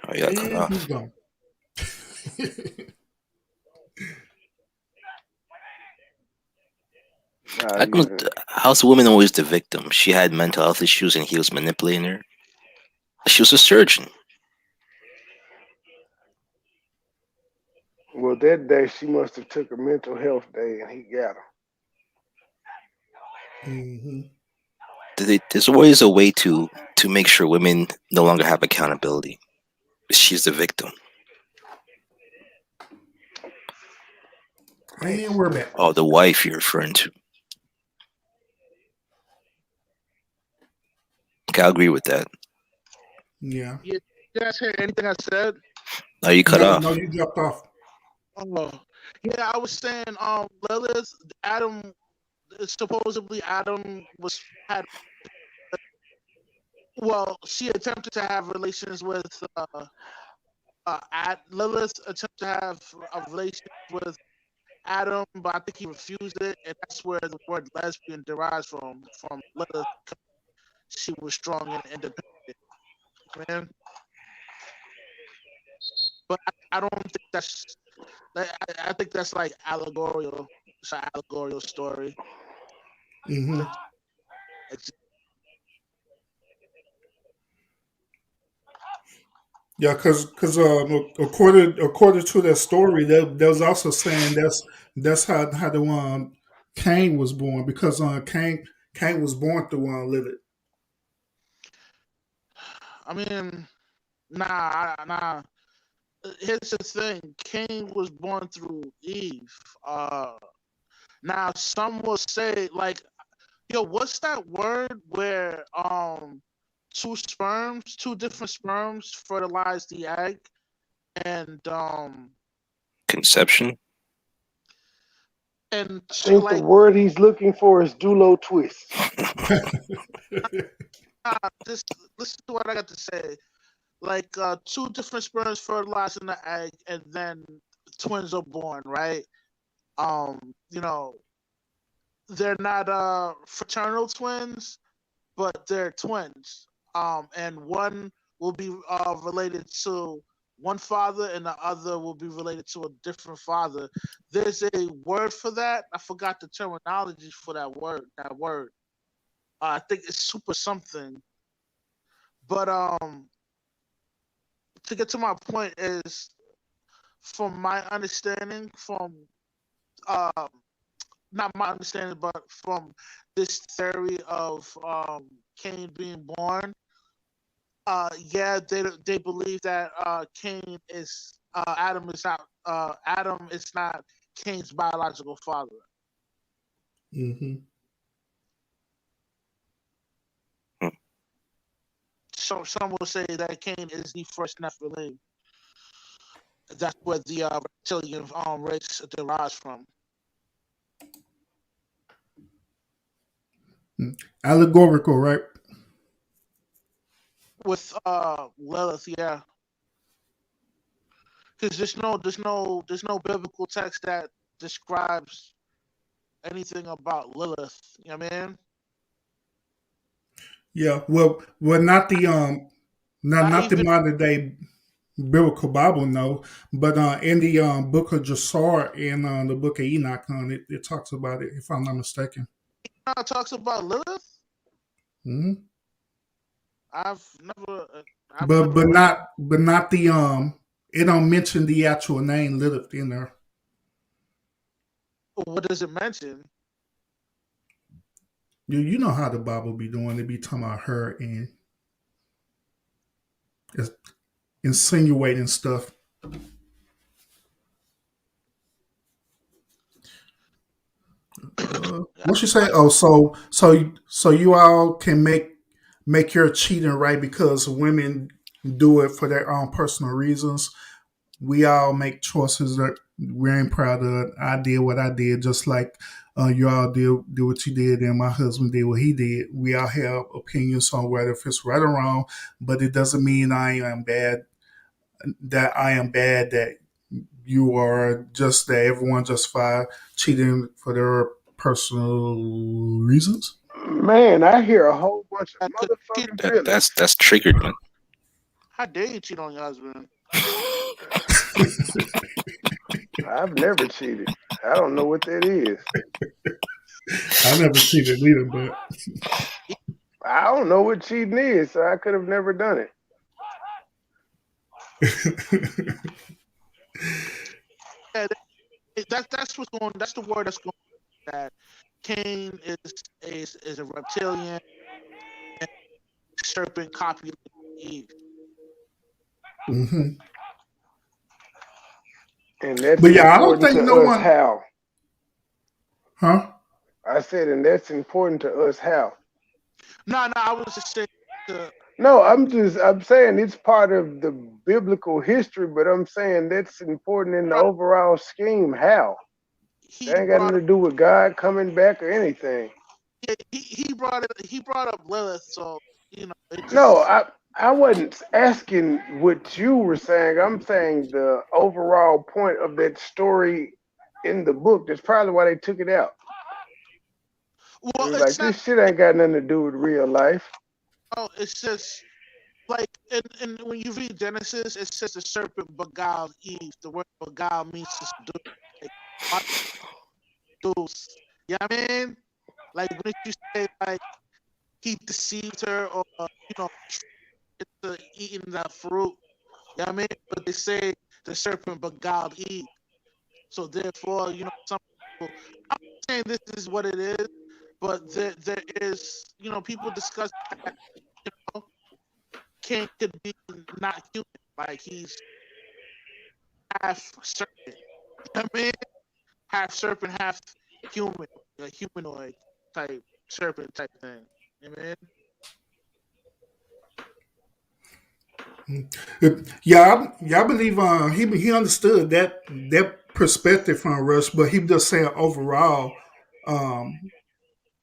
Oh, yeah, cut off. He's gone. How's the woman always the victim? She had mental health issues and he was manipulating her. She was a surgeon. Well, that day she must have took a mental health day and he got her. Mm-hmm. There's always a way to make sure women no longer have accountability. She's the victim. And we're back. Oh, the wife you're referring to. Okay, I agree with that. Yeah. You guys hear anything I said? No, you cut off. No, you dropped off. Oh, yeah, I was saying, Lilith, Adam, supposedly Adam she attempted to have relations with, Lilith attempted to have a relationship with Adam, but I think he refused it, and that's where the word lesbian derives from Lilith. She was strong and independent, man. But I don't think that's. I think that's like allegorical. It's an allegorical story. Mm-hmm. Yeah, because according to that story, there was also saying that's how the Cain was born, because Cain was born through Lilith. I mean, nah. Here's the thing: Cain was born through Eve. Now some will say, like, yo, what's that word where two different sperms fertilize the egg, and Conception. And I think the word he's looking for is dulo twist. Listen to what I got to say. Like, two different sperms fertilize in the egg, and then twins are born, right? You know, they're not fraternal twins, but they're twins. And one will be related to one father, and the other will be related to a different father. There's a word for that. I forgot the terminology for that word. I think it's super something. But to get to my point is, from my understanding, not my understanding, but from this theory of Cain being born, they believe that Adam is not Cain's biological father. Mm-hmm. So some will say that Cain is the first Nephilim. That's where the reptilian race derives from. Allegorical, right? With Lilith, yeah. Because there's no biblical text that describes anything about Lilith. You know what I mean? Yeah. Well, not the not the modern day biblical Bible, no, but in the book of Jasar and the book of Enoch, it talks about it, if I'm not mistaken. It talks about Lilith. Mm-hmm. I've never. But not the It don't mention the actual name Lilith in there. What does it mention? You know how the Bible be doing. They be talking about her and insinuating stuff. What you say? Oh, so you all can make your cheating right because women do it for their own personal reasons. We all make choices that we ain't proud of. I did what I did, just like you all did what you did, and my husband did what he did. We all have opinions on whether if it's right or wrong, but it doesn't mean I am bad. That you are just that everyone justified cheating for their personal reasons. Man, I hear a whole bunch of motherfucking feelings. That's triggered, man. How dare you cheat on your husband? I've never cheated. I don't know what that is. I never cheated either, but I don't know what cheating is, so I could have never done it. Yeah, that's what's going. That's the word that's going. That Cain is a reptilian, and serpent copulated Eve. Mm-hmm. And that's But yeah, I don't important think to no us one. how. Huh? I said, and that's important to us how. No, I was just saying. No, I'm saying it's part of the biblical history, but I'm saying that's important in the overall scheme. How? That ain't got nothing to do with God coming back or anything. Yeah, he brought up Lilith, so you know. No, I wasn't asking what you were saying. I'm saying the overall point of that story in the book. That's probably why they took it out. Well, like this shit ain't got nothing to do with real life. Oh, it's just like and when you read Genesis, it says the serpent beguiled Eve. The word beguile means to seduce. You know what I mean? Like when you say like he deceived her or into eating that fruit. You know what I mean? But they say the serpent beguiled Eve. So therefore, some people, I'm not saying this is what it is, but there is, people discuss that, Cain could be not human, like he's half serpent. You know what I mean? Half serpent, half human, a humanoid type serpent type thing. You know what I mean? Yeah, I believe he understood that perspective from Rush, but he just saying overall,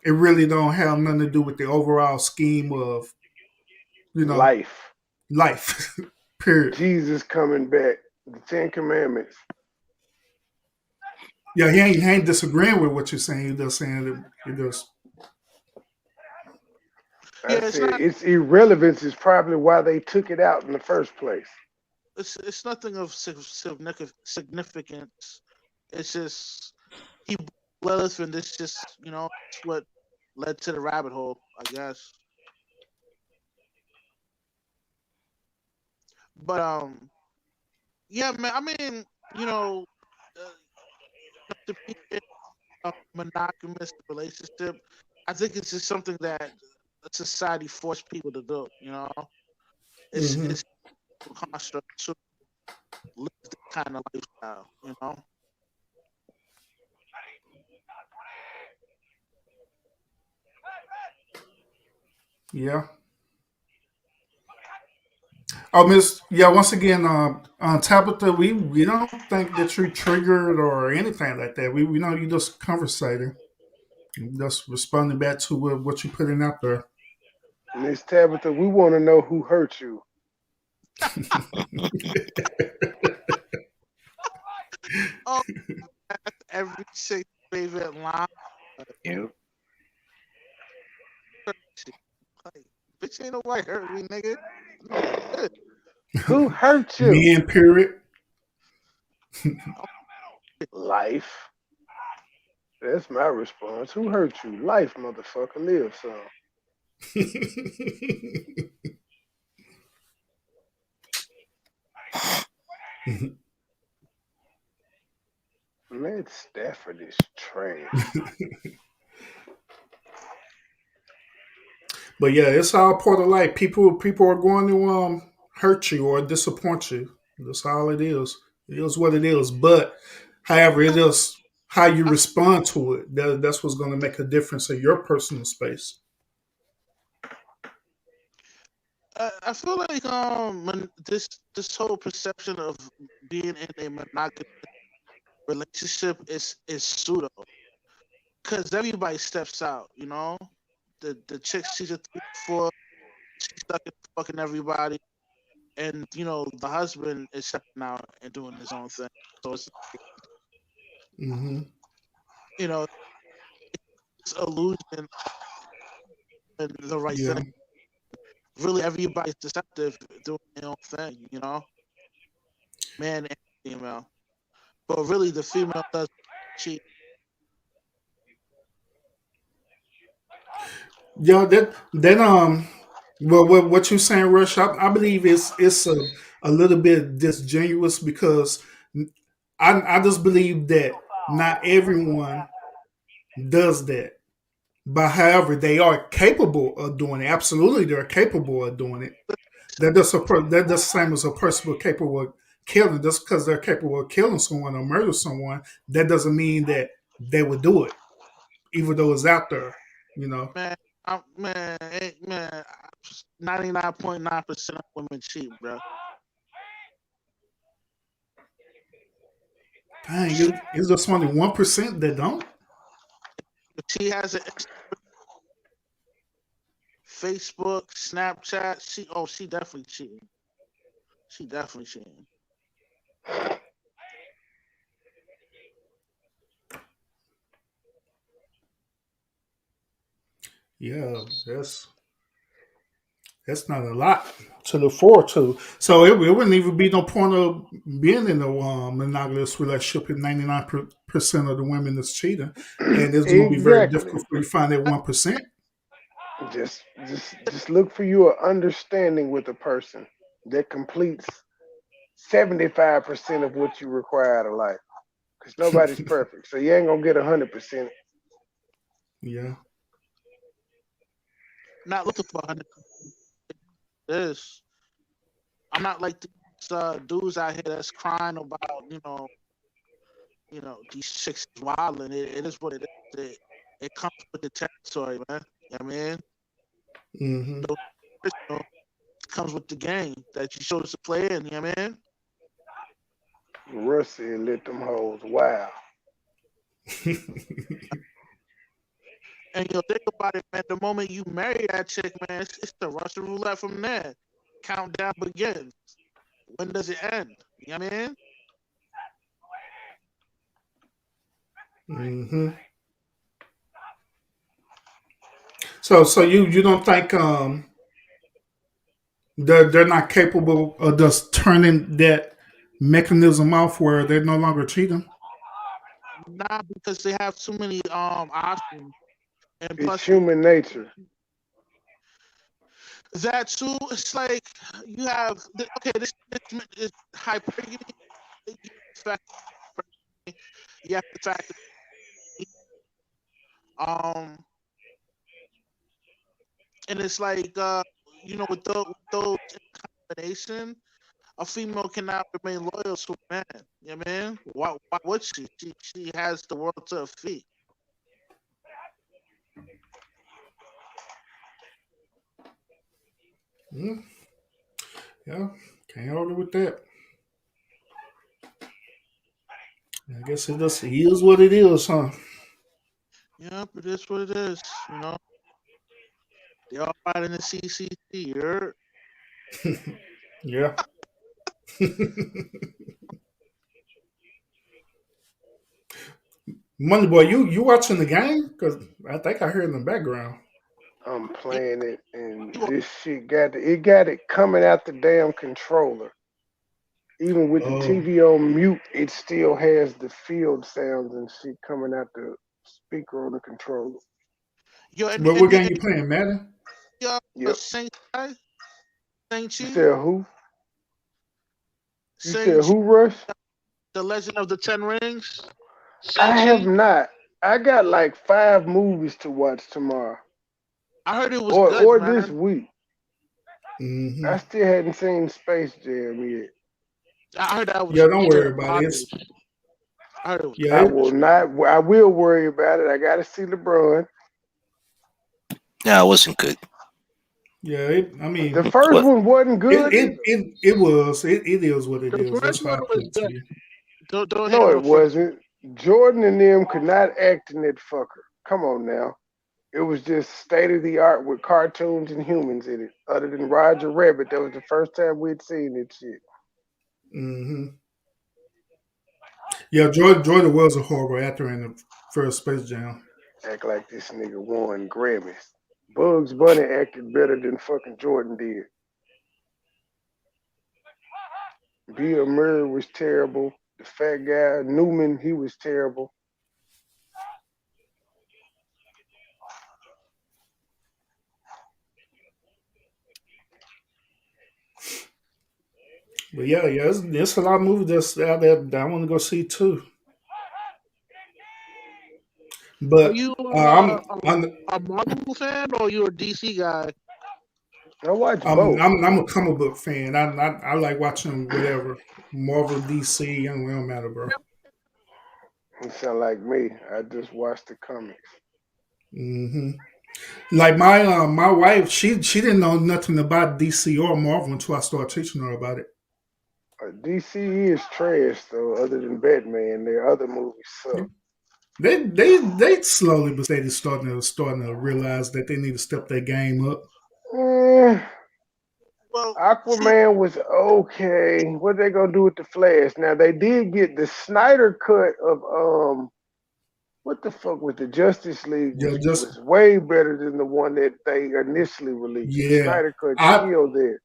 it really don't have nothing to do with the overall scheme of life. Period. Jesus coming back, the 10 Commandments. Yeah, he ain't disagreeing with what you're saying. He's just saying that it does. Its irrelevance is probably why they took it out in the first place. It's nothing of significance. It's just he Lilith, and this just it's what led to the rabbit hole, I guess. But yeah, man. I mean, to be in a monogamous relationship, I think it's just something that society forced people to do. It's a construct to live that kind of lifestyle. Yeah. Oh, Miss. Yeah. Once again, Tabitha, we don't think that you're triggered or anything like that. We know you just conversating, just responding back to what you're putting out there. Miss Tabitha, we want to know who hurt you. Oh, that's every single favorite line. You. Bitch ain't nobody hurt me, nigga. Who hurt you? Me and period. Life. That's my response. Who hurt you? Life, motherfucker. Live some. Matt Stafford is trash. But yeah, it's all part of life. People are going to hurt you or disappoint you. That's all it is. It is what it is. But however, it is how you respond to it. That's what's going to make a difference in your personal space. I feel like this whole perception of being in a monogamous relationship is pseudo, because everybody steps out. The chick she's a 3-4, she's stuck in fucking everybody, and the husband is stepping out and doing his own thing. So it's it's illusion and the right thing. Really, everybody's deceptive, doing their own thing, man and female. But really, the female does cheat. Yeah, well, what you're saying, Rush, I believe it's a little bit disingenuous because I just believe that not everyone does that. But however, they are capable of doing it. Absolutely, they're capable of doing it. That does the same as a person capable of killing. Just because they're capable of killing someone or murder someone, that doesn't mean that they would do it, even though it's out there. You know, man, 99.9% of women cheat, bro. Dang, it's just only 1% that don't. She has an Facebook, Snapchat. She definitely cheating. She definitely cheating. Yeah, that's not a lot to look forward to. So it wouldn't even be no point of being in a monogamous relationship if 99% of the women is cheating, and it's going to be very difficult for you to find that 1%. Just look for you an understanding with a person that completes 75% of what you require out of life. Because nobody's perfect, so you ain't gonna get 100%. Yeah. Not looking for 100%. This, I'm not like these dudes out here that's crying about these chicks wilding. It is what it is. It comes with the territory, man. You know what I mean? Mm-hmm. So, it comes with the game that you chose to play in. You know what I mean? Russ said, "Let them hoes wow." And think about it, man. The moment you marry that chick, man, it's the Russian roulette from there. Countdown begins. When does it end? You know what I mean? Mm-hmm. So you don't think they're not capable of just turning that mechanism off where they're no longer cheating? Nah, because they have too many options. And it's human nature. That too, it's like you have this is hypergamy. You have the fact that, and it's like with those combination, a female cannot remain loyal to a man. You know what I mean? Why would she? She has the world to her feet. Yeah, can't argue with that. I guess it just is what it is, huh? Yep, it is what it is. They all fighting the CCC, you heard? Yeah. Money boy, you watching the game? Because I think I heard in the background. I'm playing it, and this shit got it coming out the damn controller. Even with the TV on mute, it still has the field sounds and shit coming out the speaker on the controller. What game you playing, Madden? Yep. You said who? You said who, Rush? The Legend of the Ten Rings? I have not. I got like 5 movies to watch tomorrow. I heard it was good, or man. this week. Mm-hmm. I still hadn't seen Space Jam yet. I heard that was don't worry about it. I will not. I will worry about it. I got to see LeBron. Yeah, it wasn't good. Yeah, the first one wasn't good. It was. It is what it is. That's how I put it to you. No, it wasn't. Jordan and them could not act in that fucker. Come on now. It was just state of the art with cartoons and humans in it. Other than Roger Rabbit, that was the first time we'd seen that shit. Mm-hmm. Yeah, Jordan was a horrible actor in the first Space Jam. Act like this nigga won Grammys. Bugs Bunny acted better than fucking Jordan did. Bill Murray was terrible. The fat guy, Newman, he was terrible. But yeah, there's a lot of movies that's out there that I want to go see too. But Are you I'm a Marvel fan or you a DC guy? I watch both. I'm a comic book fan. I like watching whatever Marvel, DC. It don't matter, bro. You sound like me. I just watch the comics. Hmm. Like my wife, she didn't know nothing about DC or Marvel until I started teaching her about it. DC is trash though. Other than Batman, their other movies suck. They slowly but steady starting to realize that they need to step their game up. Well, Aquaman was okay. What they gonna do with the Flash? Now they did get the Snyder cut of what the fuck was the Justice League? Was way better than the one that they initially released. Yeah, the Snyder cut killed it.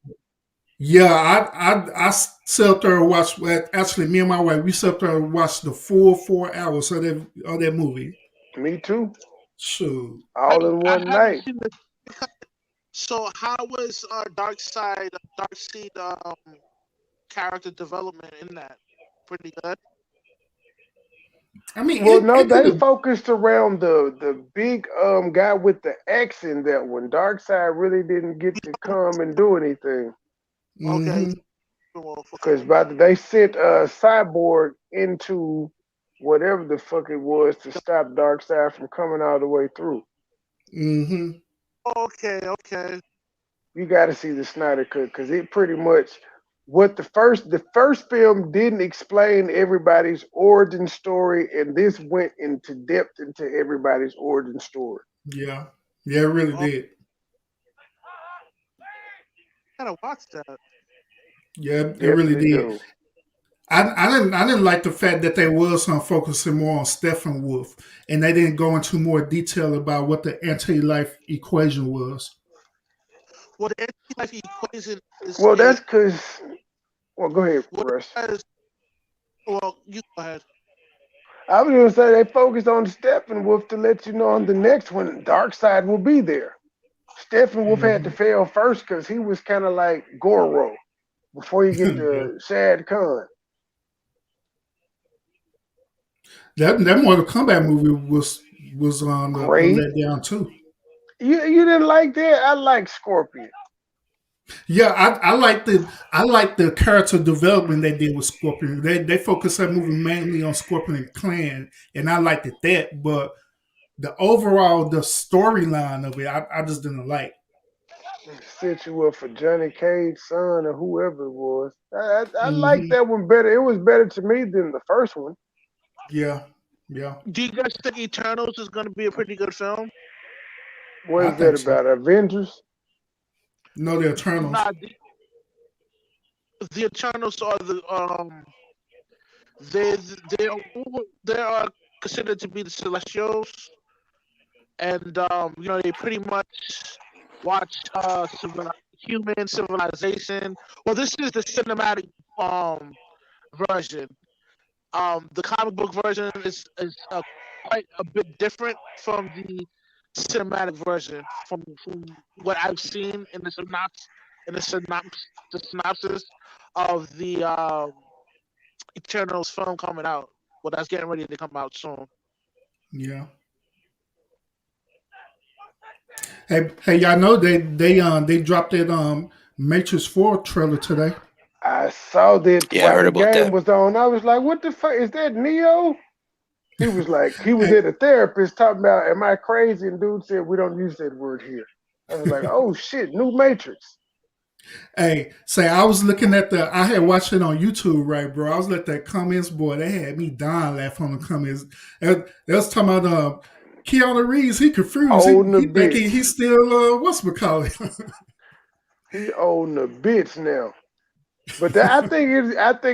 Yeah, I sat up there and watched. Actually, me and my wife, we sat up there and watched the full 4 hours of that movie. Me too. Shoot, all in one night. So how was Darkseid character development in that? Pretty good. I mean, well, no, they focused around the big guy with the axe in that one. Darkseid really didn't get to come and do anything. Okay. Because they sent Cyborg into whatever the fuck it was to stop Darkseid from coming all the way through. Mm-hmm. Okay. You got to see the Snyder cut because it pretty much what the first film didn't explain everybody's origin story, and this went into depth into everybody's origin story. Yeah, it really did. I gotta watch that. Yeah, it really did. Do. I didn't like the fact that they was focusing more on Steppenwolf, and they didn't go into more detail about what the anti-life equation was. Well, the anti-life equation is. Well, that's because. Well, go ahead, Russ. Well, you go ahead. I was gonna say they focused on Steppenwolf to let you know on the next one, Darkseid will be there. Steppenwolf had to fail first because he was kind of like Goro before you get to Shad Khan. That Mortal Kombat movie was on let down too. You didn't like that? I like Scorpion. Yeah, I like the character development they did with Scorpion. They focused that movie mainly on Scorpion and Clan, and I liked it that. But the storyline of it, I just didn't like. Set you up for Johnny Cage's son or whoever it was. I like that one better. It was better to me than the first one. Yeah. Do you guys think Eternals is going to be a pretty good film? What is that about? Avengers? No, the Eternals. Nah, the Eternals are they are considered to be the Celestials, and they pretty much watch human civilization. Well, this is the cinematic version. The comic book version is quite a bit different from the cinematic version, from what I've seen in the synopsis of the Eternals film coming out. Well, that's getting ready to come out soon. Yeah. Hey, y'all know they dropped that Matrix 4 trailer today. I saw that. Yeah, I heard about that. Was on. I was like, "What the fuck is that, Neo?" He was like, he was at a therapist talking about, "Am I crazy?" And dude said, "We don't use that word here." I was like, "Oh shit, new Matrix." Hey, I was looking at I had watched it on YouTube, right, bro? I was looking at that comments, boy. They had me dying laughing on the comments. They was talking about Keanu Reeves. He confused. He think he's still whatchamacallit. He own the bitch now. But I think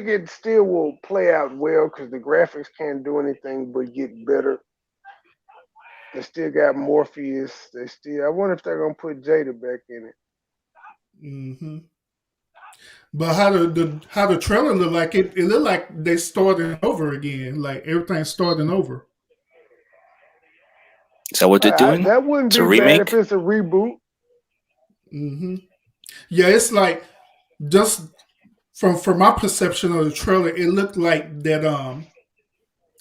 it still will play out well because the graphics can't do anything but get better. They still got Morpheus. I wonder if they're gonna put Jada back in it. Mm-hmm. But how the trailer looked like it looked like they starting over again, like everything's starting over. Is that what they're doing? That wouldn't be bad if it's a reboot. Mm-hmm. Yeah, it's like just from my perception of the trailer, it looked like that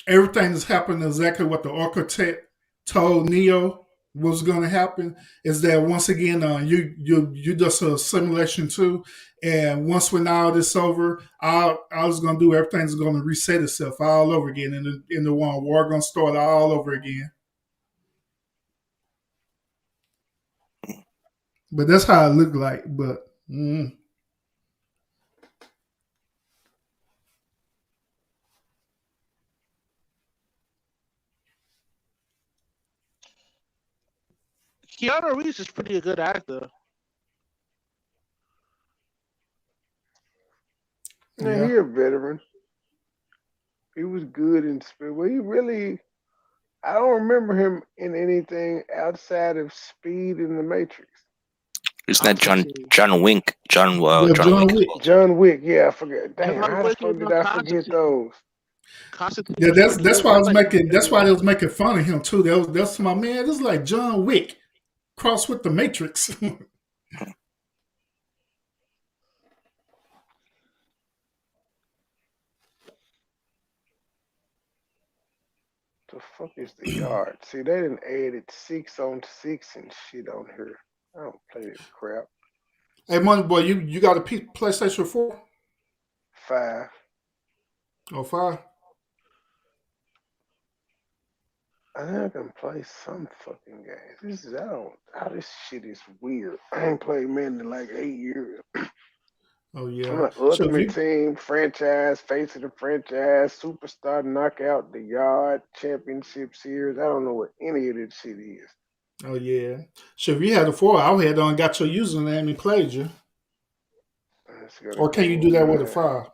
everything is happening exactly what the architect told Neo what's going to happen is that once again, you just a simulation too, and once when all this over, I was going to do everything's going to reset itself all over again, and the one war going to start all over again. But that's how it looked like. But Keanu Reeves is pretty a good actor. Yeah, he a veteran. He was good in Spirit. Well, he really, I don't remember him in anything outside of Speed in the Matrix. Isn't that John Wick? John Wick. John Wick. Yeah, I forgot. Damn, how the fuck did I forget those? Yeah, that's why I was making. That's why they was making fun of him too. That's my man. This is like John Wick crossed with the Matrix. The fuck is the Yard? See, they done added 6 on 6 and shit on here. I don't play this crap. Hey, Money Boy, you got a PlayStation 4? 5. Oh, 5? I think I can play some fucking games. This shit is weird. I ain't played Madden in like 8 years. Oh yeah. I'm like Ultimate Team, franchise, face of the franchise, Superstar, Knockout, the Yard, Championship Series. I don't know what any of this shit is. Oh yeah. So if you had a 4, I would have got your username and played you. Or can you do that with a 5?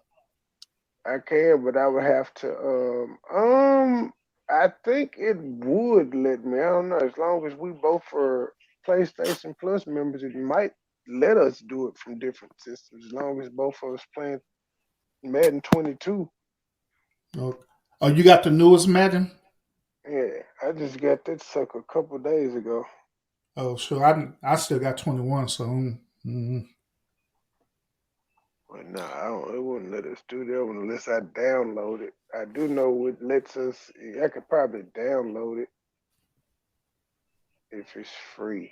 I can, but I would have to. I think it would let me. I don't know. As long as we both are PlayStation Plus members, it might let us do it from different systems. As long as both of us playing Madden 22. Oh, you got the newest Madden? Yeah, I just got that sucker a couple of days ago. Oh, sure. I still got 21, so. But no, it wouldn't let us do that one unless I download it. I do know it lets us. I could probably download it if it's free.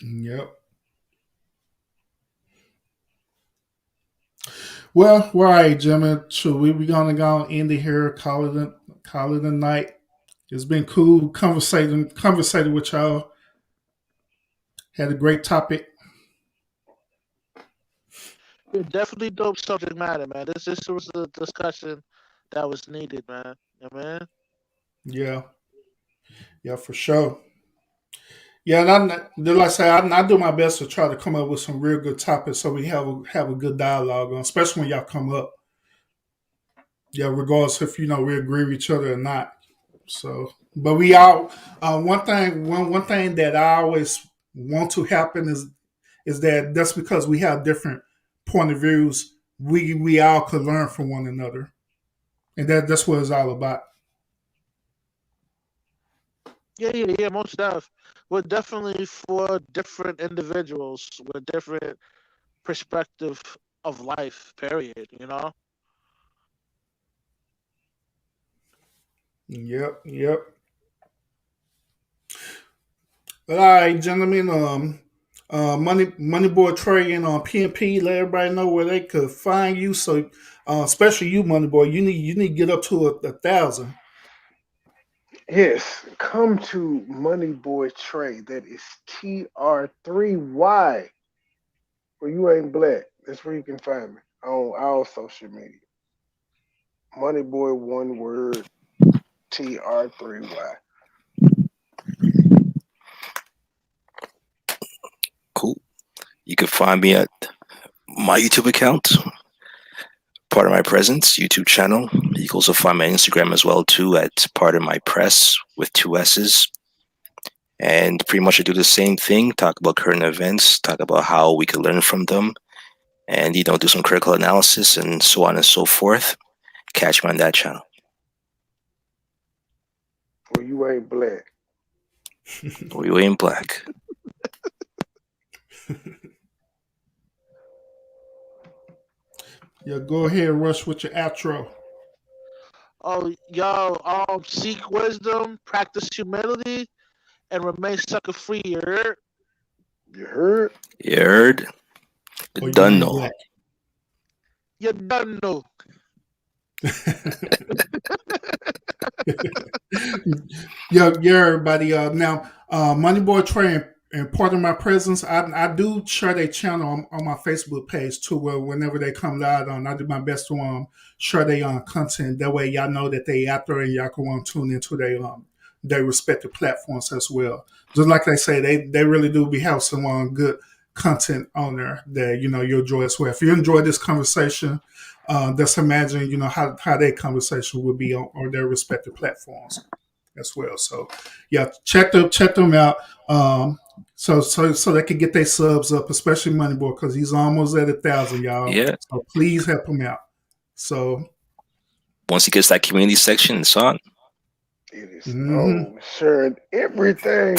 Yep. Well, all right, gentlemen. So we're gonna go end it here. Call it a night. It's been cool conversating with y'all. Had a great topic. Definitely dope subject matter, man. This was a discussion that was needed, man. Yeah, man. Yeah, for sure. Yeah, and like I say, I do my best to try to come up with some real good topics so we have a good dialogue on, especially when y'all come up. Yeah, regardless if we agree with each other or not. So, but we all one thing that I always want to happen is that's because we have different point of views. We all could learn from one another, and that's what it's all about. Yeah, most definitely. We're definitely for different individuals with different perspective of life, period, Yep. All right, gentlemen. Money Boy Trey and PNP. Let everybody know where they could find you. So, especially you, Money Boy, you need to get up to 1,000. Yes, come to Money Boy Trey. That is TR3Y. Well, you ain't black. That's where you can find me on all social media. Money Boy, one word, TR3Y. Cool. You can find me at my YouTube account, Part of My Presence YouTube channel. You can also find my Instagram as well too at Part of My Press with 2 S's. And pretty much I do the same thing, talk about current events, talk about how we can learn from them, and do some critical analysis and so on and so forth. Catch me on that channel. Well, you ain't black. Well, you ain't black. Yeah, go ahead, Rush, with your outro. Oh, y'all, seek wisdom, practice humility, and remain sucker free. You heard? You heard? You heard? Or you Done ain't know. black. You done know. Yeah, everybody. Now, Moneyboy Trey and part of my presence, I do share their channel on my Facebook page too. Where whenever they come live on, I do my best to share their content. That way, y'all know that they out there and y'all can tune into their respective platforms as well. Just like they say, they really do be have some good content on there that you'll enjoy as well. If you enjoy this conversation, just imagine how their conversation would be on their respective platforms as well. So yeah, check them out. So they can get their subs up, especially Moneyboy, because he's almost at 1,000, y'all. Yeah. So please help him out. So once he gets that community section, it's on. It is sure everything.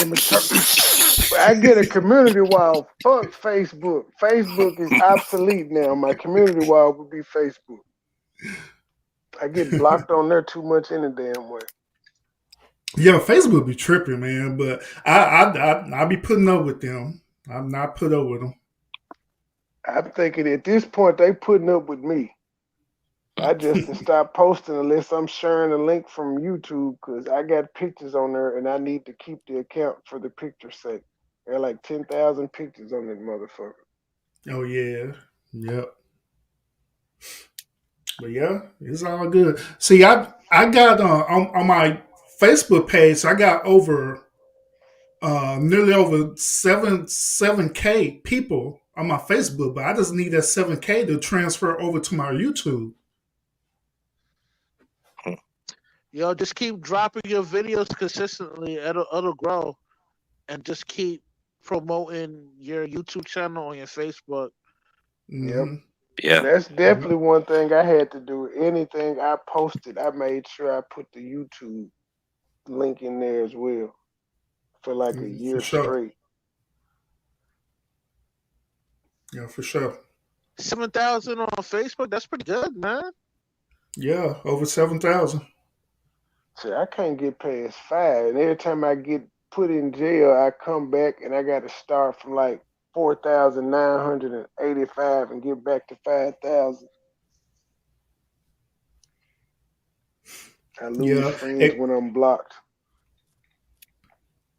I get a community wall. Fuck Facebook. Facebook is obsolete now. My community wall would be Facebook. I get blocked on there too much any damn way. Yeah, Facebook be tripping, man. But I be putting up with them. I'm not put up with them. I'm thinking at this point they putting up with me. I just to stop posting unless I'm sharing a link from YouTube because I got pictures on there and I need to keep the account for the picture's sake. There are like 10,000 pictures on that motherfucker. Oh yeah, yep. But yeah, it's all good. See, I got on my Facebook page, I got over nearly over 7K people on my Facebook, but I just need that 7K to transfer over to my YouTube. Yo, just keep dropping your videos consistently. It'll grow, and just keep promoting your YouTube channel on your Facebook. Yep. Yeah. That's definitely one thing I had to do. Anything I posted, I made sure I put the YouTube link in there as well for like a year straight. Yeah, for sure. 7,000 on Facebook. That's pretty good, man. Yeah, over 7,000. See, I can't get past 5. And every time I get put in jail, I come back and I got to start from like 4,985 and get back to 5,000. I lose friends when I'm blocked.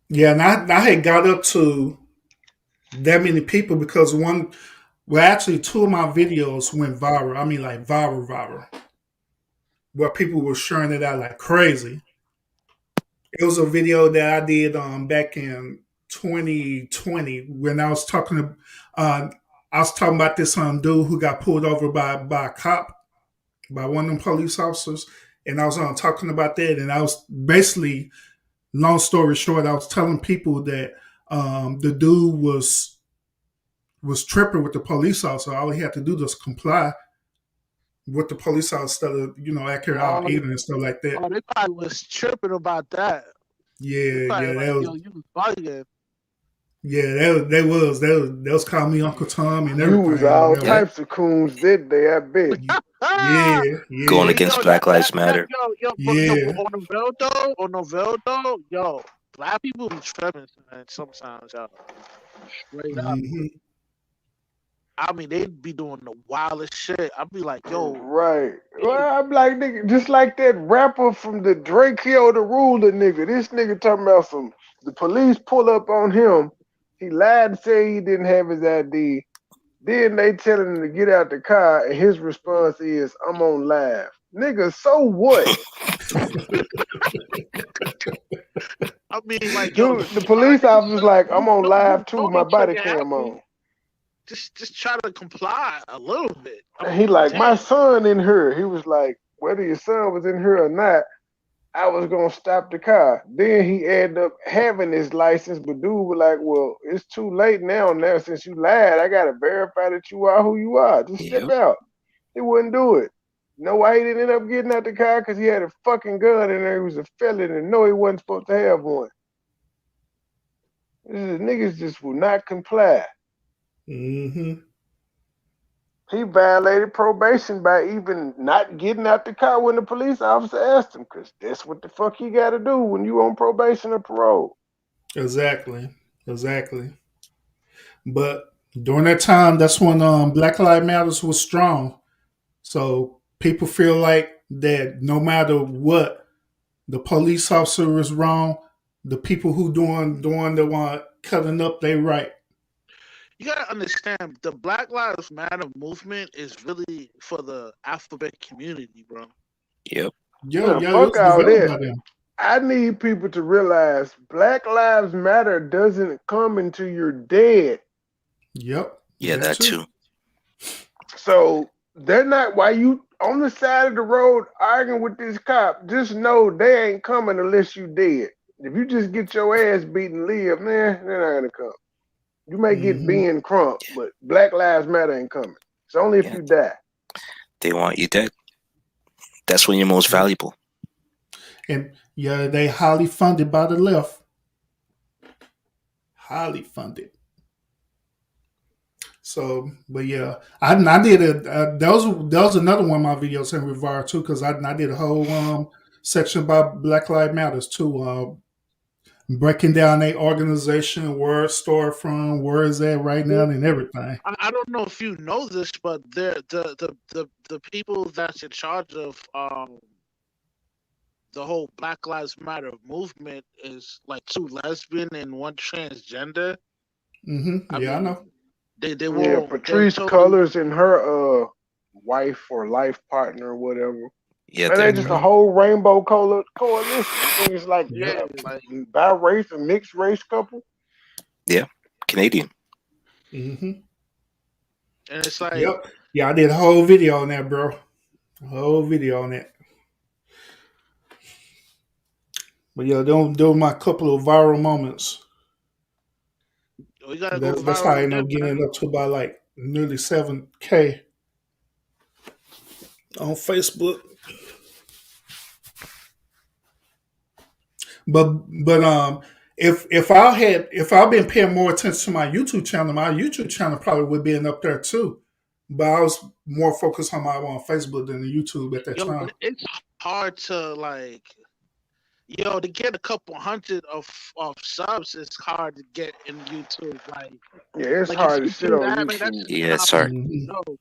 Yeah, and I had got up to that many people because actually 2 of my videos went viral. I mean, like viral. Where people were sharing it out like crazy. It was a video that I did back in 2020 when I was talking about this dude who got pulled over by a cop, by one of them police officers, and I was talking about that, and I was basically, long story short, I was telling people that the dude was tripping with the police officer. All he had to do was comply with the police officer instead of acting out even and stuff like that. Oh, they probably was tripping about that. Yeah, that was. Yo, you was bugging. Yeah, they was calling me Uncle Tom and everything. You was all types of coons that day, I bet. Yeah. Going against Black Lives Matter. On Noveldo, yo, black people be tripping, man, sometimes, yo. Straight up. I mean, they'd be doing the wildest shit. I'd be like, yo. Right. Well, I'm like, nigga, just like that rapper from the Drake Hill, the ruler nigga. This nigga talking about the police pull up on him. He lied and said he didn't have his ID. Then they tell him to get out the car, and his response is, I'm on live. Nigga, so what? I mean, like, dude, the police officer's like, I'm on live too, my body cam on. Just try to comply a little bit. And he like, my son in here. He was like, whether your son was in here or not, I was gonna stop the car. Then he ended up having his license, but dude was like, well, it's too late now since you lied. I gotta verify that you are who you are. Just step out. He wouldn't do it. You know why he didn't end up getting out the car? Because he had a fucking gun in there. He was a felon and no, he wasn't supposed to have one. Niggas just will not comply. Mm-hmm. He violated probation by even not getting out the car when the police officer asked him, because that's what the fuck you got to do when you on probation or parole. Exactly. But during that time, that's when Black Lives Matters was strong. So people feel like that no matter what, the police officer is wrong. The people who doing the one cutting up, they right. You gotta understand, the Black Lives Matter movement is really for the alphabet community, bro. Yep. Yeah, fuck all that. I need people to realize Black Lives Matter doesn't come until you're dead. Yep. Yeah, that too. So they're not, while you on the side of the road arguing with this cop, just know they ain't coming unless you dead. If you just get your ass beaten and live, man, they're not gonna come. You may get Ben Crump, but Black Lives Matter ain't coming. It's only if you die. They want you dead. That's when you're most valuable. And yeah, they highly funded by the left. Highly funded. So, but yeah, I did that was another one of my videos in Rivara too, because I did a whole section about Black Lives Matters too, breaking down their organization, where it started from, where is that right now, and everything. I don't know if you know this, but the people that's in charge of the whole Black Lives Matter movement is like 2 lesbian and 1 transgender. I know. They won't. Patrice Cullors and her wife or life partner or whatever. Yeah, they're just a whole rainbow coalition. It's like by race, a mixed race couple. Yeah, Canadian. And it's like, yep. Yeah, I did a whole video on that, bro. A whole video on that. But yeah, those are my couple of viral moments. That's how I ended up getting it up to about like nearly 7K on Facebook. But if I've been paying more attention to my YouTube channel probably would be up there too. But I was more focused on my Facebook than the YouTube at that time. It's hard to to get a couple hundred of subs is hard to get in YouTube. It's hard to sit on YouTube. Yeah, it's hard. You know what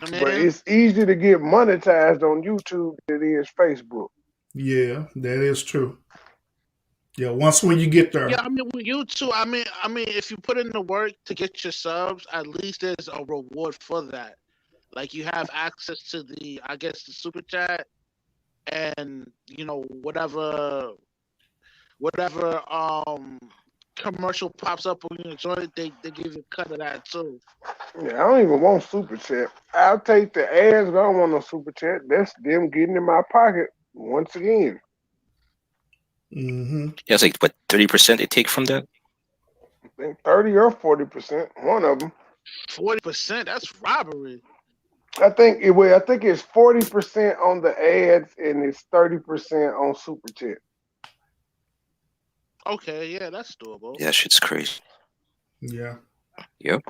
I mean? But it's easy to get monetized on YouTube than it is Facebook. Yeah, that is true. Yeah, when you get there. Yeah, I mean with YouTube, I mean if you put in the work to get your subs, at least there's a reward for that. Like you have access to the super chat, and whatever commercial pops up when you enjoy it, they give you a cut of that too. Yeah, I don't even want super chat. I'll take the ads, but I don't want no super chat. That's them getting in my pocket once again. Yeah, it's like what 30% they take from that. I think 30 or 40%. One of them. 40%. That's robbery. I think it's 40% on the ads and it's 30% on super chat. Okay, yeah, that's doable. Yeah, shit's crazy. Yeah. Yep.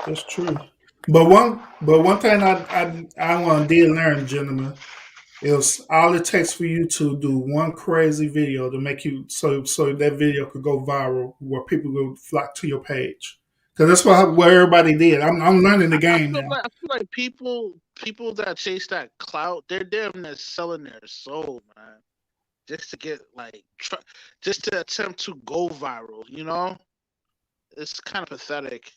That's true. But one thing I did learn, gentlemen, is all it takes for you to do one crazy video to make you so that video could go viral, where people will flock to your page. Because that's what everybody did. I'm learning the game now. I feel like people that chase that clout, they're damn near selling their soul, man, just to get just to attempt to go viral. It's kind of pathetic.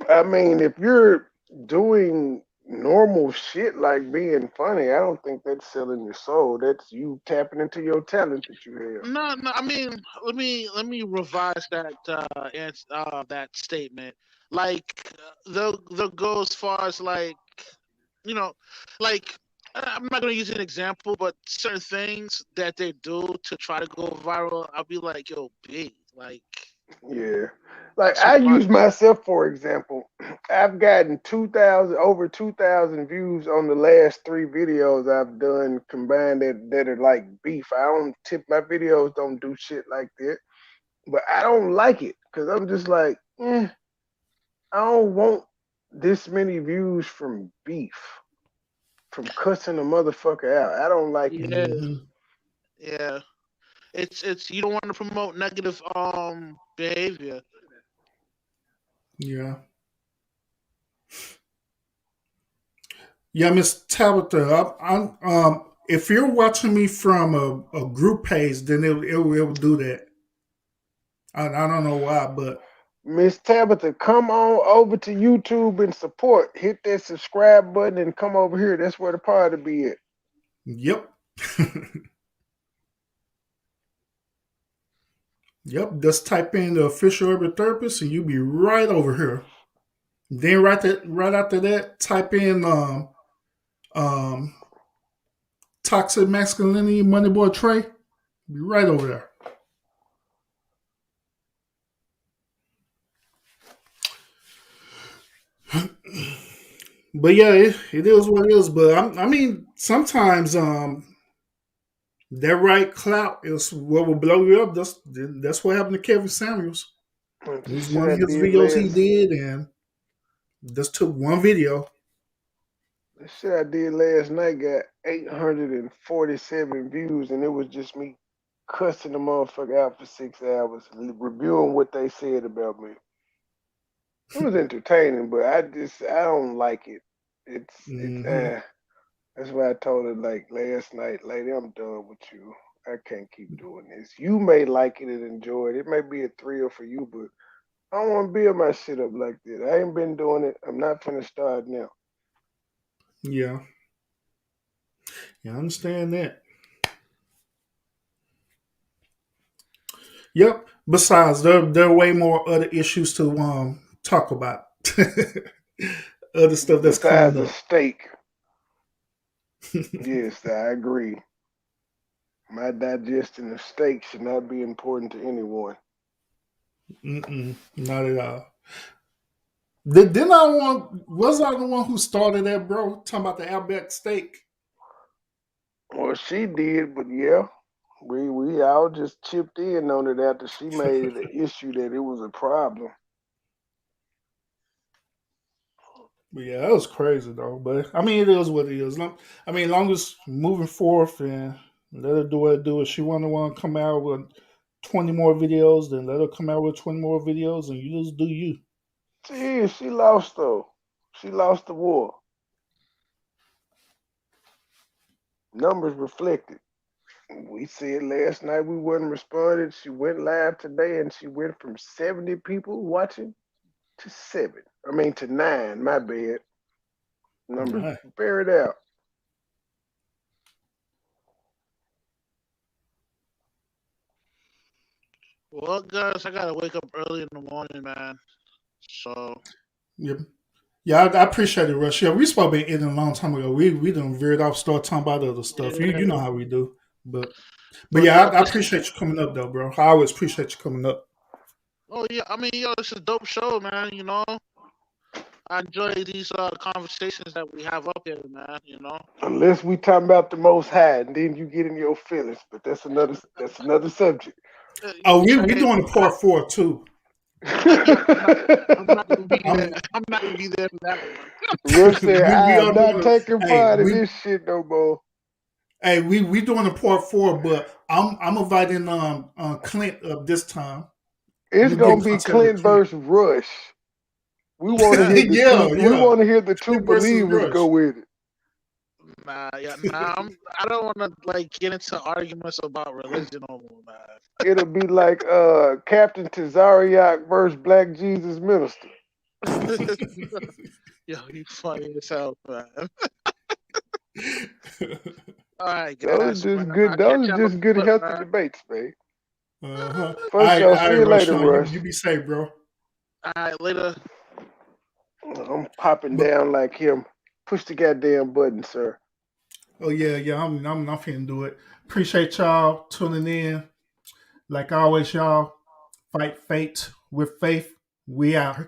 I mean, if you're doing normal shit like being funny, I don't think that's selling your soul. That's you tapping into your talent that you have. No. I mean, let me revise that that statement. They'll go as far as I'm not gonna use an example, but certain things that they do to try to go viral, I'll be like, yo, B, Yeah. I use myself for example. I've gotten over 2,000 views on the last 3 videos I've done combined that are like beef. My videos don't do shit like that. But I don't like it because I'm just like, I don't want this many views from beef, from cussing a motherfucker out. I don't like it. Mhm. Yeah. It's you don't want to promote negative behavior. Yeah. Yeah, Miss Tabitha, I'm if you're watching me from a group page, then it will do that. I don't know why, but Miss Tabitha, come on over to YouTube and support. Hit that subscribe button and come over here. That's where the party be at. yep. Yep, just type in the official urban therapist and you'll be right over here. Then right after that, type in toxic masculinity money boy Trey. Be right over there. But yeah, it is what it is. But I mean, sometimes that right clout is what will blow you up. That's what happened to Kevin Samuels. It was one of his videos he did, and just took one video. The shit I did last night got 847 views, and it was just me cussing the motherfucker out for 6 hours, reviewing what they said about me. It was entertaining, but I don't like it. That's why I told her like last night, lady, I'm done with you. I can't keep doing this. You may like it and enjoy it. It may be a thrill for you, but I don't want to build my shit up like that. I ain't been doing it. I'm not finna start now. Yeah. Yeah, I understand that. Yep. Besides, there are way more other issues to talk about. Other stuff that's besides coming a up. steak. Yes, I agree. My digestion of steak should not be important to anyone. Not at all. Was I the one who started that, bro? Talking about the Outback steak. Well, she did, but yeah, we all just chipped in on it after she made it an issue that it was a problem. But yeah, that was crazy though. But I mean, it is what it is. I mean, long as moving forth and let her do what it do. If she want to come out with 20 more videos, then let her come out with 20 more videos, and you just do you. She lost though. She lost the war. Numbers reflected. We said last night we wasn't responding. She went live today, and she went from 70 people watching to 9. My bad. Numbers bear it out. Well, guys, I gotta wake up early in the morning, man. So. Yep. Yeah, I appreciate it, Rush. Yeah, we supposed to be ending a long time ago. We done veered off, start talking about other stuff. Yeah. You know how we do. But yeah, I appreciate you coming up though, bro. I always appreciate you coming up. Oh yeah, I mean, yo, it's a dope show, man. You know, I enjoy these conversations that we have up here, man. You know, unless we talking about the Most High, and then you get in your feelings. But that's another subject. Oh, we doing a part 4 too. I'm not gonna be there for that one. Rush said, I'm not taking part in this shit no more. Hey, we doing a part 4, but I'm inviting Clint up this time. It's gonna be Clint versus Rush. We want to hear we want to hear the two believers go with it. Nah, I don't want to like get into arguments about religion no more, man. It'll be like Captain Tazariak versus Black Jesus Minister. Yo, you funny as hell, man. All right, guys. Those are just good healthy debates, man. First, y'all, see you later, Rush. You be safe, bro. All right, later. I'm popping down like him. Push the goddamn button, sir. Oh yeah, I'm finna do it. Appreciate y'all tuning in. Like always, y'all, fight fate with faith. We out.